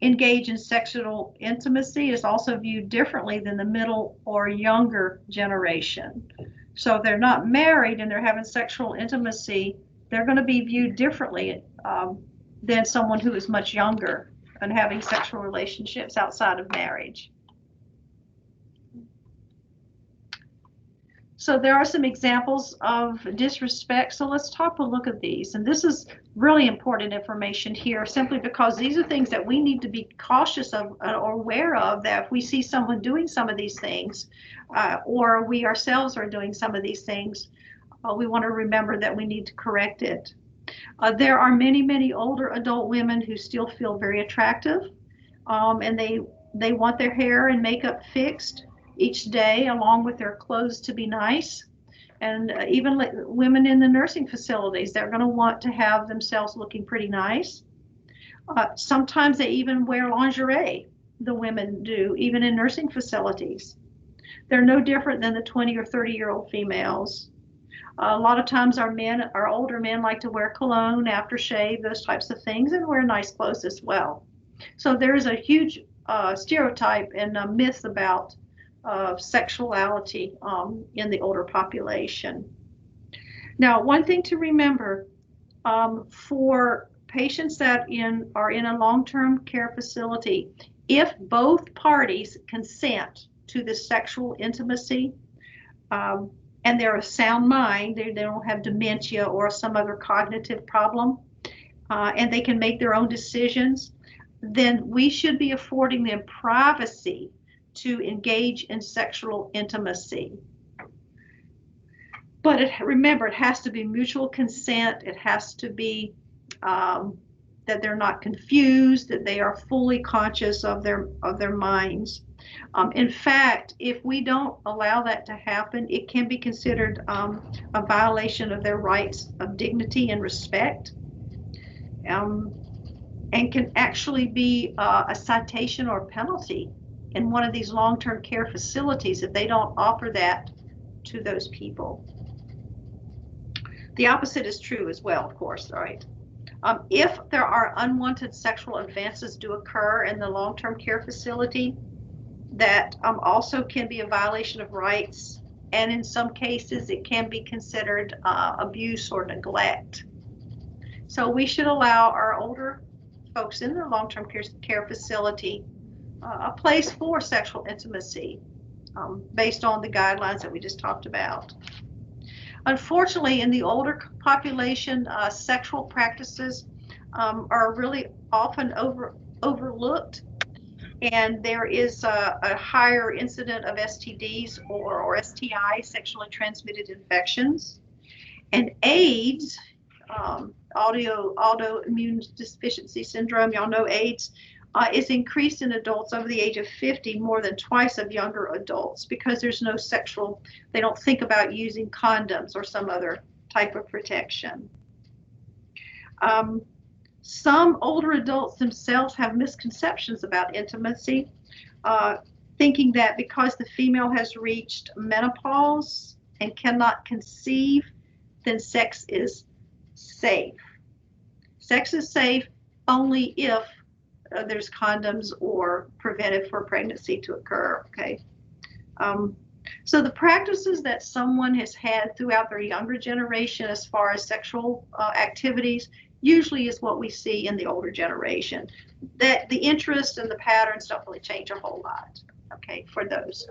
engage in sexual intimacy is also viewed differently than the middle or younger generation. So if they're not married and they're having sexual intimacy, they're going to be viewed differently than someone who is much younger and having sexual relationships outside of marriage. So there are some examples of disrespect. So let's take a look at these. And this is really important information here, simply because these are things that we need to be cautious of or aware of, that if we see someone doing some of these things, or we ourselves are doing some of these things, we want to remember that we need to correct it. There are many, many older adult women who still feel very attractive, and they want their hair and makeup fixed each day, along with their clothes to be nice. And even women in the nursing facilities, they're going to want to have themselves looking pretty nice. Sometimes they even wear lingerie, the women do, even in nursing facilities. They're no different than the 20 or 30-year-old females. A lot of times our older men like to wear cologne, aftershave, those types of things, and wear nice clothes as well. So there's a huge stereotype and a myth about sexuality in the older population. Now, one thing to remember, for patients that are in a long-term care facility, if both parties consent to the sexual intimacy, and they're of sound mind, they don't have dementia or some other cognitive problem, and they can make their own decisions, then we should be affording them privacy to engage in sexual intimacy. But remember, it has to be mutual consent. It has to be that they're not confused, that they are fully conscious of their minds. In fact, if we don't allow that to happen, it can be considered a violation of their rights of dignity and respect, and can actually be a citation or penalty in one of these long-term care facilities if they don't offer that to those people. The opposite is true as well, of course, right? If there are unwanted sexual advances do occur in the long-term care facility, that also can be a violation of rights, and in some cases it can be considered abuse or neglect. So we should allow our older folks in the long-term care facility a place for sexual intimacy based on the guidelines that we just talked about. Unfortunately, in the older population, sexual practices are really often overlooked, and there is a higher incident of STDs or STI, sexually transmitted infections, and AIDS, autoimmune deficiency syndrome, y'all know AIDS, is increased in adults over the age of 50 more than twice of younger adults, because there's no sexual, they don't think about using condoms or some other type of protection. Some older adults themselves have misconceptions about intimacy, thinking that because the female has reached menopause and cannot conceive, then sex is safe. Sex is safe only if there's condoms or preventive for pregnancy to occur, okay? So the practices that someone has had throughout their younger generation as far as sexual activities usually is what we see in the older generation. That the interest and the patterns don't really change a whole lot, okay, for those.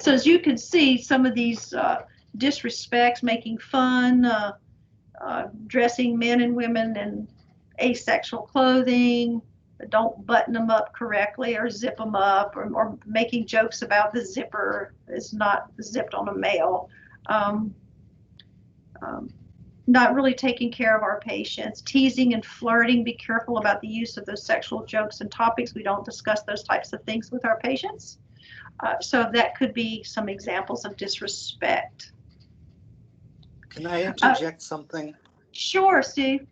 So as you can see, some of these disrespects, making fun, dressing men and women in asexual clothing, don't button them up correctly or zip them up, or making jokes about the zipper is not zipped on a male. Not really taking care of our patients, teasing and flirting. Be careful about the use of those sexual jokes and topics. We don't discuss those types of things with our patients. So that could be some examples of disrespect. Can I interject something? Sure, Steve.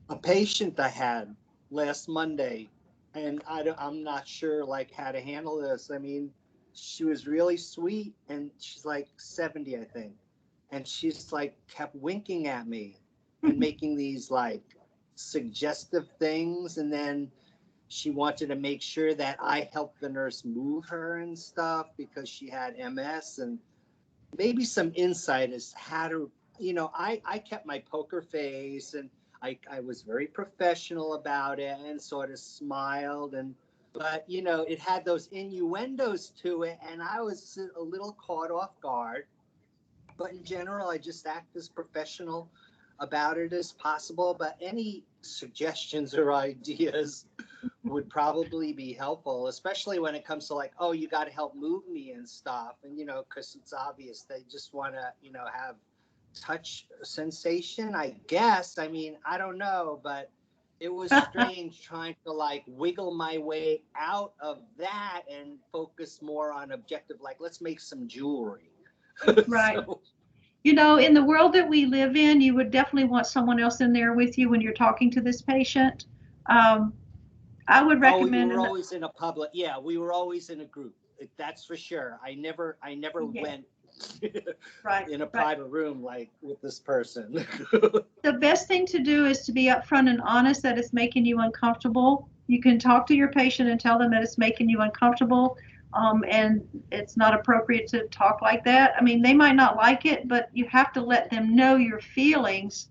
A patient I had last Monday, and I'm not sure like how to handle this. I mean, she was really sweet, and she's like 70, I think. And she's like kept winking at me and making these like suggestive things. And then she wanted to make sure that I helped the nurse move her and stuff because she had MS, and maybe some insight as how to, I kept my poker face, and I was very professional about it and sort of smiled. And but you know, it had those innuendos to it, and I was a little caught off guard. But in general, I just act as professional about it as possible. But any suggestions or ideas would probably be helpful, especially when it comes to like, oh, you got to help move me and stuff. And, you know, because it's obvious they just want to, you know, have touch sensation, I guess. I mean, I don't know, but it was strange trying to like wiggle my way out of that and focus more on objective, like, let's make some jewelry. Right. So, You know, in the world that we live in, you would definitely want someone else in there with you when you're talking to this patient. I would oh, we recommend. were always in a public. Yeah, we were always in a group. That's for sure. I never Yeah. went Right, in a right. private room like with this person. The best thing to do is to be upfront and honest that it's making you uncomfortable. You can talk to your patient and tell them that it's making you uncomfortable, and it's not appropriate to talk like that. I mean, they might not like it, but you have to let them know your feelings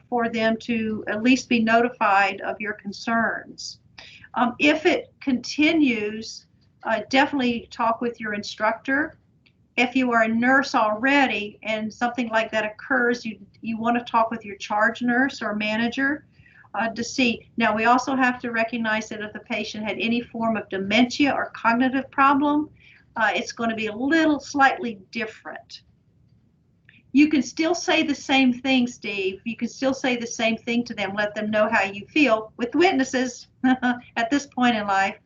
for them to at least be notified of your concerns. If it continues, definitely talk with your instructor. If you are a nurse already and something like that occurs, you want to talk with your charge nurse or manager to see. Now, we also have to recognize that if the patient had any form of dementia or cognitive problem, it's going to be a little slightly different. You can still say the same thing, Steve. You can still say the same thing to them, let them know how you feel with witnesses at this point in life.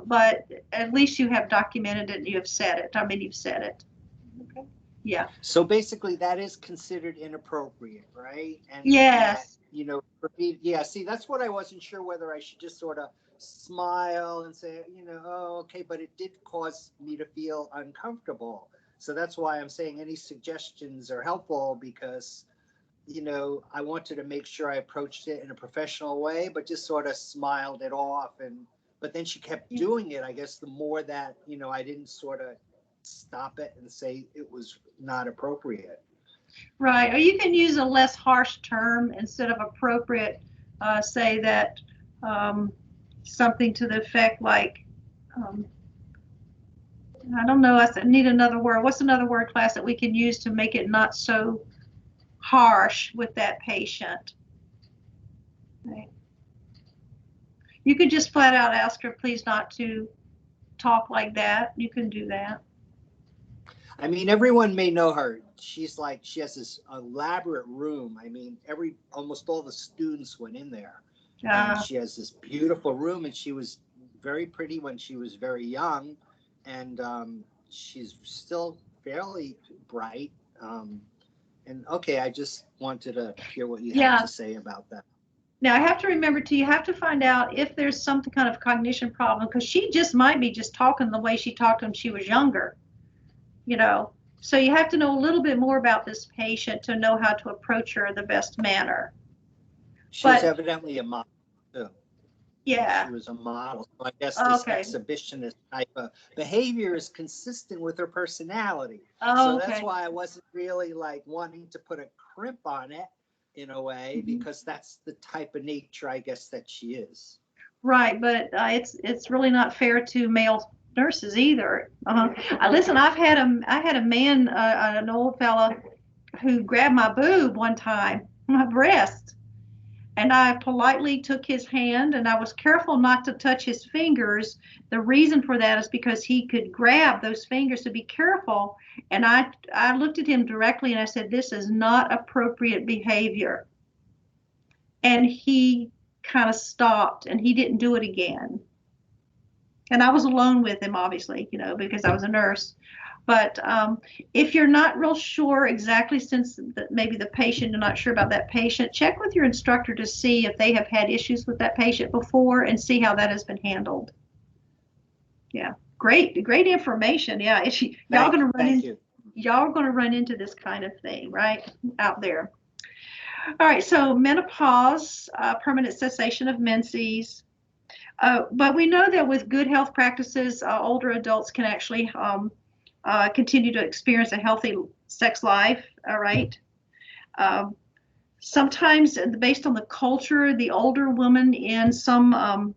But at least you have documented it and you have said it. I mean, you've said it. Okay. Yeah. So basically that is considered inappropriate, right? And yes. That, you know, for me, yeah, see, that's what I wasn't sure whether I should just sort of smile and say, you know, oh, okay, but it did cause me to feel uncomfortable. So that's why I'm saying any suggestions are helpful because, you know, I wanted to make sure I approached it in a professional way, but just sort of smiled it off. But then she kept doing it. I guess the more that, you know, I didn't sort of stop it and say it was not appropriate. Right. Or you can use a less harsh term instead of appropriate. Say that something to the effect like, I don't know, I need another word. What's another word, class, that we can use to make it not so harsh with that patient? Okay. You could just flat out ask her, please not to talk like that. You can do that. I mean, everyone may know her. She's like, she has this elaborate room. I mean, almost all the students went in there. And she has this beautiful room, and she was very pretty when she was very young. And she's still fairly bright. And okay, I just wanted to hear what you had to say about that. Now, I have to remember too, you have to find out if there's some kind of cognition problem, because she just might be just talking the way she talked when she was younger, you know. So you have to know a little bit more about this patient to know how to approach her in the best manner. She was evidently a model too. Yeah. She was a model. So I guess this exhibitionist type of behavior is consistent with her personality. So that's why I wasn't really like wanting to put a crimp on it in a way, because that's the type of nature, I guess, that she is. Right, but it's really not fair to male nurses either. Listen, I had a man, an old fella, who grabbed my boob one time, my breast. And I politely took his hand, and I was careful not to touch his fingers. The reason for that is because he could grab those fingers, to be careful. And I looked at him directly and I said, this is not appropriate behavior. And he kind of stopped and he didn't do it again. And I was alone with him, obviously, you know, because I was a nurse. But if you're not real sure exactly, since maybe the patient, you're not sure about that patient, check with your instructor to see if they have had issues with that patient before and see how that has been handled. Yeah, great information. Yeah, y'all gonna run into this kind of thing right out there. All right, so menopause, permanent cessation of menses. But we know that with good health practices, older adults can actually continue to experience a healthy sex life, all right? Sometimes, based on the culture, the older woman in some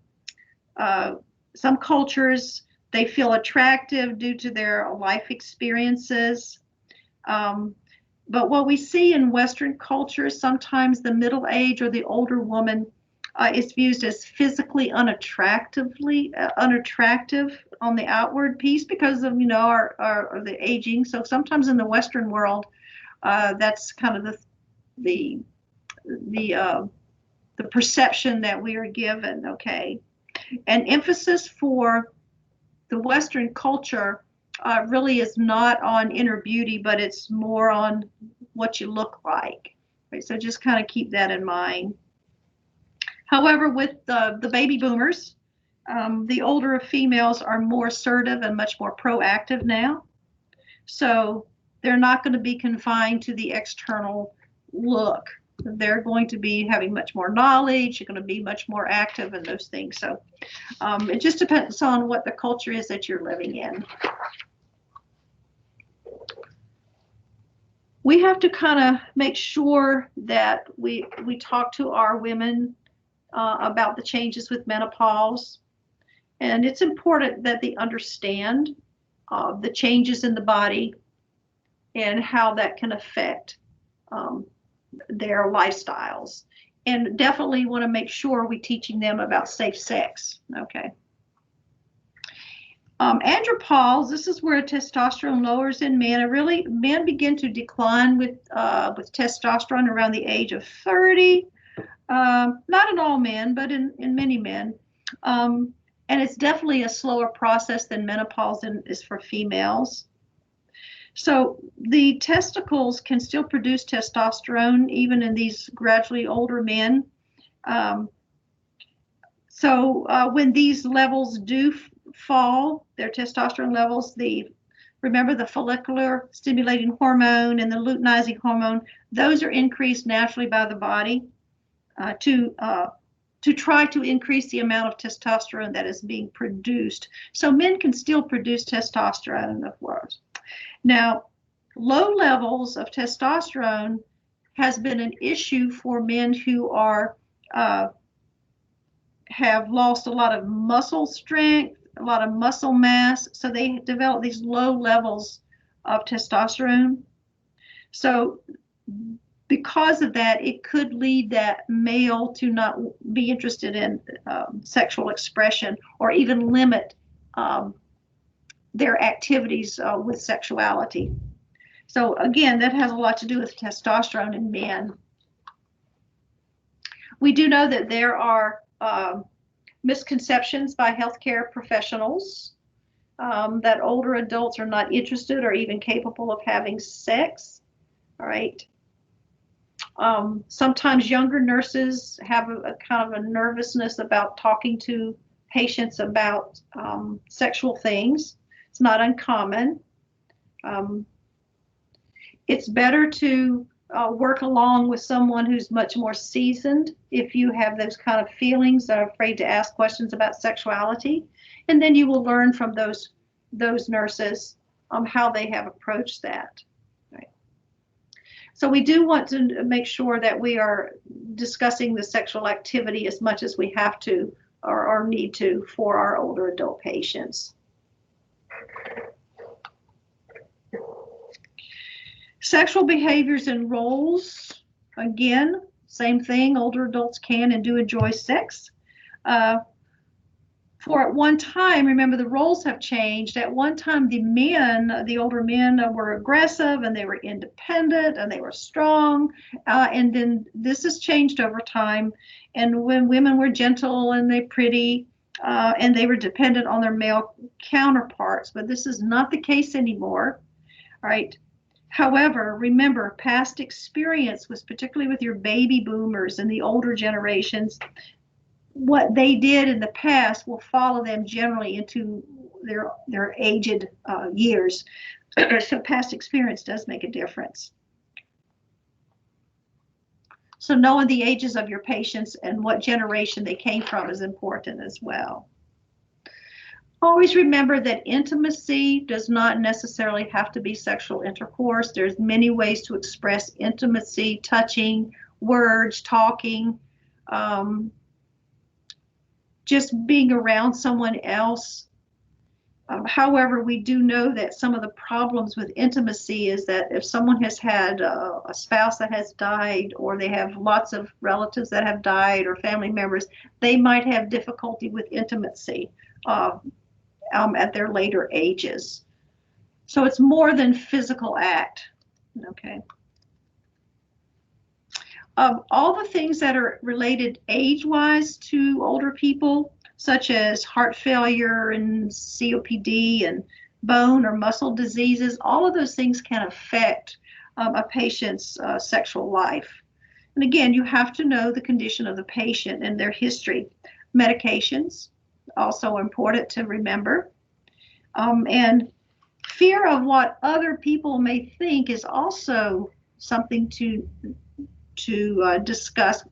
some cultures, they feel attractive due to their life experiences. But what we see in Western culture, sometimes the middle age or the older woman is viewed as physically unattractive on the outward piece because of, our the aging. So sometimes in the Western world, that's kind of the perception that we are given. Okay, and emphasis for the Western culture really is not on inner beauty, but it's more on what you look like. Right? So just kind of keep that in mind. However, with the baby boomers, the older females are more assertive and much more proactive now. So they're not going to be confined to the external look. They're going to be having much more knowledge. You're going to be much more active in those things. So it just depends on what the culture is that you're living in. We have to kind of make sure that we talk to our women about the changes with menopause. And it's important that they understand the changes in the body and how that can affect their lifestyles. And definitely want to make sure we're teaching them about safe sex. Okay. Andropause, this is where testosterone lowers in men. And really, men begin to decline with testosterone around the age of 30. Not in all men, but in many men. And it's definitely a slower process than menopause is for females. So the testicles can still produce testosterone even in these gradually older men. When these levels do fall, their testosterone levels, remember the follicular stimulating hormone and the luteinizing hormone, those are increased naturally by the body to try to increase the amount of testosterone that is being produced. So men can still produce testosterone, of course. Now, low levels of testosterone has been an issue for men who have lost a lot of muscle strength, a lot of muscle mass, so they develop these low levels of testosterone. So because of that, it could lead that male to not be interested in sexual expression or even limit their activities with sexuality. So again, that has a lot to do with testosterone in men. We do know that there are misconceptions by healthcare professionals that older adults are not interested or even capable of having sex. All right. Sometimes younger nurses have a kind of a nervousness about talking to patients about sexual things. It's not uncommon. It's better to work along with someone who's much more seasoned if you have those kind of feelings, that are afraid to ask questions about sexuality. And then you will learn from those nurses how they have approached that. Right. So we do want to make sure that we are discussing the sexual activity as much as we have to or need to for our older adult patients. Sexual behaviors and roles, again, same thing. Older adults can and do enjoy sex. For at one time, remember the roles have changed. At one time, the older men were aggressive and they were independent and they were strong. And then this has changed over time. And when women were gentle and they're pretty and they were dependent on their male counterparts, but this is not the case anymore. All right. However, remember, past experience was particularly with your baby boomers and the older generations. What they did in the past will follow them generally into their aged years. So past experience does make a difference. So knowing the ages of your patients and what generation they came from is important as well. Always remember that intimacy does not necessarily have to be sexual intercourse. There's many ways to express intimacy: touching, words, talking, just being around someone else. However, we do know that some of the problems with intimacy is that if someone has had a spouse that has died, or they have lots of relatives that have died, or family members, they might have difficulty with intimacy at their later ages. So it's more than physical act. Okay. All the things that are related age-wise to older people, such as heart failure and COPD and bone or muscle diseases, all of those things can affect a patient's sexual life. And again, you have to know the condition of the patient and their history. Medications, also important to remember. And fear of what other people may think is also something to discuss,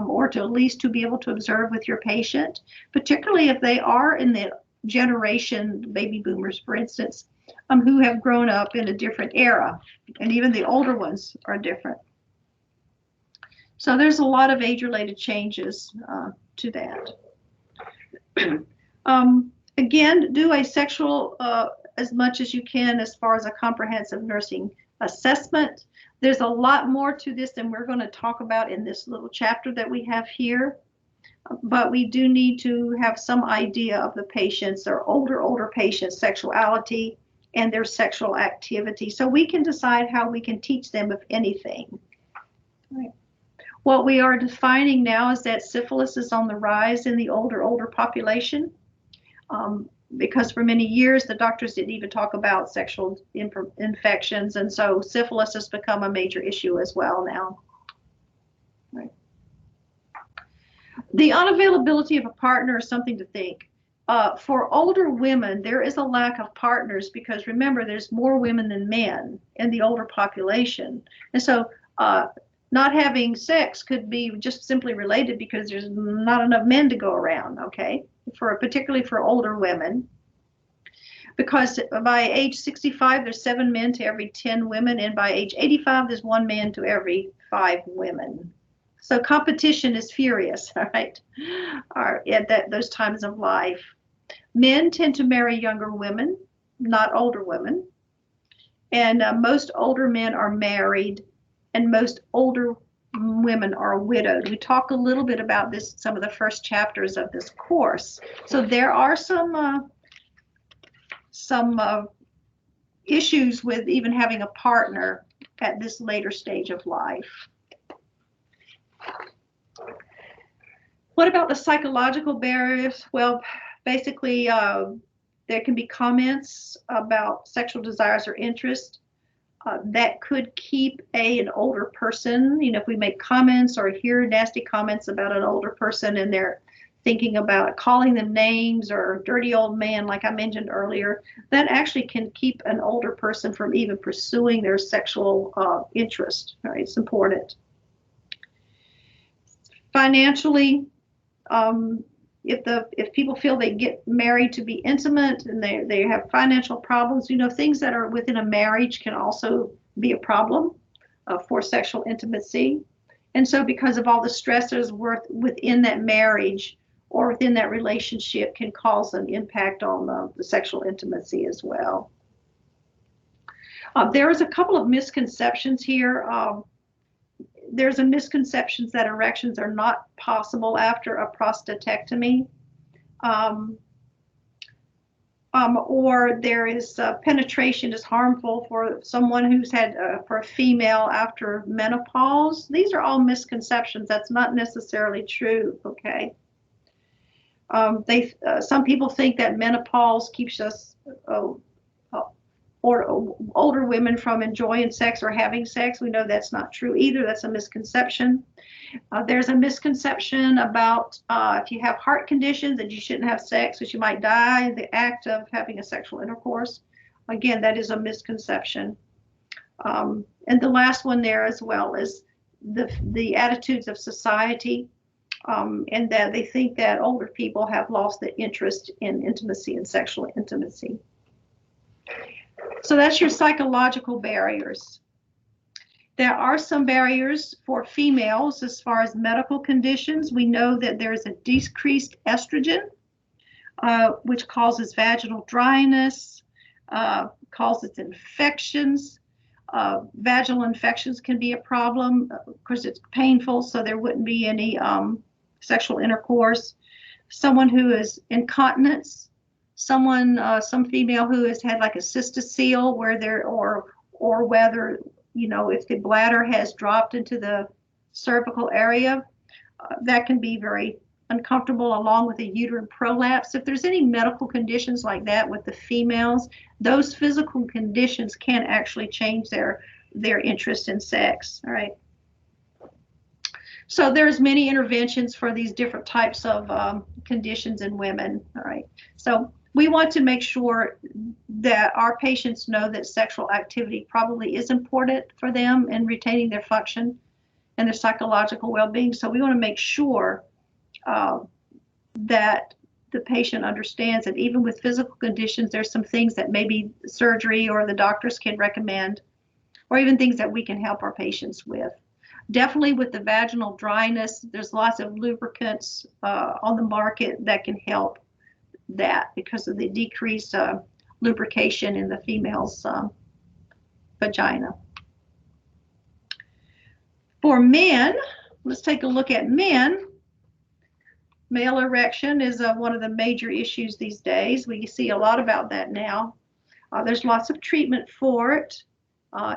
or to at least to be able to observe with your patient, particularly if they are in the generation, baby boomers, for instance, who have grown up in a different era, and even the older ones are different. So there's a lot of age-related changes to that. Again, do a sexual as much as you can as far as a comprehensive nursing assessment. There's a lot more to this than we're going to talk about in this little chapter that we have here, but we do need to have some idea of the patients, or older patients' sexuality and their sexual activity, so we can decide how we can teach them, if anything. Right. What we are defining now is that syphilis is on the rise in the older population, because for many years the doctors didn't even talk about sexual infections, and so syphilis has become a major issue as well now. Right. The unavailability of a partner is something to think. For older women, there is a lack of partners, because remember, there's more women than men in the older population, and so not having sex could be just simply related because there's not enough men to go around. Okay, particularly for older women, because by age 65 there's 7 men to every 10 women, and by age 85 there's 1 man to every 5 women. So competition is furious, all right, at those times of life. Men tend to marry younger women, not older women, and most older men are married, and most older women are widowed. We talk a little bit about this, some of the first chapters of this course. So there are some issues with even having a partner at this later stage of life. What about the psychological barriers? Well, basically, there can be comments about sexual desires or interest that could keep an older person, if we make comments or hear nasty comments about an older person and they're thinking about calling them names or dirty old man, like I mentioned earlier, that actually can keep an older person from even pursuing their sexual interest. Right? It's important. Financially, if people feel they get married to be intimate and they have financial problems, things that are within a marriage can also be a problem for sexual intimacy. And so because of all the stressors within that marriage or within that relationship can cause an impact on the sexual intimacy as well. There is a couple of misconceptions here. There's a misconception that erections are not possible after a prostatectomy, or there is penetration is harmful for someone who's had for a female after menopause. These are all misconceptions. That's not necessarily true. Okay. Some people think that menopause keeps us or older women from enjoying sex or having sex. We know that's not true either. That's a misconception. There's a misconception about if you have heart conditions that you shouldn't have sex, that you might die in the act of having a sexual intercourse. Again, that is a misconception. And the last one there as well is the attitudes of society, and that they think that older people have lost the interest in intimacy and sexual intimacy. So that's your psychological barriers. There are some barriers for females as far as medical conditions. We know that there's a decreased estrogen, which causes vaginal dryness, causes infections. Vaginal infections can be a problem because it's painful, so there wouldn't be any sexual intercourse. Someone who is incontinence, some female who has had like a cystocele where there, or whether, you know, if the bladder has dropped into the cervical area, that can be very uncomfortable, along with a uterine prolapse. If there's any medical conditions like that with the females, those physical conditions can actually change their interest in sex. All right. So there's many interventions for these different types of conditions in women. All right. So we want to make sure that our patients know that sexual activity probably is important for them in retaining their function and their psychological well-being. So we want to make sure that the patient understands that even with physical conditions, there's some things that maybe surgery or the doctors can recommend, or even things that we can help our patients with. Definitely with the vaginal dryness, there's lots of lubricants on the market that can help that because of the decreased lubrication in the female's vagina. For men, let's take a look at men. Male erection is one of the major issues these days. We see a lot about that now. There's lots of treatment for it.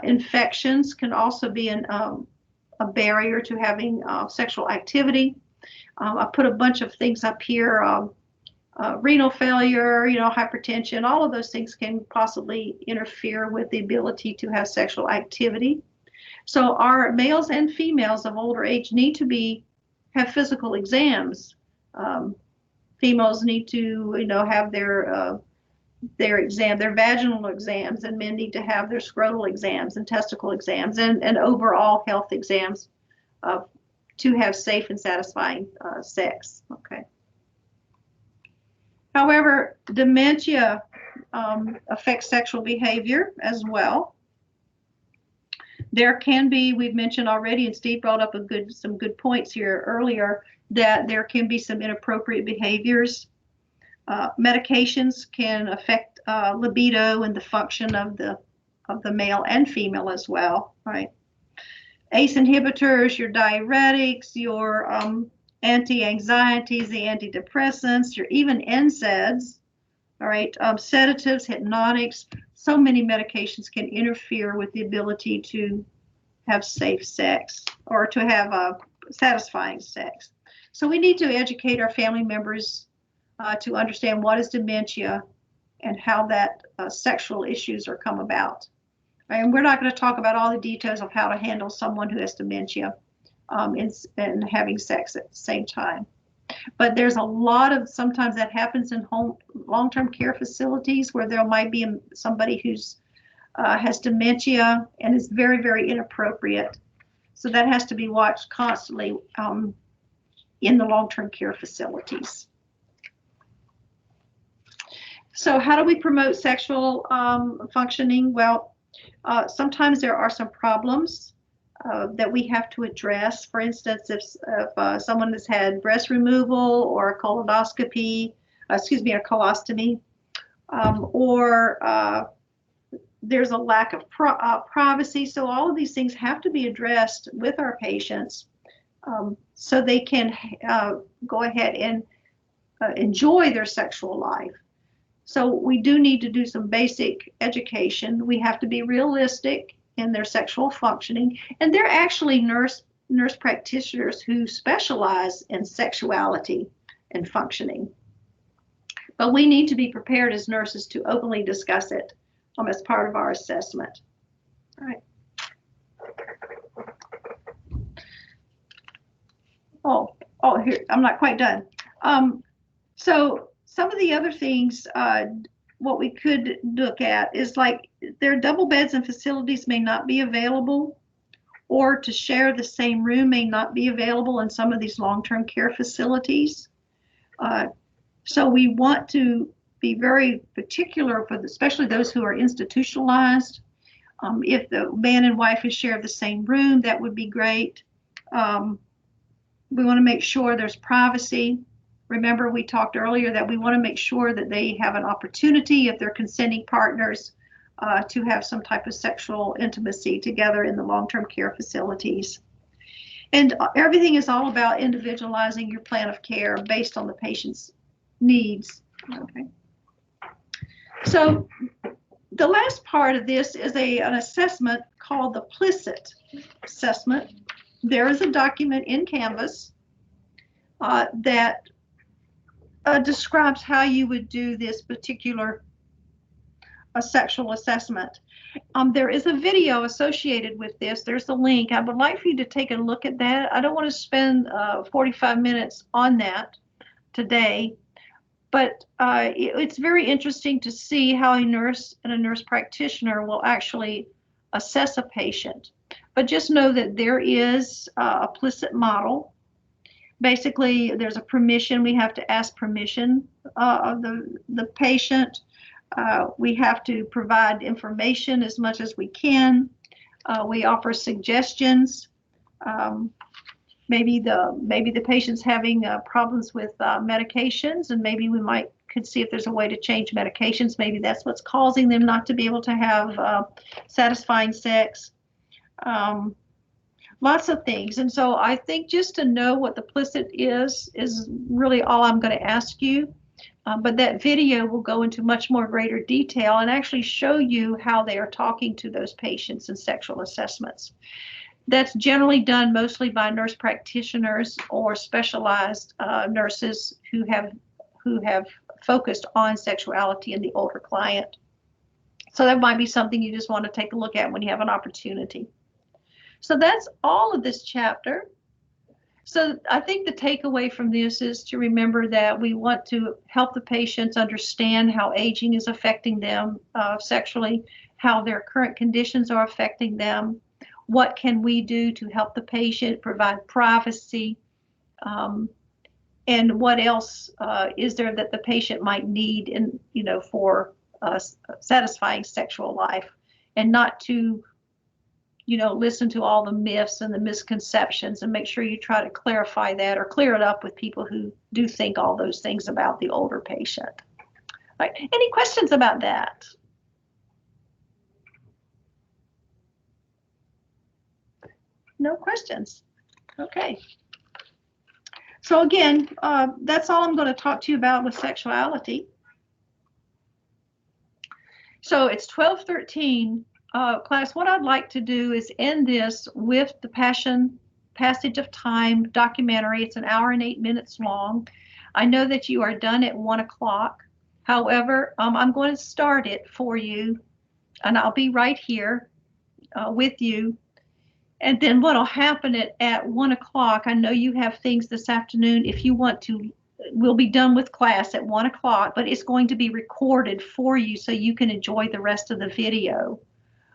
Infections can also be a barrier to having sexual activity. I put a bunch of things up here. Renal failure, you know, hypertension, all of those things can possibly interfere with the ability to have sexual activity. So our males and females of older age need to have physical exams. Females need to, you know, have their vaginal exams, and men need to have their scrotal exams and testicle exams and overall health exams to have safe and satisfying sex. Okay. However, dementia affects sexual behavior as well. There can be, we've mentioned already, and Steve brought up some good points here earlier, that there can be some inappropriate behaviors. Medications can affect libido and the function of the male and female as well, right? ACE inhibitors, your diuretics, your anti-anxieties, the antidepressants, your even NSAIDs, all right, sedatives, hypnotics. So many medications can interfere with the ability to have safe sex or to have satisfying sex. So we need to educate our family members to understand what is dementia and how that sexual issues are come about. And we're not going to talk about all the details of how to handle someone who has dementia and having sex at the same time. But there's a lot of, sometimes that happens in long-term care facilities where there might be somebody who's has dementia and is very, very inappropriate. So that has to be watched constantly in the long-term care facilities. So how do we promote sexual functioning? Well, sometimes there are some problems that we have to address. For instance, if someone has had breast removal or a colonoscopy, a colostomy, or there's a lack of privacy. So all of these things have to be addressed with our patients so they can go ahead and enjoy their sexual life. So we do need to do some basic education. We have to be realistic in their sexual functioning. And they're actually nurse practitioners who specialize in sexuality and functioning. But we need to be prepared as nurses to openly discuss it as part of our assessment. All right. Oh, here, I'm not quite done. So some of the other things, what we could look at is like their double beds and facilities may not be available, or to share the same room may not be available in some of these long-term care facilities. So we want to be very particular for especially those who are institutionalized. If the man and wife who share the same room, that would be great. We want to make sure there's privacy. Remember, we talked earlier that we want to make sure that they have an opportunity, if they're consenting partners, to have some type of sexual intimacy together in the long-term care facilities. And everything is all about individualizing your plan of care based on the patient's needs. Okay. So the last part of this is an assessment called the Plicit assessment. There is a document in Canvas that describes how you would do this particular sexual assessment. There is a video associated with this. There's a link. I would like for you to take a look at that. I don't want to spend 45 minutes on that today, but it's very interesting to see how a nurse and a nurse practitioner will actually assess a patient. But just know that there is a Plicit model. Basically, there's a permission. We have to ask permission of the patient. We have to provide information as much as we can. We offer suggestions. Maybe the patient's having problems with medications, and maybe we could see if there's a way to change medications. Maybe that's what's causing them not to be able to have satisfying sex. Lots of things. And so I think just to know what the Plicit is really all I'm going to ask you. But that video will go into much more greater detail and actually show you how they are talking to those patients in sexual assessments. That's generally done mostly by nurse practitioners or specialized nurses who have focused on sexuality in the older client. So that might be something you just want to take a look at when you have an opportunity. So that's all of this chapter. So I think the takeaway from this is to remember that we want to help the patients understand how aging is affecting them sexually, how their current conditions are affecting them, what can we do to help the patient, provide privacy, and what else is there that the patient might need for satisfying sexual life, and not to listen to all the myths and the misconceptions, and make sure you try to clarify that or clear it up with people who do think all those things about the older patient. All right. Any questions about that? No questions. Okay. So again, that's all I'm going to talk to you about with sexuality. So it's 12:13. Class, what I'd like to do is end this with the Passage of Time documentary. It's an hour and 8 minutes long. I know that you are done at 1 o'clock. However, I'm going to start it for you, and I'll be right here with you. And then what will happen at 1 o'clock, I know you have things this afternoon. If you want to, we'll be done with class at 1 o'clock, but it's going to be recorded for you so you can enjoy the rest of the video.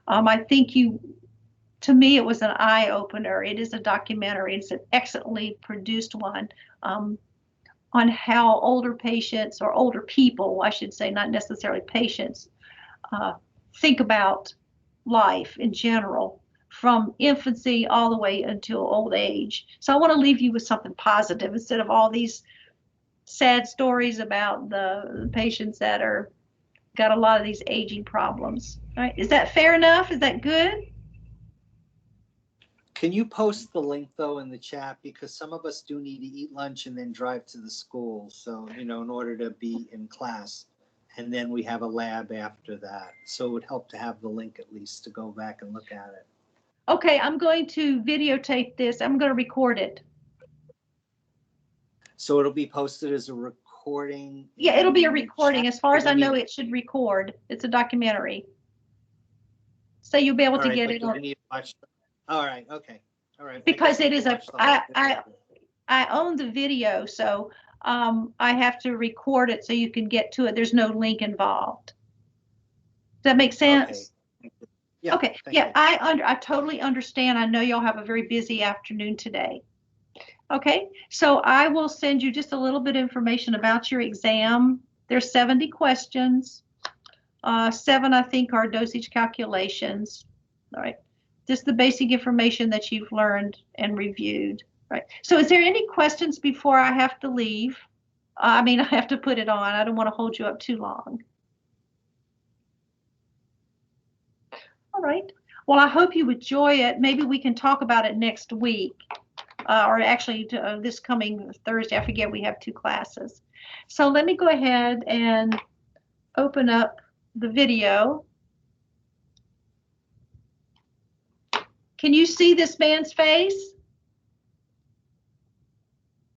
I think to me, it was an eye-opener. It is a documentary. It's an excellently produced one on how older patients, or older people, I should say, not necessarily patients, think about life in general, from infancy all the way until old age. So I want to leave you with something positive instead of all these sad stories about the patients that got a lot of these aging problems. All right, is that fair enough? Is that good? Can you post the link though in the chat, because some of us do need to eat lunch and then drive to the school. So, in order to be in class, and then we have a lab after that. So it would help to have the link at least to go back and look at it. Okay, I'm going to videotape this. I'm going to record it. So it'll be posted as a recording? Yeah, it'll be a recording. As far as I know, it should record. It's a documentary. So you'll be able to get it. All right, okay. All right. Because it is I own the video, so I have to record it so you can get to it. There's no link involved. Does that make sense? Okay. Yeah. Okay. Yeah, I totally understand. I know y'all have a very busy afternoon today. Okay, so I will send you just a little bit of information about your exam. There's 70 questions. 7, I think, are dosage calculations. All right. Just the basic information that you've learned and reviewed. Right. So is there any questions before I have to leave? I mean, I have to put it on. I don't want to hold you up too long. All right. Well, I hope you enjoy it. Maybe we can talk about it next week, or actually this coming Thursday. I forget, we have 2 classes. So let me go ahead and open up the video. Can you see this man's face?